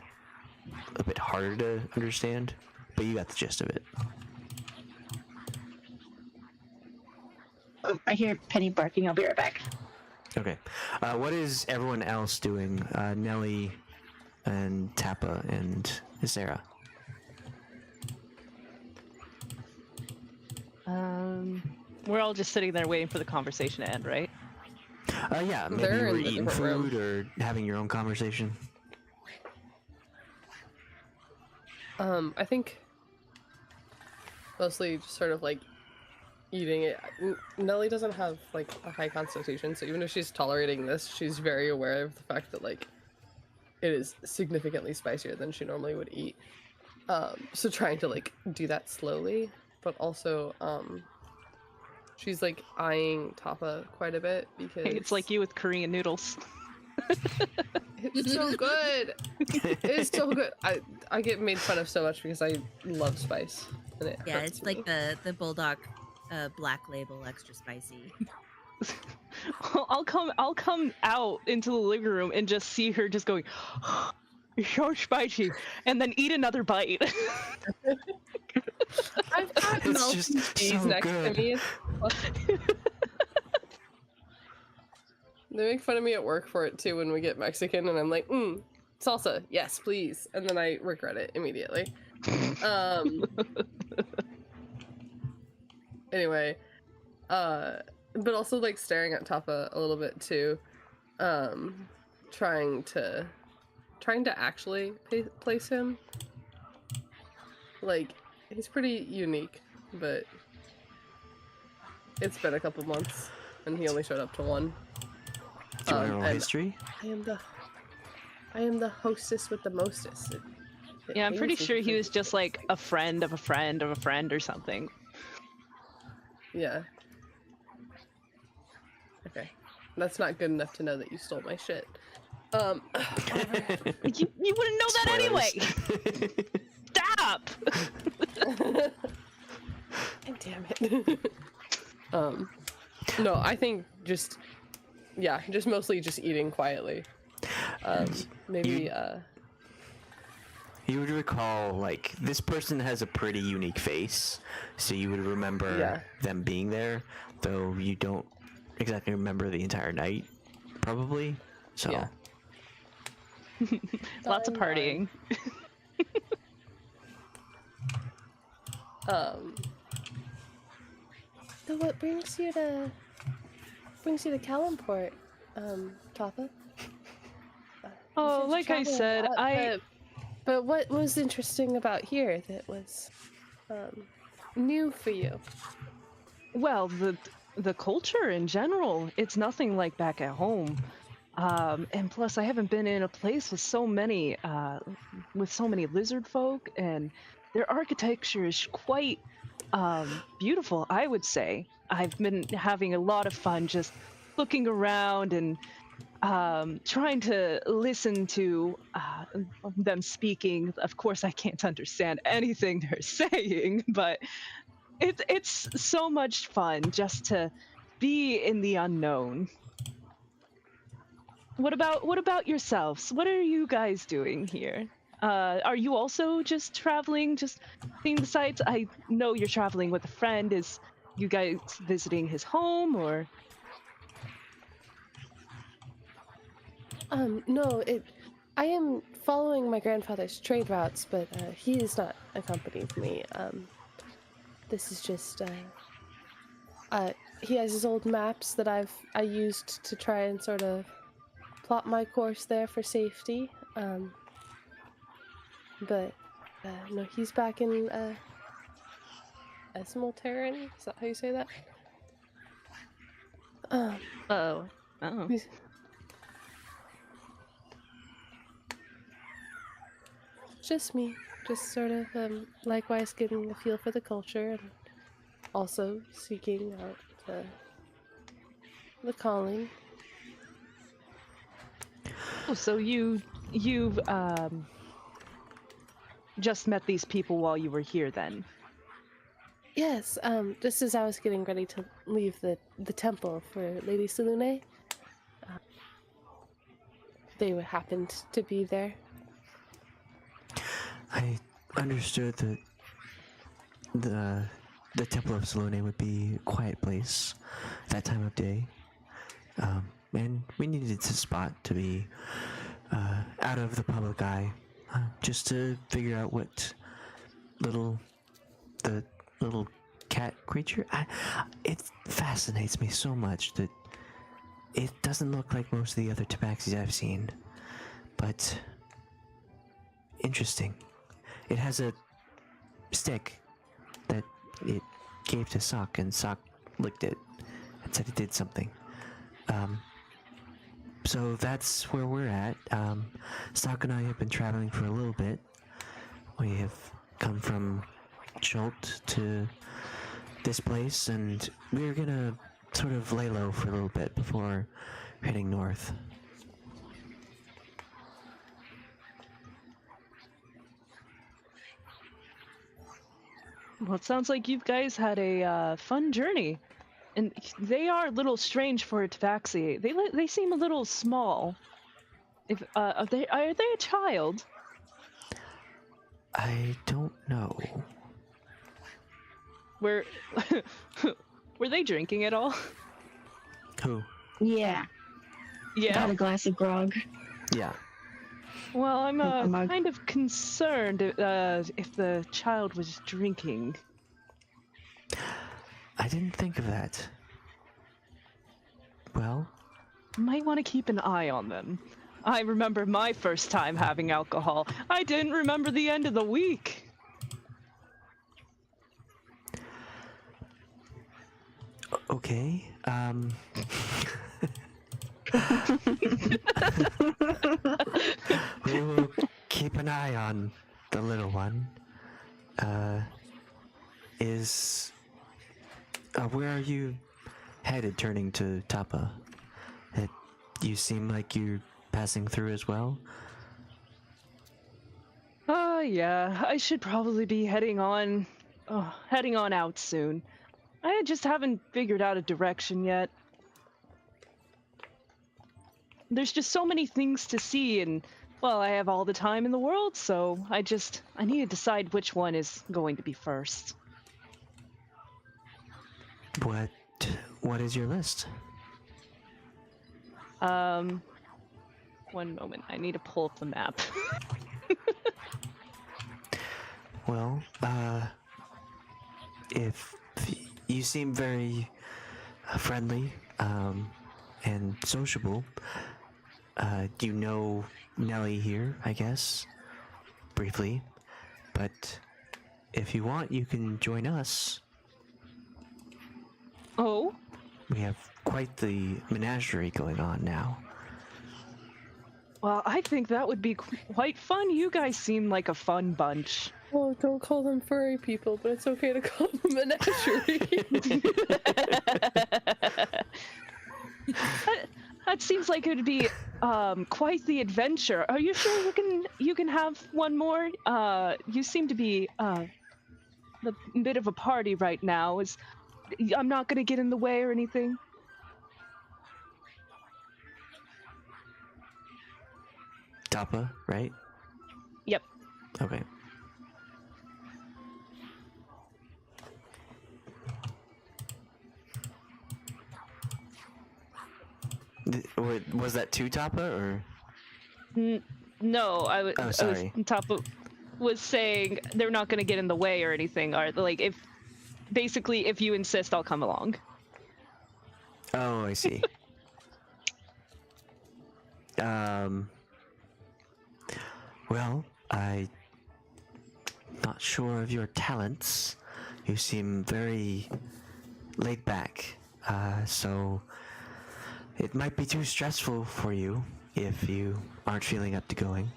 a bit harder to understand, but you got the gist of it. Oh, I hear Penny barking. I'll be right back. Okay. What is everyone else doing? Nellie and Tahpa and Hiscyra. We're all just sitting there waiting for the conversation to end, right? Yeah, maybe They're you were in the eating different food or having your own conversation. I think mostly just sort of like eating it. Nellie doesn't have like a high constitution, so even if she's tolerating this, she's very aware of the fact that like it is significantly spicier than she normally would eat. So trying to like do that slowly, but also she's like eyeing Tahpa quite a bit because It's like you with Korean noodles. it's so good. It's so good. I get made fun of so much because I love spice. And it Yeah, hurts it's like me. the bulldog black label extra spicy. I'll come out into the living room and just see her just going, "It's so spicy," and then eat another bite. I've got It's milk just and cheese so next good. to me. They make fun of me at work for it too when we get Mexican, and I'm like, salsa, yes, please, and then I regret it immediately. Anyway, but also like staring at Tahpa a little bit too, trying to actually place him. Like, he's pretty unique, but it's been a couple months, and he only showed up to one. Do you want to roll and history? I am the hostess with the mostest. Yeah, I'm He pretty was sure he super was just like a friend of a friend of a friend or something. Yeah. Okay. That's not good enough to know that you stole my shit. Oliver. You wouldn't know that anyway. Stop. God damn it. No, I think just mostly just eating quietly. Maybe You would recall, like, this person has a pretty unique face, so you would remember them being there, though you don't exactly remember the entire night, probably. So. Yeah. Lots of Fine. partying. So what brings you to Calimport, Tahpa? Oh, You like I travel a said, lot, But what was interesting about here that was new for you? well, the culture in general, it's nothing like back at home. And plus, I haven't been in a place with so many lizard folk, and their architecture is quite beautiful, I would say. I've been having a lot of fun just looking around and trying to listen to them speaking. Of course, I can't understand anything they're saying, but it's so much fun just to be in the unknown. What about yourselves? What are you guys doing here? Are you also just traveling, just seeing the sights? I know you're traveling with a friend. Is you guys visiting his home or? No, I am following my grandfather's trade routes, but he is not accompanying me. This is just he has his old maps that I used to try and sort of plot my course there for safety. But no, he's back in Esmalterran. Is that how you say that? Oh. He's- Just me, just sort of likewise getting a feel for the culture and also seeking out the calling. Oh, so you've just met these people while you were here then? Yes, just as I was getting ready to leave the temple for Lady Selune, they happened to be there. I understood that the Temple of Selene would be a quiet place that time of day, and we needed a spot to be out of the public eye, just to figure out what the little cat creature. It fascinates me so much that it doesn't look like most of the other tabaxis I've seen, but interesting. It has a stick that it gave to Soch, and Soch licked it and said it did something. So that's where we're at. Soch and I have been traveling for a little bit. We have come from Schult to this place, and we're gonna sort of lay low for a little bit before heading north. Well, it sounds like you guys had a fun journey, and they are a little strange for a tabaxi. They seem a little small. If are they a child? I don't know. Were were they drinking at all? Who? Yeah. Got a glass of grog. Yeah. Well, I'm A mug. kind of concerned if the child was drinking. I didn't think of that. Well, Might want to keep an eye on them. I remember my first time having alcohol. I didn't remember the end of the week. okay. We will keep an eye on the little one, is... where are you headed, turning to Tahpa? You seem like you're passing through as well? Yeah, I should probably be heading on out soon. I just haven't figured out a direction yet. There's just so many things to see, and, well, I have all the time in the world, so I need to decide which one is going to be first. What is your list? One moment, I need to pull up the map. Well, if you seem very friendly, and sociable, you know Nellie here, I guess, briefly, but if you want, you can join us. Oh? We have quite the menagerie going on now. Well, I think that would be quite fun. You guys seem like a fun bunch. Oh, don't call them furry people, but it's okay to call them menagerie. That seems like it would be quite the adventure. Are you sure you can have one more? You seem to be a bit of a party right now. I'm not going to get in the way or anything. Tahpa, right? Yep. Okay. Was that to Tahpa, or? No, Oh, sorry. Tahpa was saying they're not going to get in the way or anything. Or like, if you insist, I'll come along. Oh, I see. Well, I'm not sure of your talents. You seem very laid back, so it might be too stressful for you if you aren't feeling up to going.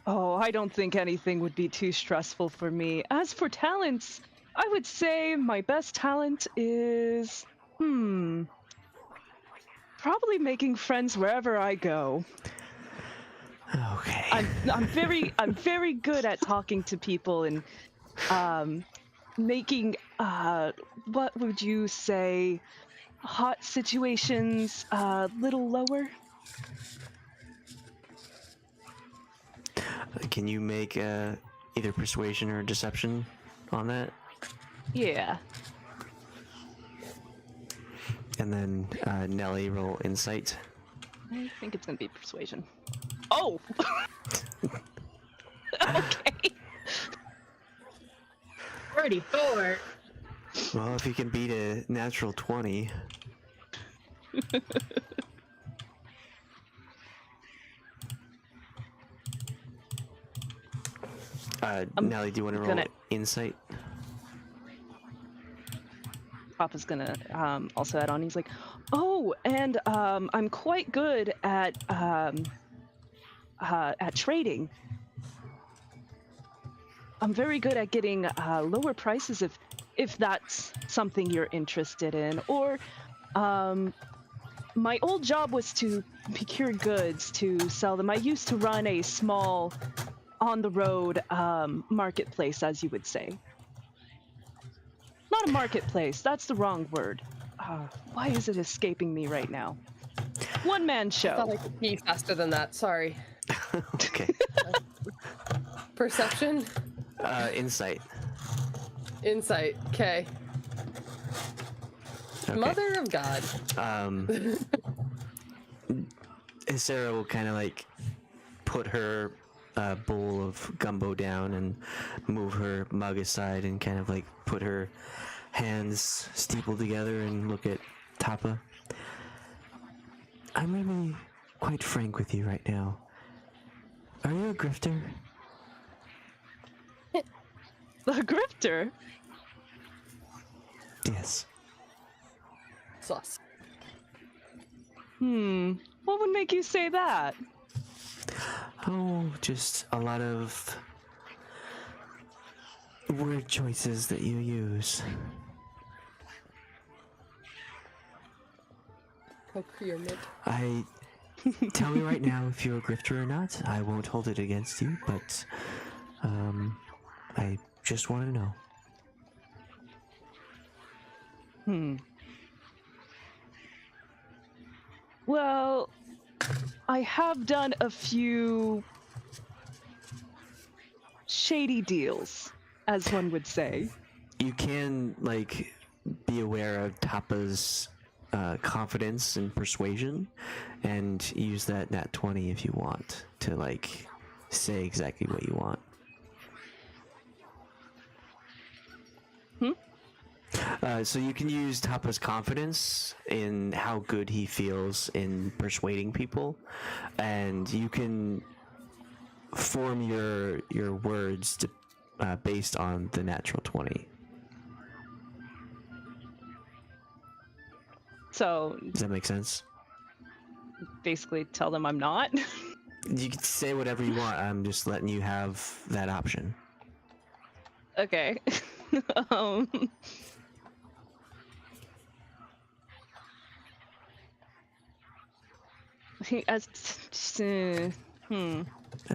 Oh, I don't think anything would be too stressful for me. As for talents, I would say my best talent is, probably making friends wherever I go. Okay. I'm very good at talking to people and making what would you say, hot situations a little lower. Can you make either persuasion or deception on that? Yeah. And then Nellie, roll insight. I think it's gonna be persuasion. Oh. Okay. 34. Well, if you can beat a natural 20. Nellie, do you want to roll insight? Papa's gonna also add on. He's like, oh, and I'm quite good at trading. I'm very good at getting lower prices if that's something you're interested in. Or my old job was to procure goods to sell them. I used to run a small on-the-road marketplace, as you would say. Not a marketplace, that's the wrong word. Why is it escaping me right now? One-man show. I thought I could pee faster than that, sorry. Okay. Perception? Insight. Insight, okay. Mother of God. Hiscyra will kind of like put her bowl of gumbo down and move her mug aside and kind of like put her hands steepled together and look at Tahpa. I'm really quite frank with you right now. Are you a grifter? A grifter? Yes. Sauce. What would make you say that? Oh, just a lot of word choices that you use. Procurement. Tell me right now if you're a grifter or not. I won't hold it against you, but I just want to know. Well, I have done a few shady deals, as one would say. You can, like, be aware of Tahpa's confidence and persuasion, and use that nat 20 if you want to, like, say exactly what you want. So you can use Tahpa's confidence in how good he feels in persuading people, and you can form your words to, based on the natural 20. So Does that make sense? basically tell them I'm not. You can say whatever you want. I'm just letting you have that option. Okay. um, I'm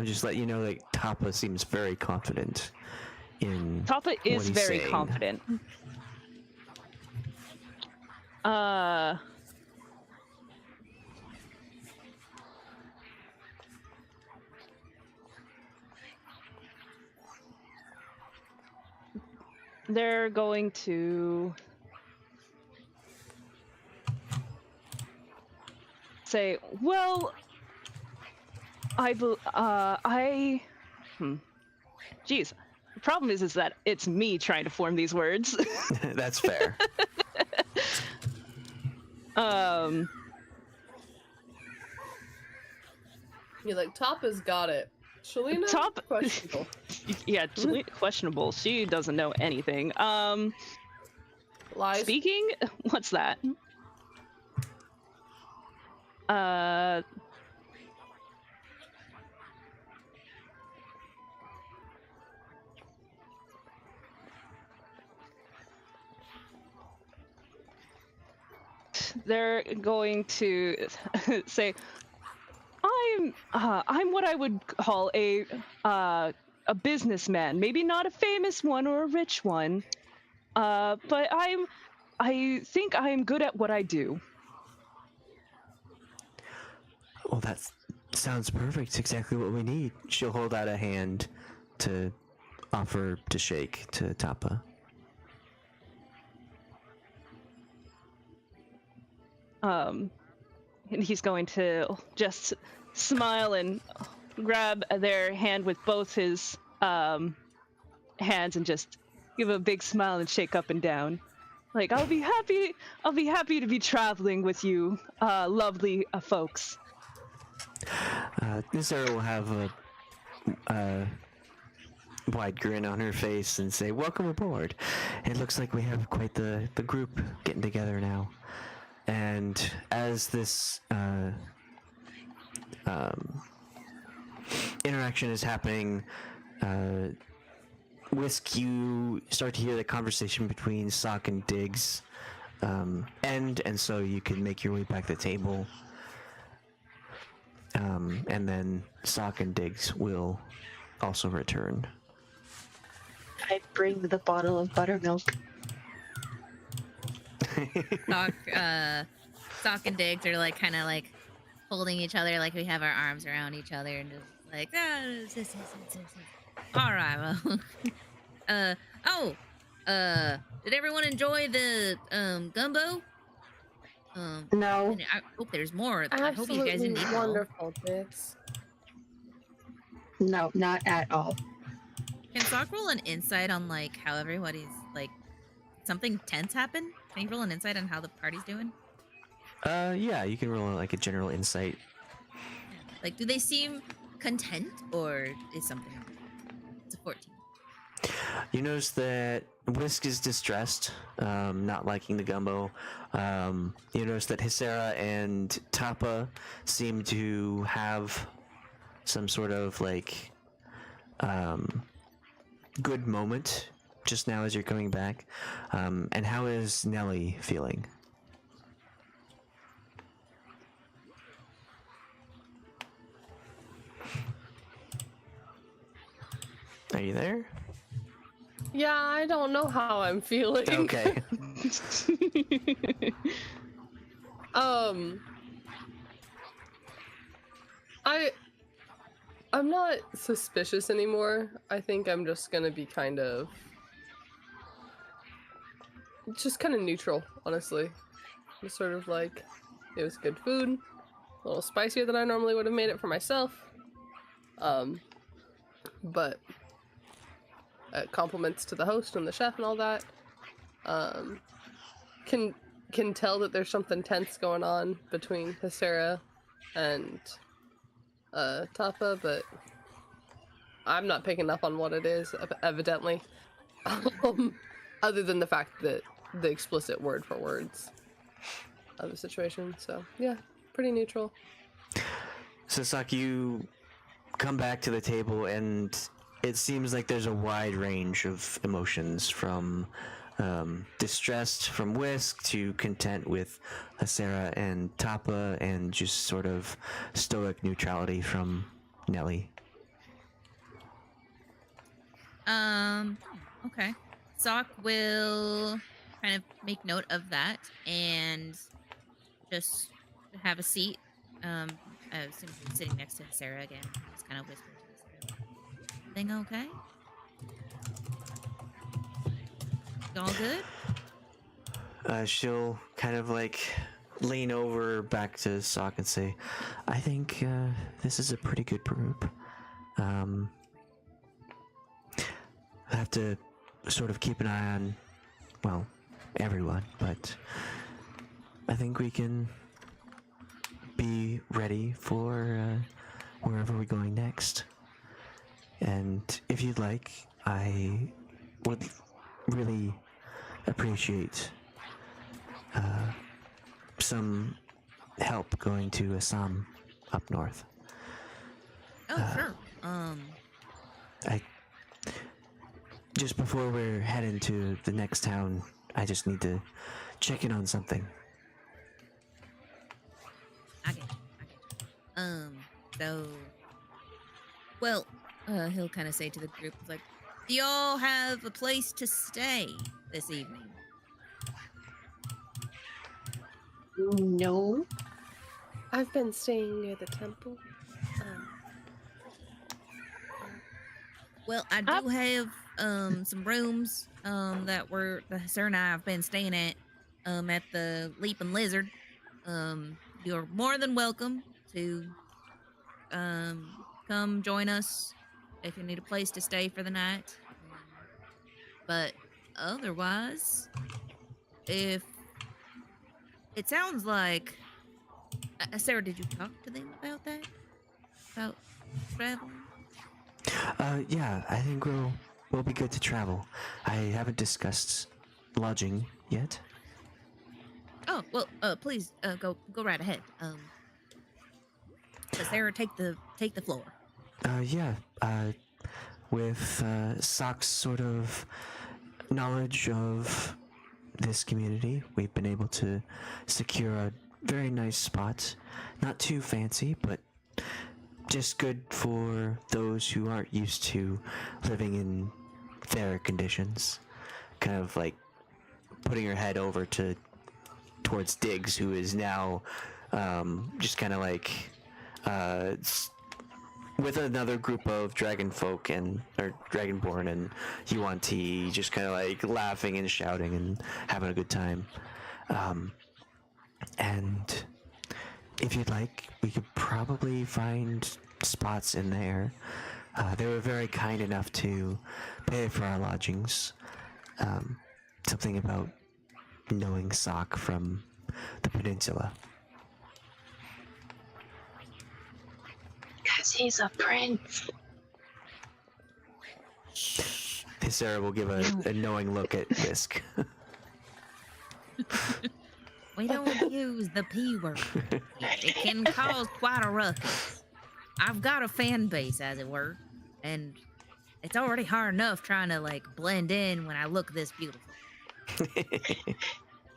just letting you know that Tahpa seems very confident in Tahpa what is he's very saying. confident. They're going to say, well, Geez, the problem is that it's me trying to form these words. That's fair. You're like, Tahpa's got it. Shalina? Tahpa- Questionable. Yeah, questionable. She doesn't know anything. Lies. Speaking? What's that? They're going to say, I'm what I would call a businessman. Maybe not a famous one or a rich one, but I think I am good at what I do. Well, that sounds perfect. It's exactly what we need. She'll hold out a hand to offer to shake to Tahpa. And he's going to just smile and grab their hand with both his hands and just give a big smile and shake up and down. Like, I'll be happy to be traveling with you, lovely folks. Hiscyra will have a wide grin on her face and say, welcome aboard. It looks like we have quite the group getting together now. And as this interaction is happening, Whisk, you start to hear the conversation between Soch and Diggs end, and so you can make your way back to the table. And then Soch and Diggs will also return. I bring the bottle of buttermilk. Soch and Diggs are like kind of like holding each other, like we have our arms around each other, and just like, all right, well, did everyone enjoy the gumbo? No. I hope there's more. Absolutely I hope you guys didn't eat it all. wonderful, Dix. No, not at all. Can Soch roll an insight on like how everybody's like something tense happened? Can you roll an insight on how the party's doing? Yeah, you can roll like a general insight. Like, do they seem content, or is something wrong? It's a 14. You notice that Whisk is distressed, not liking the gumbo. You notice that Hiscyra and Tahpa seem to have some sort of like good moment just now as you're coming back. And how is Nellie feeling? Are you there? Yeah, I don't know how I'm feeling. Okay. I'm not suspicious anymore. I think I'm just gonna be kind of neutral, honestly. Just sort of like, it was good food, a little spicier than I normally would have made it for myself. But compliments to the host and the chef and all that. Can tell that there's something tense going on between Hiscyra and Tahpa, but I'm not picking up on what it is, evidently. Other than the fact that the explicit word for words of the situation. So yeah, pretty neutral. So Soch, you come back to the table, and it seems like there's a wide range of emotions, from distressed from Whisk to content with Hiscyra and Tahpa, and just sort of stoic neutrality from Nellie. Okay. Soch will kind of make note of that and just have a seat. I assume he's sitting next to Hiscyra again. Just kind of whisper to Hiscyra. Everything okay? All good? She'll kind of like lean over back to Soch and say, I think this is a pretty good group. I have to sort of keep an eye on, well, everyone, but I think we can be ready for wherever we're going next. And if you'd like, I would really appreciate some help going to Assam up north. Oh, sure. Just before we're heading to the next town, I just need to check in on something. I get you. So, well, he'll kind of say to the group, like, do y'all have a place to stay this evening? No. I've been staying near the temple. Well, I do have some rooms that Hiscyra and I have been staying at the Leaping Lizard. You're more than welcome to come join us if you need a place to stay for the night. But otherwise, if it sounds like Sarah, did you talk to them about that? About traveling? Yeah, I think we'll be good to travel. I haven't discussed lodging yet. Oh, well, please go right ahead. Sarah, take the floor. Yeah, with Soch's sort of knowledge of this community, we've been able to secure a very nice spot. Not too fancy, but just good for those who aren't used to living in their conditions. Kind of like putting her head over towards Diggs, who is now just kind of like with another group of dragonborn and Yuan-Ti, just kind of like laughing and shouting and having a good time. And if you'd like, we could probably find spots in there. They were very kind enough to pay for our lodgings. Something about knowing Soch from the peninsula. Because he's a prince. Hiscyra will give a knowing look at Whisk. We don't use the P word. It can cause quite a ruckus. I've got a fan base, as it were, and it's already hard enough trying to like blend in when I look this beautiful.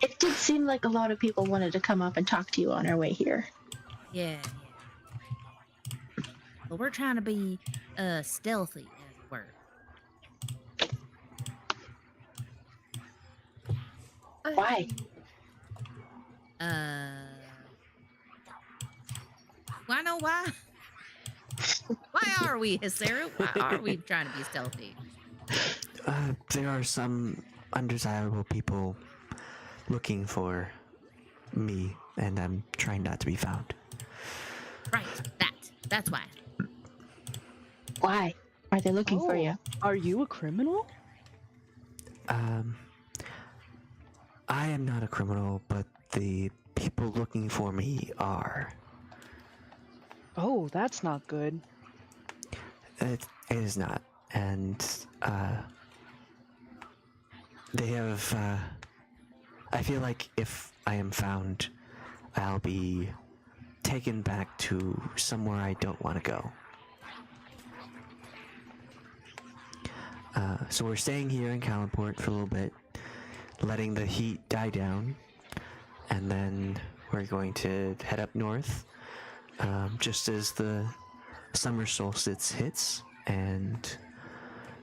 It did seem like a lot of people wanted to come up and talk to you on our way here. Yeah. But we're trying to be stealthy, as it were. Why? I know why. Why are we, Hiscyra? Why are we trying to be stealthy? There are some undesirable people looking for me, and I'm trying not to be found. Right, that's why. Why? Are they looking for you? Are you a criminal? I am not a criminal, but the people looking for me are. Oh, that's not good. It is not, and they have. I feel like if I am found, I'll be taken back to somewhere I don't want to go. So we're staying here in Calimport for a little bit, letting the heat die down, and then we're going to head up north, just as the summer solstice hits, and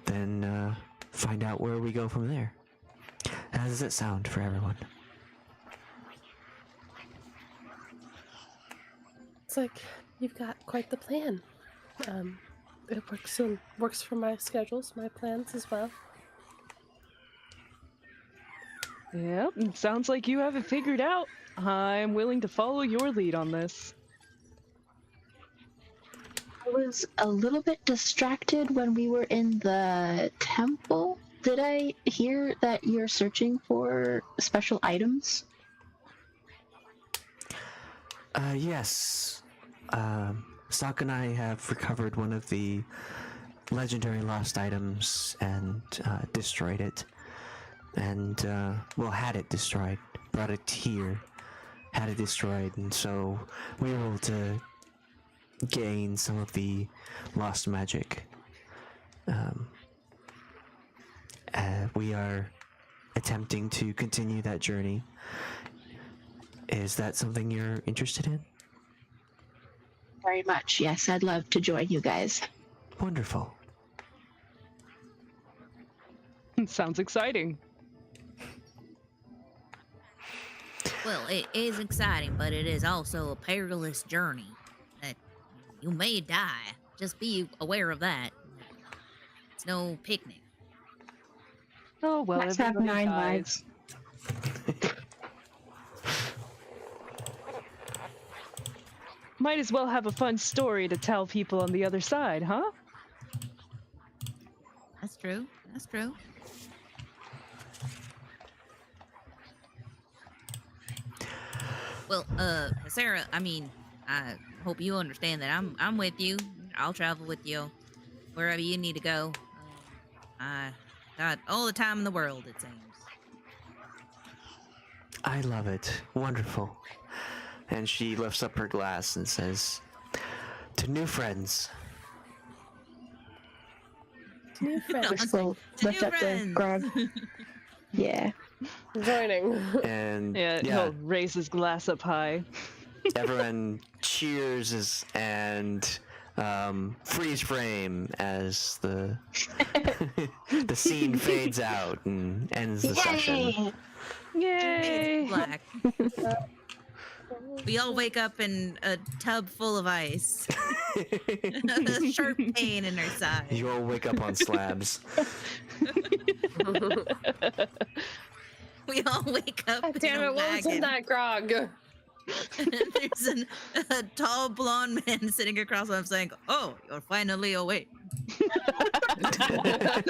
then find out where we go from there. How does it sound for everyone? It's like you've got quite the plan. It works for my schedules, my plans as well. Yep, sounds like you have it figured out. I'm willing to follow your lead on this. I was a little bit distracted when we were in the temple. Did I hear that you're searching for special items? Yes. Soch and I have recovered one of the legendary lost items and destroyed it. And, had it destroyed. Brought it here. Had it destroyed, and so we were able to gain some of the lost magic. We are attempting to continue that journey. Is that something you're interested in? Very much, yes. I'd love to join you guys. Wonderful. Sounds exciting. Well, it is exciting, but it is also a perilous journey. That you may die. Just be aware of that. It's no picnic. Oh, well, Let's have everybody 9 dies. lives. Might as well have a fun story to tell people on the other side, huh? That's true. That's true. Well, Hiscyra, I mean, I hope you understand that I'm with you. I'll travel with you wherever you need to go. I got all the time in the world, it seems. I love it. Wonderful. And she lifts up her glass and says, "To new friends." New friends. Whisk will lift new up the friends. grog. Yeah. Joining. And Yeah, he'll raise his glass up high. everyone cheers and freeze frame as the the scene fades out and ends the session. Yay! It's black. We all wake up in a tub full of ice. A sharp pain in our side. You all wake up on slabs. We all wake up God in damn a it, what was in wagon. that grog? And there's a tall blonde man sitting across from him saying, "Oh, you're finally awake."